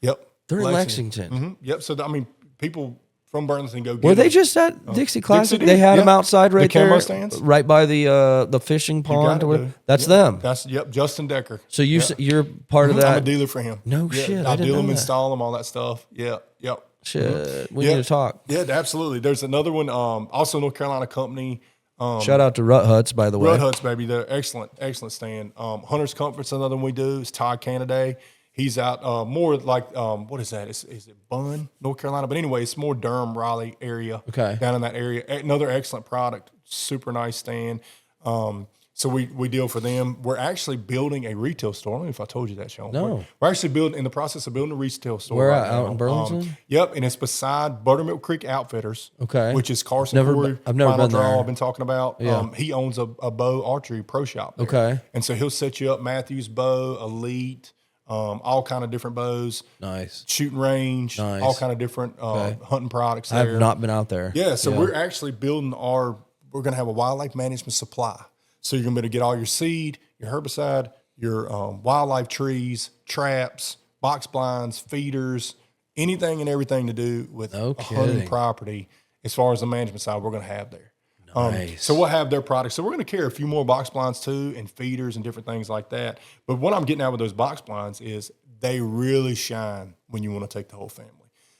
Yep. They're in Lexington. Mm-hmm. Yep. So people from Burlington go get Were they them. just at Dixie Classic? Dixie They had them outside right the there, stands? right by the fishing pond. That's them. That's Justin Decker. So you're part of that. I'm a dealer for him. No shit. I deal them, install them, all that stuff. Yeah. Yep. Shit. We need to talk. Yeah, absolutely. There's another one. Also North Carolina company. Shout out to Rut Huts, by the way. Rut Huts, baby. They're excellent stand. Hunter's Comfort's another one we do. It's Todd Canaday. He's out more like, what is that? Is it Bunn, North Carolina? But anyway, it's more Durham, Raleigh area. Okay. Down in that area. Another excellent product. Super nice stand. So we deal for them. We're actually building a retail store. I don't know if I told you that, Sean. No. We're actually in the process of building a retail store. Where right out now. in Burlington? Yep, and it's beside Buttermilk Creek Outfitters. Okay. Which is Carson Corey. I've never been Draw there. I've been talking about. Yeah. He owns a bow archery pro shop there. Okay. And so he'll set you up Matthews bow, Elite, all kind of different bows. Nice. Shooting range, Nice. all kind of different hunting products there. I have not been out there. Yeah, so we're actually building we're going to have a wildlife management supply. So you're going to be able to get all your seed, your herbicide, your wildlife trees, traps, box blinds, feeders, anything and everything to do with a hunting property as far as the management side we're going to have there. Nice. So we'll have their products. So we're going to carry a few more box blinds too and feeders and different things like that. But what I'm getting at with those box blinds is they really shine when you want to take the whole family.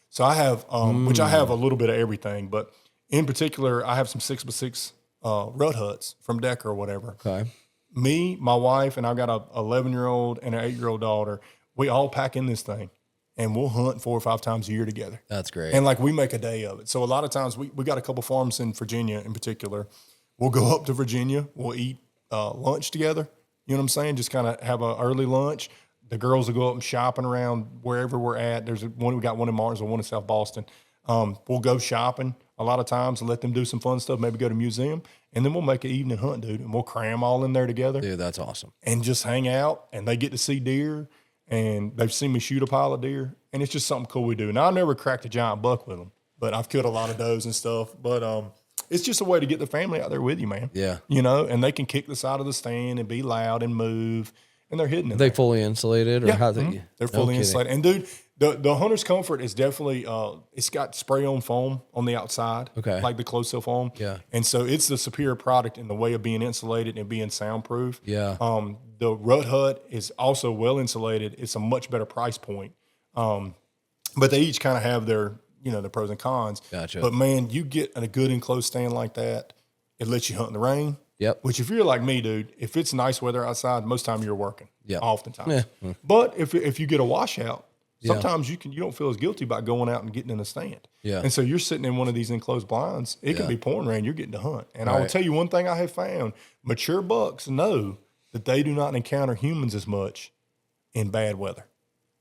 So I have, which I have a little bit of everything, but in particular, I have some 6x6 rut huts from Decker or whatever. Okay. Me, my wife, and I've got a 11-year-old and an 8-year-old daughter. We all pack in this thing, and we'll hunt 4 or 5 times a year together. That's great. And we make a day of it. So a lot of times we got a couple farms in Virginia in particular. We'll go up to Virginia. We'll eat lunch together. You know what I'm saying? Just kind of have an early lunch. The girls will go up and shopping around wherever we're at. We got one in Martinsville, one in South Boston. We'll go shopping a lot of times and let them do some fun stuff, maybe go to a museum, and then we'll make an evening hunt, dude, and we'll cram all in there together. Dude, that's awesome. And just hang out, and they get to see deer, and they've seen me shoot a pile of deer, and it's just something cool we do. Now, I never cracked a giant buck with them, but I've killed a lot of does and stuff, but it's just a way to get the family out there with you, man. Yeah. And they can kick the side of the stand and be loud and move and they're hidden in They there. fully insulated, or how they? They're fully insulated. And dude, the Hunter's Comfort is definitely it's got spray on foam on the outside, Okay. like the closed seal foam. Yeah. And so it's the superior product in the way of being insulated and being soundproof. Yeah. The Rut Hut is also well insulated. It's a much better price point. But they each kind of have their, the pros and cons. Gotcha. But man, you get a good enclosed stand like that, it lets you hunt in the rain. Yep. Which, if you're like me, dude, if it's nice weather outside, most time you're working. Yeah. Oftentimes. Yeah. But if you get a washout, sometimes you don't feel as guilty about going out and getting in a stand. Yeah. And so you're sitting in one of these enclosed blinds. It can be pouring rain. You're getting to hunt. And I will tell you one thing I have found: mature bucks know that they do not encounter humans as much in bad weather.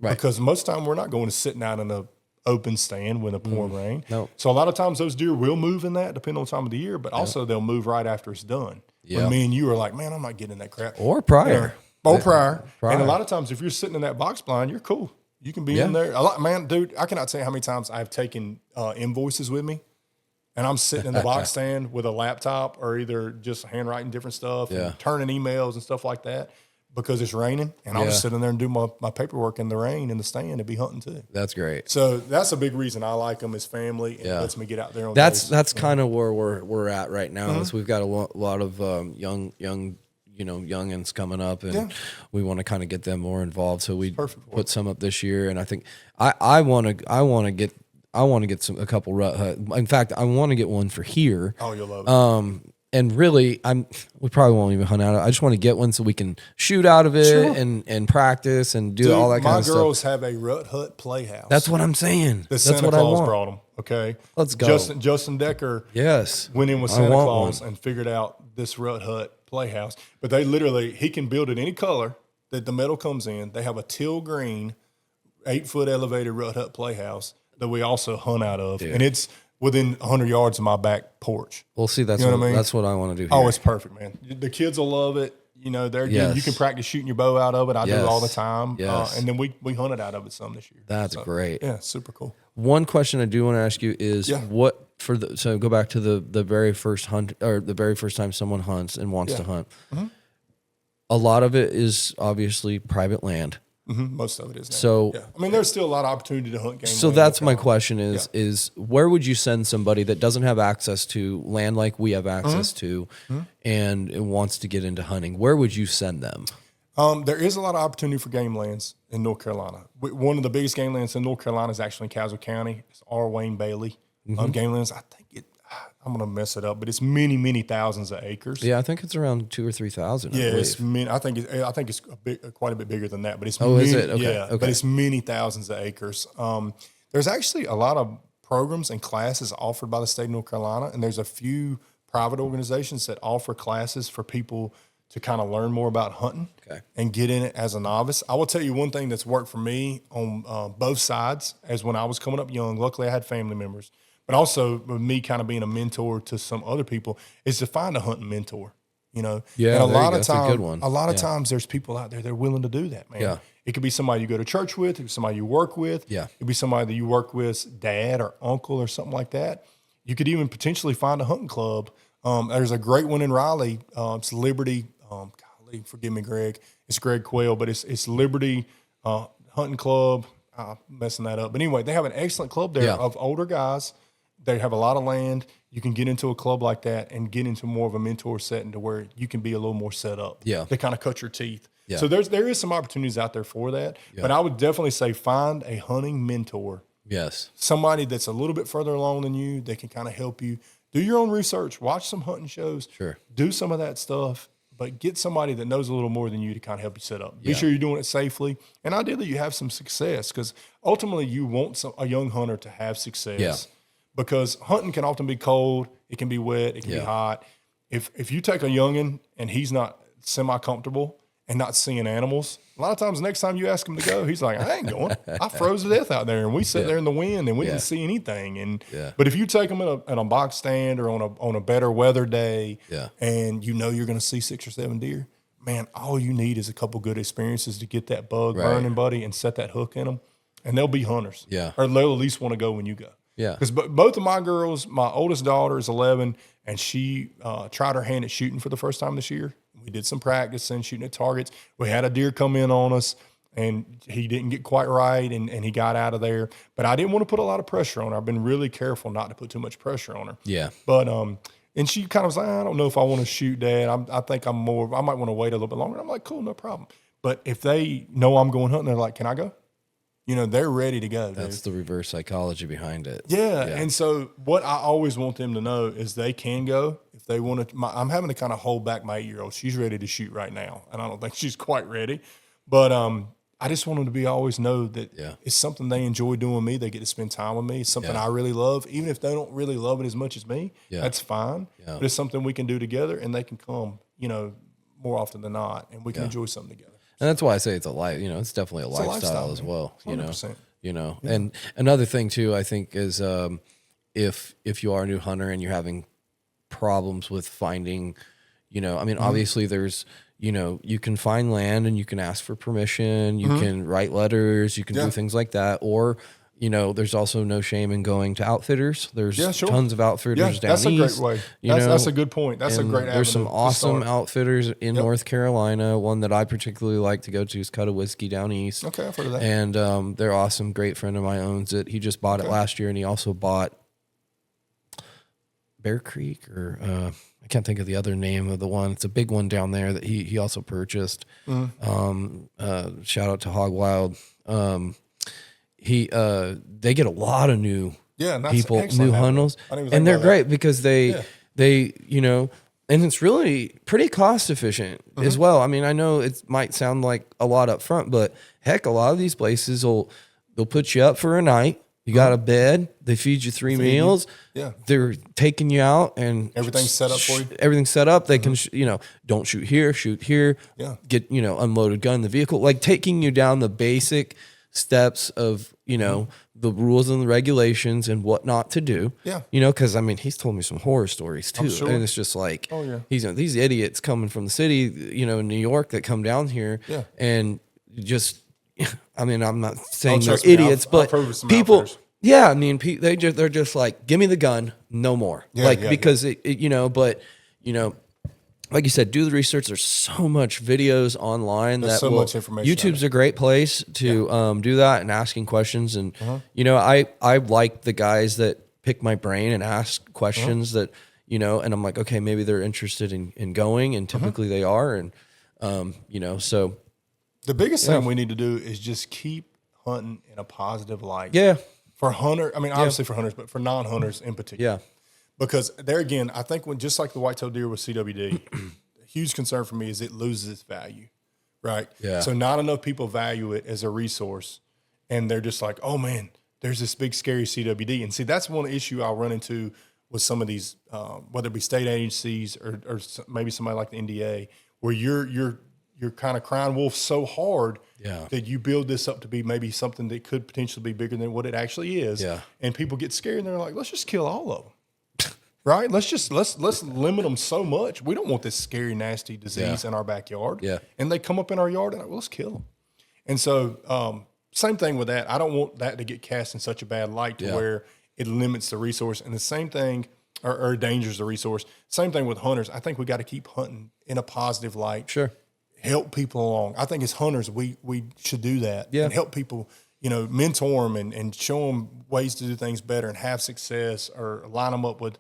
Right. Because most of the time we're not going to sitting out in a open stand when a pouring rain. No. So a lot of times those deer will move in that, depending on the time of the year, but also they'll move right after it's done. Yeah. When me and you are like, man, I'm not getting in that crap. Or prior. Or prior. And a lot of times if you're sitting in that box blind, you're cool. You can be in there. Man, dude, I cannot tell you how many times I've taken invoices with me, and I'm sitting in the box stand with a laptop or either just handwriting different stuff and turning emails and stuff like that because it's raining. And I'll just sit in there and do my paperwork in the rain in the stand and be hunting too. That's great. So that's a big reason I like them as family, and it lets me get out there on That's days. kind of where we're at right now. Is we've got a lot of young youngins coming up, and we want to kind of get them more involved. So we put some up this year, and I think I want to get a couple Rut Hut. In fact, I want to get one for here. Oh, you'll love it. And really, we probably won't even hunt out of it. I just want to get one so we can shoot out of it and practice and do all that kind of stuff. My girls have a Rut Hut playhouse. That's what I'm saying. The That's Santa what Claus I want. brought them. Okay, Let's go. Justin Decker. Yes, went in with Santa Claus and figured out this Rut Hut playhouse. But he can build it any color that the metal comes in. They have a teal green, 8-foot elevated Rut Hut playhouse that we also hunt out of, and it's within 100 yards of my back porch. We'll see. That's You know what I mean? That's what I want to do here. Oh, it's perfect, man. The kids will love it. You can practice shooting your bow out of it. I do it all the time. Yes. And then we hunted out of it some this year. That's great. Yeah, super cool. One question I do want to ask you is so go back to the very first hunt, or the very first time someone hunts and wants to hunt. Mm-hmm. A lot of it is obviously private land. Mm-hmm. Most of it is now. So I mean, there's still a lot of opportunity to hunt game. So that's my question is where would you send somebody that doesn't have access to land like we have access to and wants to get into hunting? Where would you send them? There is a lot of opportunity for game lands in North Carolina. One of the biggest game lands in North Carolina is actually in Caswell County. It's R. Wayne Bailey game lands. I think I'm going to mess it up, but it's many, many thousands of acres. Yeah, I think it's around 2,000 or 3,000. Yeah, it's many. I think it's quite a bit bigger than that. But it's is it? Okay. Yeah, Okay. but it's many thousands of acres. There's actually a lot of programs and classes offered by the state of North Carolina, and there's a few private organizations that offer classes for people to kind of learn more about hunting and get in it as a novice. I will tell you one thing that's worked for me on both sides. As when I was coming up young, luckily I had family members. But also with me kind of being a mentor to some other people is to find a hunting mentor, Yeah, and a lot of that's a good one. A lot of times there's people out there that are willing to do that, man. Yeah. It could be somebody you go to church with, it could be somebody you work with. Yeah. It could be somebody that you work with, dad or uncle or something like that. You could even potentially find a hunting club. There's a great one in Raleigh. It's Liberty. Golly, forgive me, Greg. It's Greg Quayle, but it's Liberty Hunting Club. I'm messing that up. But anyway, they have an excellent club there of older guys. They have a lot of land. You can get into a club like that and get into more of a mentor setting to where you can be a little more set up. Yeah. To kind of cut your teeth. Yeah. So there is some opportunities out there for that. Yeah. But I would definitely say find a hunting mentor. Yes. Somebody that's a little bit further along than you that can kind of help you. Do your own research. Watch some hunting shows. Sure. Do some of that stuff. But get somebody that knows a little more than you to kind of help you set up. Be sure you're doing it safely. And ideally you have some success because ultimately you want a young hunter to have success. Yeah. Because hunting can often be cold. It can be wet. It can be hot. If you take a youngin and he's not semi-comfortable and not seeing animals, a lot of times next time you ask him to go, he's like, I ain't going. I froze to death out there and we sat there in the wind and we didn't see anything. And but if you take them in a box stand or on a better weather day and you're going to see 6 or 7 deer, man, all you need is a couple good experiences to get that bug burning, buddy, and set that hook in them. And they'll be hunters. Yeah. Or they'll at least want to go when you go. Yeah. Because both of my girls, my oldest daughter is 11, and she tried her hand at shooting for the first time this year. We did some practicing, shooting at targets. We had a deer come in on us, and he didn't get quite right, and he got out of there. But I didn't want to put a lot of pressure on her. I've been really careful not to put too much pressure on her. Yeah. But and she kind of was like, I don't know if I want to shoot, Dad. I think I might want to wait a little bit longer. I'm like, cool, no problem. But if they know I'm going hunting, they're like, can I go? They're ready to go. That's the reverse psychology behind it. Yeah. And so what I always want them to know is they can go if they want to. I'm having to kind of hold back my 8-year-old. She's ready to shoot right now, and I don't think she's quite ready. But I just want them to always know that it's something they enjoy doing with me. They get to spend time with me. It's something I really love. Even if they don't really love it as much as me, that's fine. Yeah. But it's something we can do together, and they can come, more often than not, and we can enjoy something together. And that's why I say it's a life. It's definitely a lifestyle as well. 100%. And another thing too, I think is if you are a new hunter and you're having problems with finding, obviously there's, you can find land and you can ask for permission, you can write letters, you can do things like that, or there's also no shame in going to outfitters. There's tons of outfitters down east. That's a great way. That's a good point. That's a great avenue. There's some awesome outfitters in North Carolina. One that I particularly like to go to is Cut a Whiskey down east. Okay, I've heard of that. And they're awesome. Great friend of mine owns it. He just bought it last year, and he also bought Bear Creek, or I can't think of the other name of the one. It's a big one down there that he also purchased. Shout out to Hog Wild. They get a lot of new people, new hunters, and they're great because they and it's really pretty cost efficient as well. I mean, I know it might sound like a lot up front, but heck, a lot of these places they'll put you up for a night. You got a bed. They feed you 3 meals. Yeah, they're taking you out, and everything's set up for you. Everything's set up. They can, don't shoot here, shoot here. Yeah, get unloaded gun in the vehicle, like taking you down the basic steps of the rules and the regulations and what not to do. Yeah, because he's told me some horror stories too, and it's just like, these idiots coming from the city, in New York that come down here, and just. I'm not saying they're idiots, but people. Outfitters. Yeah, they're just like, give me the gun, no more. Because but like you said, do the research. There's so much videos online. There's so much information. YouTube's a great place to do that and asking questions. And I like the guys that pick my brain and ask questions that and I'm like, okay, maybe they're interested in going, and typically they are, and so. The biggest thing we need to do is just keep hunting in a positive light. Yeah. For obviously for hunters, but for non-hunters in particular. Yeah. Because there again, I think just like the white-tailed deer with CWD, a huge concern for me is it loses its value, right? Yeah. So not enough people value it as a resource, and they're just like, oh man, there's this big scary CWD. And see, that's one issue I'll run into with some of these, whether it be state agencies or maybe somebody like the NDA, where you're kind of crying wolf so hard that you build this up to be maybe something that could potentially be bigger than what it actually is. Yeah. And people get scared and they're like, let's just kill all of them. Right? Let's limit them so much. We don't want this scary, nasty disease in our backyard. Yeah. And they come up in our yard and let's kill them. And so same thing with that. I don't want that to get cast in such a bad light to where it limits the resource. And the same thing, or endangers the resource. Same thing with hunters. I think we got to keep hunting in a positive light. Sure. Help people along. I think as hunters, we should do that and help people, mentor them and show them ways to do things better and have success, or line them up with,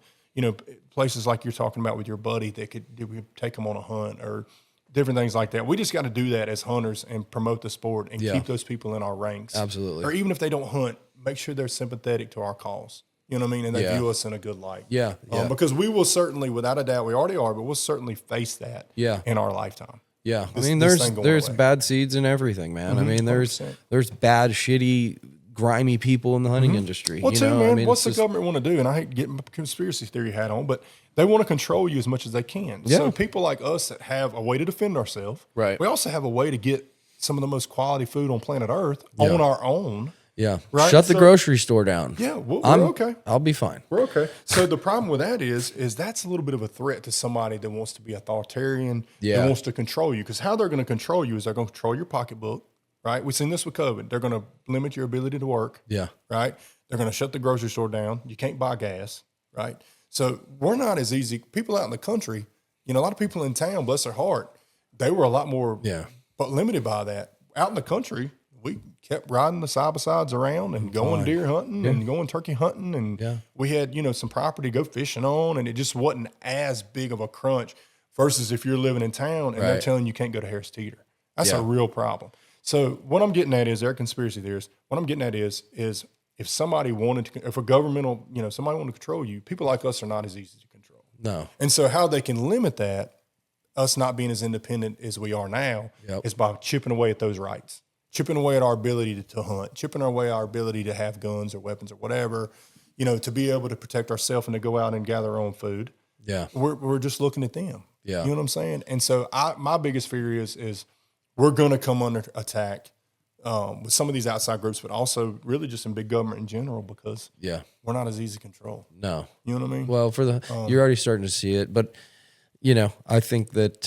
places like you're talking about with your buddy that could take them on a hunt or different things like that. We just got to do that as hunters and promote the sport and keep those people in our ranks. Absolutely. Or even if they don't hunt, make sure they're sympathetic to our cause. You know what I mean? And they view us in a good light. Yeah. Because we will certainly, without a doubt, we already are, but we'll certainly face that in our lifetime. Yeah, there's bad seeds in everything, man. There's bad, shitty, grimy people in the hunting industry. Well, what's the government want to do? And I hate getting conspiracy theory hat on, but they want to control you as much as they can. Yeah. So people like us that have a way to defend ourselves, right? We also have a way to get some of the most quality food on planet Earth on our own. Yeah. Right? Shut the grocery store down. Yeah, we're okay. I'll be fine. We're okay. So the problem with that is that's a little bit of a threat to somebody that wants to be authoritarian, that wants to control you. Because how they're going to control you is they're going to control your pocketbook, right? We've seen this with COVID. They're going to limit your ability to work. Yeah. Right? They're going to shut the grocery store down. You can't buy gas, right? So we're not as easy. People out in the country, a lot of people in town, bless their heart, they were a lot more but limited by that. Out in the country, we kept riding the side-by-sides around and going deer hunting and going turkey hunting. And we had, some property to go fishing on, and it just wasn't as big of a crunch versus if you're living in town and they're telling you can't go to Harris Teeter. That's a real problem. So what I'm getting at is, they're conspiracy theorists. What I'm getting at is if somebody wanted to, if a governmental, somebody wanted to control you, people like us are not as easy to control. No. And so how they can limit that, us not being as independent as we are now, is by chipping away at those rights, chipping away at our ability to hunt, chipping away our ability to have guns or weapons or whatever, to be able to protect ourselves and to go out and gather our own food. Yeah. We're just looking at them. Yeah. You know what I'm saying? And so my biggest fear is we're going to come under attack with some of these outside groups, but also really just in big government in general, because we're not as easy to control. No. You know what I mean? Well, you're already starting to see it, but I think that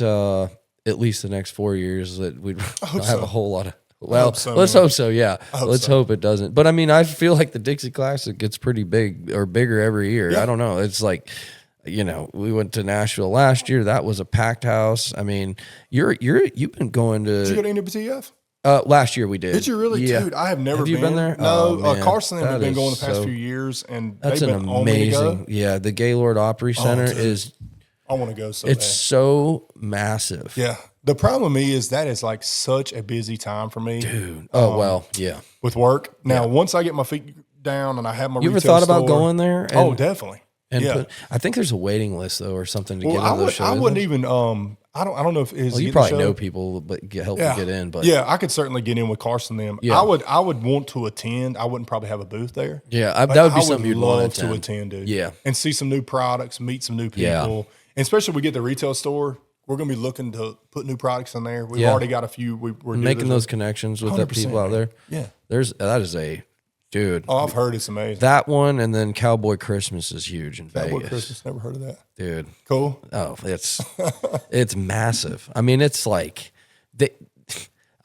at least the next 4 years that we don't have a whole lot of. Well, let's hope so. Yeah, let's hope it doesn't. But I mean, I feel like the Dixie Classic gets pretty big or bigger every year. I don't know. It's like, we went to Nashville last year. That was a packed house. I mean, you've been going to. Did you go to NWTF? Last year we did. Did you really, dude? I have never been. Have you been there? No, Oh, Carson and I have been going the past few years, and that's they've an been amazing. On me to go. Yeah, the Gaylord Opry Center is. I want to go so it's bad. so massive. Yeah. The problem with me is that is like such a busy time for me. Dude. With work. Now, once I get my feet down and I have my You retail ever thought store, about going there? Definitely. And I think there's a waiting list though, or something to get on those shows. I wouldn't even. I don't know if it is. Well, you probably know people, but help you get in. But I could certainly get in with Carson. Them. Yeah. I would want to attend. I wouldn't probably have a booth there. Yeah, that would be something you'd love want to attend, dude. Yeah, and see some new products, meet some new people, and especially we get the retail store. We're going to be looking to put new products in there. We've already got a few. We're making those connections with the people out there. Yeah, that is a. Dude. Oh, I've heard it's amazing. That one, and then Cowboy Christmas is huge in Vegas. Cowboy Christmas, never heard of that. Dude. Cool. Oh, it's massive. I mean, it's like, I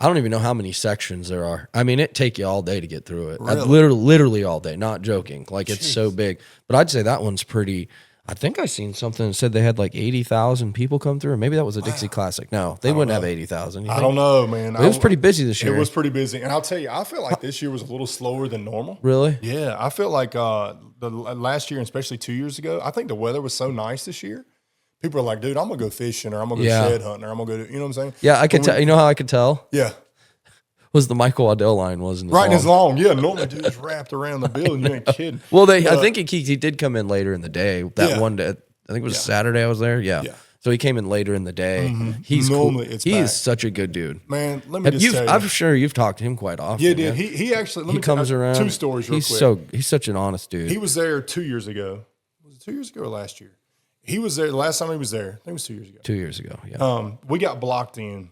don't even know how many sections there are. I mean, it take you all day to get through it. Really? Literally all day, not joking. Like, it's so big. But I'd say that one's pretty. I think I seen something that said they had like 80,000 people come through. Maybe that was a Dixie Classic. No, they wouldn't have 80,000. I don't know, man. It was pretty busy this year. It was pretty busy. And I'll tell you, I feel like this year was a little slower than normal. Really? Yeah. I feel like the last year, and especially 2 years ago, I think the weather was so nice this year. People are like, dude, I'm going to go fishing, or I'm going to go shed hunting, or I'm going to go you know what I'm saying? Yeah, I could tell. You know how I could tell? Yeah. Was the Michael Waddell line wasn't as right long. As long. Yeah, normally dude is wrapped around the building. You ain't kidding. Well, I think he did come in later in the day. That one day. I think it was Saturday I was there. Yeah. So he came in later in the day. Mm-hmm. He's normally cool. He is such a good dude. Man, let me just tell you. I'm sure you've talked to him quite often. Yeah, dude. He actually he comes around. 2 stories real quick. He's such an honest dude. He was there 2 years ago. Was it 2 years ago or last year? He was there the last time he was there. I think it was 2 years ago. 2 years ago, yeah. We got blocked in.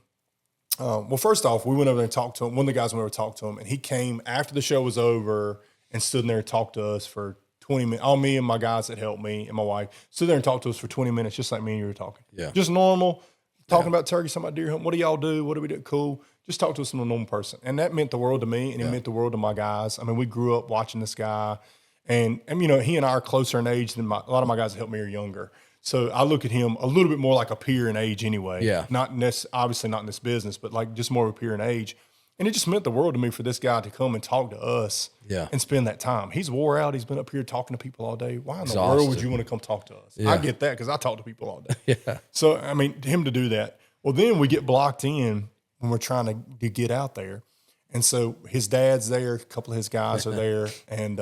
Well, first off, we went over there and talked to him. One of the guys went over and talked to him, and he came after the show was over and stood in there and talked to us for 20 minutes. All me and my guys that helped me and my wife stood there and talked to us for 20 minutes, just like me and you were talking. Yeah. Just normal, talking about turkey, talking about deer hunting. What do y'all do? What do we do? Cool. Just talk to us like a normal person. And that meant the world to me, and it meant the world to my guys. I mean, we grew up watching this guy, and he and I are closer in age than a lot of my guys that helped me are younger. So I look at him a little bit more like a peer in age anyway. Yeah. Obviously not in this business, but like just more of a peer in age. And it just meant the world to me for this guy to come and talk to us and spend that time. He's wore out. He's been up here talking to people all day. Why in the world would you want to come talk to us? I get that because I talk to people all day. So, I mean, him to do that. Well, then we get blocked in when we're trying to get out there. And so his dad's there. A couple of his guys are there. And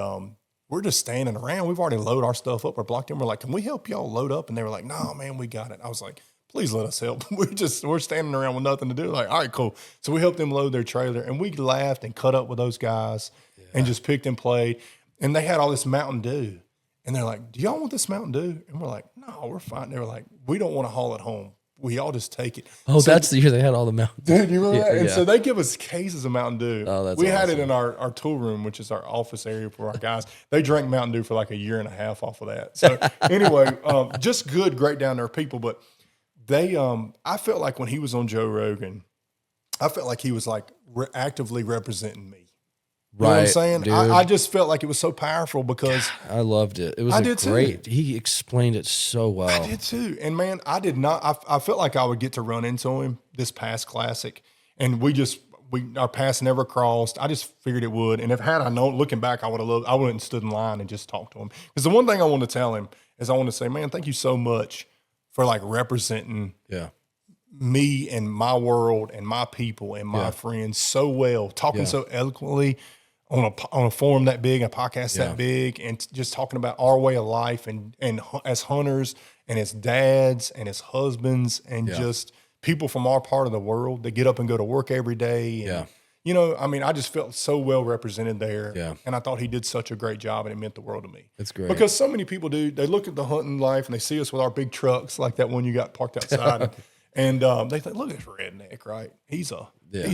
we're just standing around. We've already loaded our stuff up. We're blocked in. We're like, can we help y'all load up? And they were like, no, man, we got it. I was like, please let us help. We're standing around with nothing to do. Like, all right, cool. So we helped them load their trailer, and we laughed and cut up with those guys and just picked and played. And they had all this Mountain Dew. And they're like, do y'all want this Mountain Dew? And we're like, no, we're fine. They were like, we don't want to haul it home. We all just take it. Oh, so, that's the year they had all the Mountain Dew. Dude, you remember that? And so they give us cases of Mountain Dew. Oh, that's we awesome. had it in our tool room, which is our office area for our guys. They drank Mountain Dew for like a year and a half off of that. So anyway, just good, great down there people. But they, I felt like when he was on Joe Rogan, I felt like he was like actively representing me. You know what I'm saying? I just felt like it was so powerful because I loved it. It was great. He explained it so well. I did too. And man, I did not. I felt like I would get to run into him this past classic, and our paths never crossed. I just figured it would. And if had I known, looking back, I would have stood in line and just talked to him. Because the one thing I want to tell him is I want to say, man, thank you so much for like representing me and my world and my people and my friends so well, talking so eloquently on a forum that big, a podcast that big, and just talking about our way of life and as hunters and as dads and as husbands and just people from our part of the world that get up and go to work every day. And, you know, I mean, I just felt so well represented there. Yeah. And I thought he did such a great job, and it meant the world to me. That's great. Because so many people do, they look at the hunting life and they see us with our big trucks like that one you got parked outside. And they think, look at this redneck, right? He's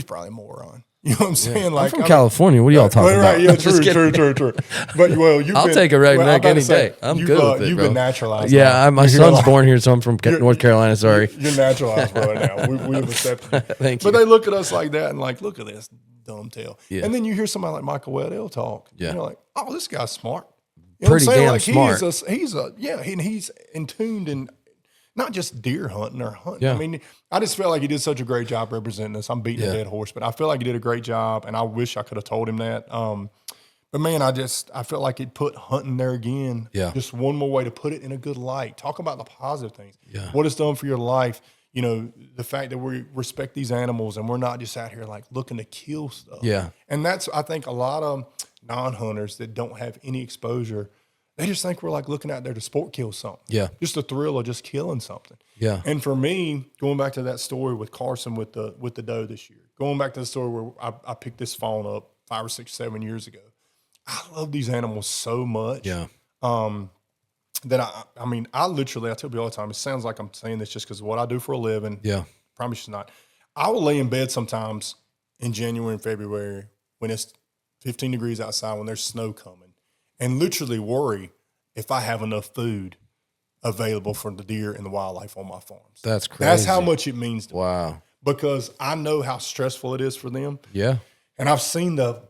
probably a moron. You know what I'm saying? Like, I'm from California. What are y'all talking about? Yeah, true. But I'll take a redneck any day. I'm good with it, You've bro. been naturalized. Yeah, my son's born here, so I'm from North Carolina. Sorry. You're naturalized, bro, now. We have accepted you. Thank you. But they look at us like that and like, look at this dumb tail. Yeah. And then you hear somebody like Michael Waddell talk. Yeah. And you're like, oh, this guy's smart. You know Pretty damn like smart. He's in tuned in not just deer hunting or hunting. Yeah. I mean, I just felt like he did such a great job representing us. I'm beating a dead horse, but I feel like he did a great job, and I wish I could have told him that. But man, I felt like it put hunting there again. Yeah. Just one more way to put it in a good light. Talk about the positive things. Yeah. What it's done for your life. You know, the fact that we respect these animals and we're not just out here like looking to kill stuff. Yeah. And that's, I think, a lot of non-hunters that don't have any exposure, they just think we're like looking out there to sport kill something. Yeah. Just the thrill of just killing something. Yeah. And for me, going back to that story with Carson with the doe this year, going back to the story where I picked this fawn up 5 or 6, 7 years ago. I love these animals so much. Yeah. That I mean, I literally, I tell people all the time, it sounds like I'm saying this just because of what I do for a living. Yeah. Promise you not. I will lay in bed sometimes in January and February when it's 15 degrees outside, when there's snow coming, and literally worry if I have enough food available for the deer and the wildlife on my farms. That's crazy. That's how much it means to me. Wow. Because I know how stressful it is for them. Yeah. And I've seen the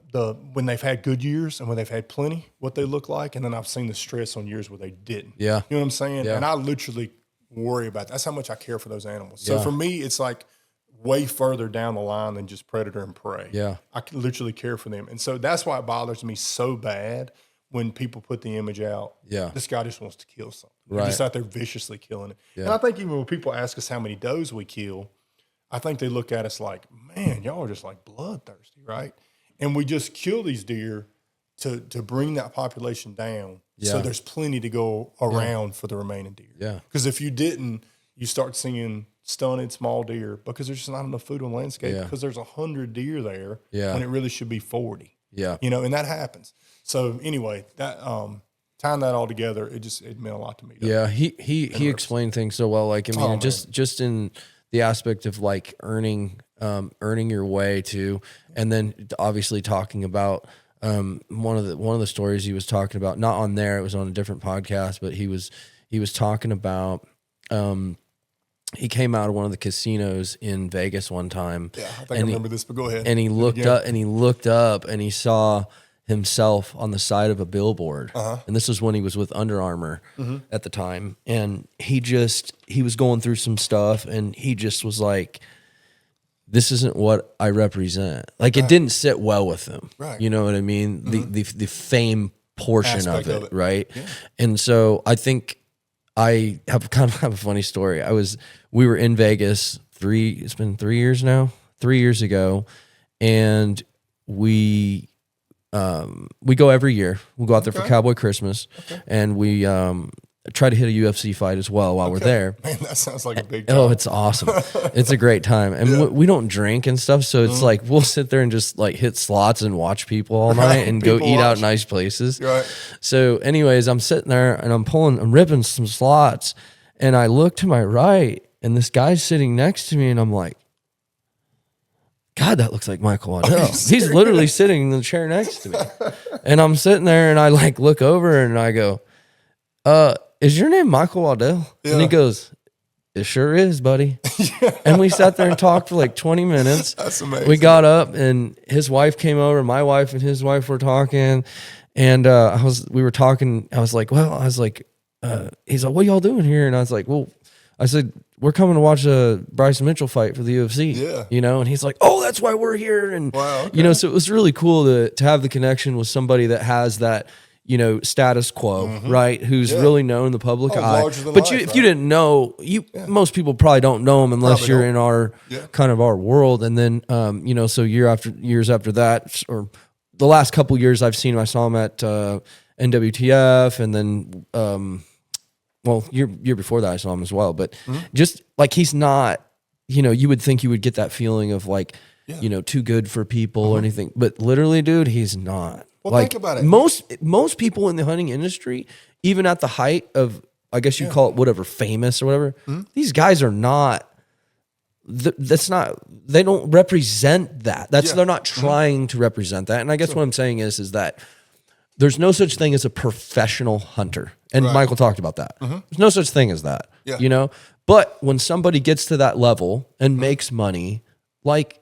when they've had good years and when they've had plenty, what they look like, and then I've seen the stress on years where they didn't. Yeah. You know what I'm saying? Yeah. And I literally worry about that. That's how much I care for those animals. So for me, it's like way further down the line than just predator and prey. Yeah. I can literally care for them. And so that's why it bothers me so bad when people put the image out. Yeah. This guy just wants to kill something. Right. He's just out there viciously killing it. Yeah. And I think even when people ask us how many does we kill, I think they look at us like, man, y'all are just like bloodthirsty, right? And we just kill these deer to bring that population down. Yeah. So there's plenty to go around for the remaining deer. Yeah. Because if you didn't, you start seeing stunted small deer because there's just not enough food on the landscape because there's 100 deer there when it really should be 40. Yeah. You know, and that happens. So anyway, that tying that all together, it meant a lot to me. Yeah, he explained things so well. Like, I mean, just in the aspect of like earning your way to, and then obviously talking about one of the stories he was talking about, not on there, it was on a different podcast, but he was talking about he came out of one of the casinos in Vegas one time. Yeah, I think I remember this, but go ahead. And he looked up and he saw himself on the side of a billboard. Uh-huh. And this was when he was with Under Armour at the time. And he was going through some stuff and he just was like, this isn't what I represent. Like it didn't sit well with him. Right. You know what I mean? Mm-hmm. The fame portion of it, right? Yeah. And so I think I have a funny story. We were in Vegas it's been 3 years now, 3 years ago. And we go every year. We'll go out there for Cowboy Christmas, and we try to hit a UFC fight as well while we're there. Man, that sounds like a big time. Oh, it's awesome. It's a great time. And we don't drink and stuff, so it's like we'll sit there and just like hit slots and watch people all night and go eat out nice places. Right. So anyways, I'm sitting there and I'm ripping some slots, and I look to my right, and this guy's sitting next to me, and I'm like, God, that looks like Michael Waddell. He's literally sitting in the chair next to me. And I'm sitting there and I like look over and I go, is your name Michael Waddell? Yeah. And he goes, it sure is, buddy. And we sat there and talked for like 20 minutes. That's amazing. We got up and his wife came over, my wife and his wife were talking. And we were talking. I was like, he's like, what are y'all doing here? And I was like, well, I said, we're coming to watch a Bryson Mitchell fight for the UFC. Yeah. You know, and he's like, oh, that's why we're here. And, wow, okay. you know, so it was really cool to have the connection with somebody that has that, you know, status quo, right? Who's really known in the public eye. But if you didn't know, most people probably don't know him unless you're in our kind of our world. And then, you know, so years after that, or the last couple years I've seen him, I saw him at NWTF, and then, year before that I saw him as well. But just like he's not, you know, you would think you would get that feeling of like, you know, too good for people or anything. But literally, dude, he's not. Well, like, think about it. Most people in the hunting industry, even at the height of, I guess you call it whatever, famous or whatever, these guys are not. That's not. They don't represent that. They're not trying to represent that. And I guess what I'm saying is that there's no such thing as a professional hunter. And Michael talked about that. There's no such thing as that. Yeah. You know. But when somebody gets to that level and makes money, like.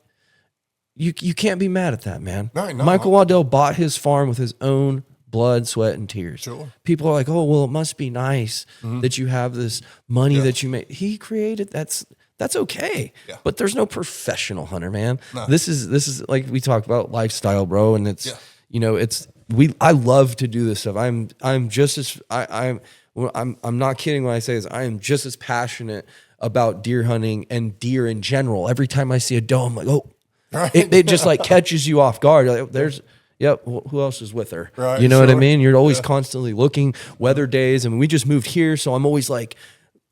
You can't be mad at that, man. No, Michael Waddell bought his farm with his own blood, sweat, and tears. Sure. People are like, oh, well, it must be nice that you have this money that you make. He created that's okay. Yeah. But there's no professional hunter, man. No. This is like we talked about lifestyle, bro, and it's you know, I love to do this stuff. I'm just as I'm not kidding when I say this. I am just as passionate about deer hunting and deer in general. Every time I see a doe, I'm like, oh. Right. It just like catches you off guard. Like, who else is with her? Right, you know what I mean? You're always constantly looking, weather days. I mean, we just moved here, so I'm always like,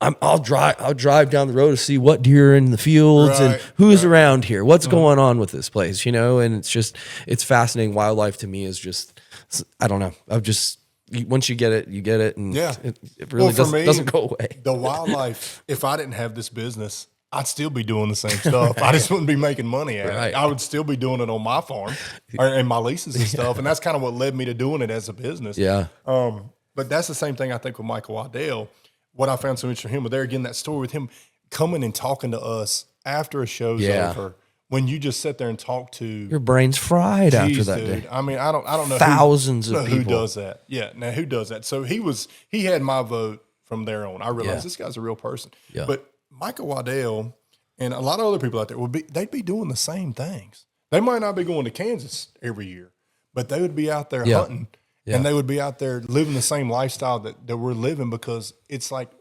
I'll drive down the road to see what deer are in the fields and who's around here. What's going on with this place? You know, and it's fascinating. Wildlife to me is just, I don't know. Once you get it, and it really doesn't go away. The wildlife, if I didn't have this business, I'd still be doing the same stuff. I just wouldn't be making money at it. I would still be doing it on my farm and my leases and stuff. And that's kind of what led me to doing it as a business. Yeah. But that's the same thing I think with Michael Waddell. What I found so interesting with him, but there again, that story with him coming and talking to us after a show's over. When you just sit there and talk to your brain's fried after that day. I mean, I don't know thousands of people who does that. Yeah. Now who does that? So he had my vote from there on. I realized this guy's a real person. Yeah. But Michael Waddell and a lot of other people out there they'd be doing the same things. They might not be going to Kansas every year, but they would be out there hunting and they would be out there living the same lifestyle that we're living because it's like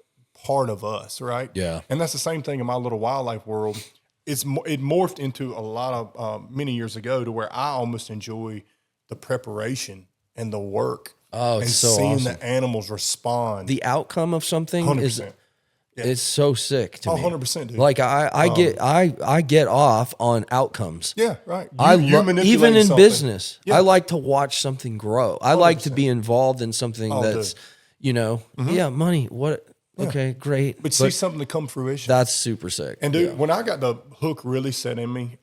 part of us, right? Yeah. And that's the same thing in my little wildlife world. It morphed into a lot of many years ago to where I almost enjoy the preparation and the work. Oh, it's and so seeing awesome. the animals respond. The outcome of something 100%. It's so sick to me. 100%, dude. Like I get off on outcomes. Yeah, right. Even in business, I like to watch something grow. I 100%. Like to be involved in something that's, you know, money. What? Okay, great. But see something to come fruition. That's super sick. And dude, when I got the hook really set in me,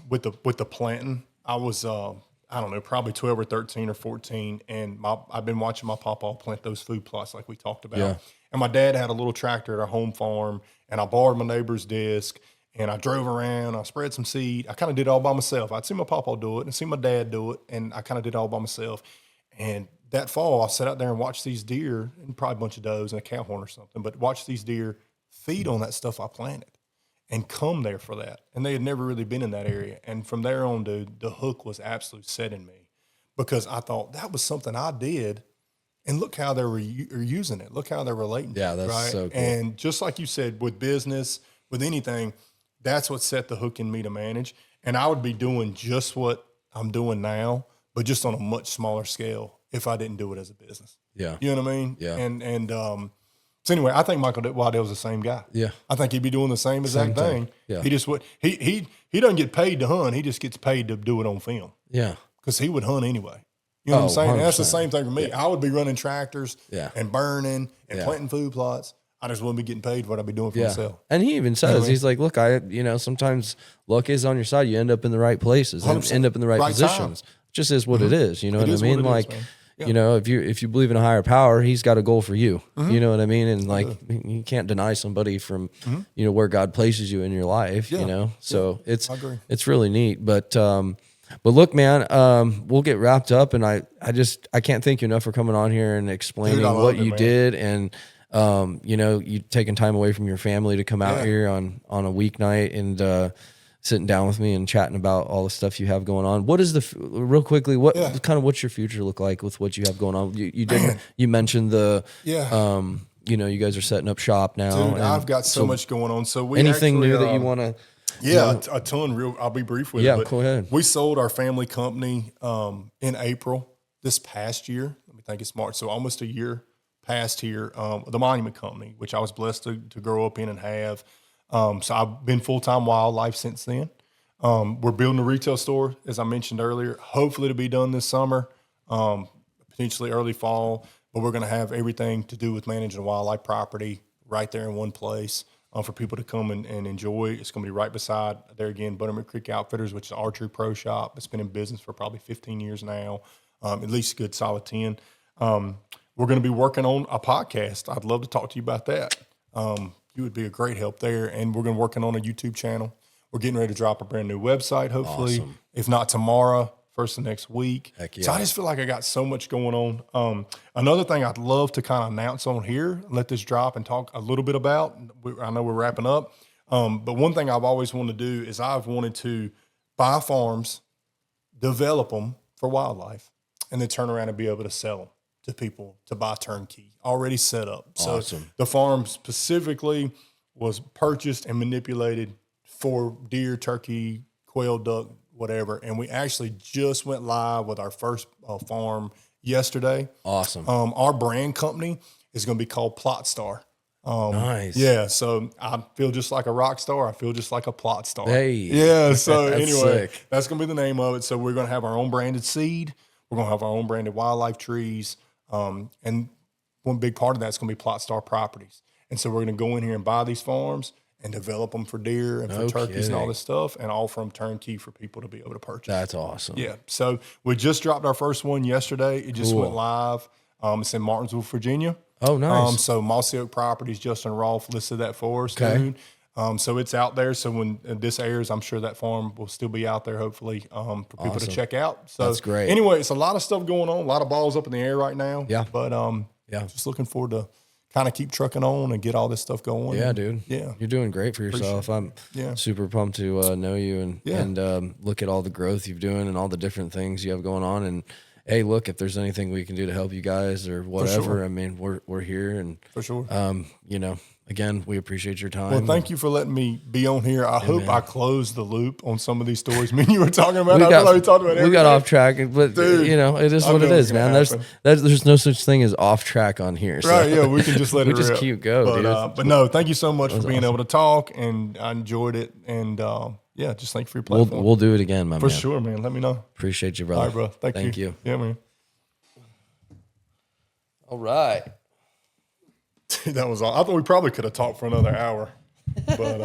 with the planting, I was I don't know, probably 12 or 13 or 14, and I've been watching my papa plant those food plots like we talked about. Yeah. And my dad had a little tractor at our home farm, and I borrowed my neighbor's disc, and I drove around, I spread some seed. I kind of did it all by myself. I'd see my papa do it, and see my dad do it, and I kind of did it all by myself. And that fall, I sat out there and watched these deer, and probably a bunch of does and a cow horn or something, but watched these deer feed on that stuff I planted and come there for that. And they had never really been in that area. And from there on, dude, the hook was absolutely set in me because I thought that was something I did. And look how they were using it. Look how they're relating to it. Yeah, that's so cool. And just like you said, with business, with anything, that's what set the hook in me to manage. And I would be doing just what I'm doing now, but just on a much smaller scale if I didn't do it as a business. Yeah. You know what I mean? Yeah. And so anyway, I think Michael Waddell was the same guy. Yeah. I think he'd be doing the same exact thing. Yeah. He just would he doesn't get paid to hunt, he just gets paid to do it on film. Yeah. Because he would hunt anyway. You know what I'm saying? And that's the same thing for me. Yeah. I would be running tractors and burning and planting food plots. I just wouldn't be getting paid for what I'd be doing for myself. And he even says, he's like, look, sometimes luck is on your side. You end up in the right places and end up in the right positions. It just is what it is. You know what I mean? Like, You know, if you believe in a higher power, he's got a goal for you. You know what I mean? And like, you can't deny somebody from, you know, where God places you in your life, you know? So it's really neat. But look, man, we'll get wrapped up, and I can't thank you enough for coming on here and explaining what you did, and you know, you taking time away from your family to come out here on a weeknight and sitting down with me and chatting about all the stuff you have going on. What is real quickly, what's your future look like with what you have going on? You mentioned the you know, you guys are setting up shop now. Dude, I've got so much going on. So anything new that you want to? Yeah, a ton. I'll be brief with it. Yeah, go ahead. We sold our family company in April this past year. Let me think, it's March. So almost a year past here. The Monument Company, which I was blessed to grow up in and have. So I've been full-time wildlife since then. We're building a retail store, as I mentioned earlier, hopefully to be done this summer, potentially early fall. But we're going to have everything to do with managing wildlife property right there in one place. For people to come and enjoy. It's going to be right beside, there again, Buttermilk Creek Outfitters, which is an archery pro shop. It's been in business for probably 15 years now, at least a good solid 10. We're going to be working on a podcast. I'd love to talk to you about that. You would be a great help there. And we're going to be working on a YouTube channel. We're getting ready to drop a brand new website, hopefully. Awesome. If not tomorrow, first of next week. Heck yeah. So I just feel like I got so much going on. Another thing I'd love to kind of announce on here, let this drop and talk a little bit about. I know we're wrapping up. But one thing I've always wanted to do is I've wanted to buy farms, develop them for wildlife, and then turn around and be able to sell them to people to buy turnkey, already set up. Awesome. So the farm specifically was purchased and manipulated for deer, turkey, quail, duck, whatever. And we actually just went live with our first farm yesterday. Awesome. Our brand company is going to be called Plot Star. Nice. Yeah. So I feel just like a rock star. I feel just like a plot star. Hey. Yeah. So anyway, that's going to be the name of it. So we're going to have our own branded seed. We're going to have our own branded wildlife trees. And one big part of that is going to be Plot Star Properties. And so we're going to go in here and buy these farms and develop them for deer and for turkeys and all this stuff, and offer them turnkey for people to be able to purchase. That's awesome. Yeah. So we just dropped our first one yesterday. It just went live. It's in Martinsville, Virginia. Oh, nice. So Mossy Oak Properties, Justin Rolfe listed that for us. Okay. So it's out there. So when this airs, I'm sure that farm will still be out there, hopefully, for people to check out. So that's great. Anyway, it's a lot of stuff going on, a lot of balls up in the air right now. Yeah. But just looking forward to kind of keep trucking on and get all this stuff going. Yeah, dude. Yeah. You're doing great for yourself. I'm super pumped to know you and look at all the growth you're doing and all the different things you have going on. And hey, look, if there's anything we can do to help you guys or whatever, I mean, we're here. And for sure. You know, again, we appreciate your time. Well, thank you for letting me be on here. I hope I closed the loop on some of these stories me and you were talking about. We got off track, but dude, you know, it is what it is, man. There's no such thing as off track on here. So. Right, yeah, we can just let it just keep going, dude. But no, thank you so much for being able to talk, and I enjoyed it. And yeah, just thank you for your platform. We'll do it again, man. For sure, man. Let me know. Appreciate you, brother. All right, bro. Thank you. Yeah, man. All right. That was all. I thought we probably could have talked for another hour, but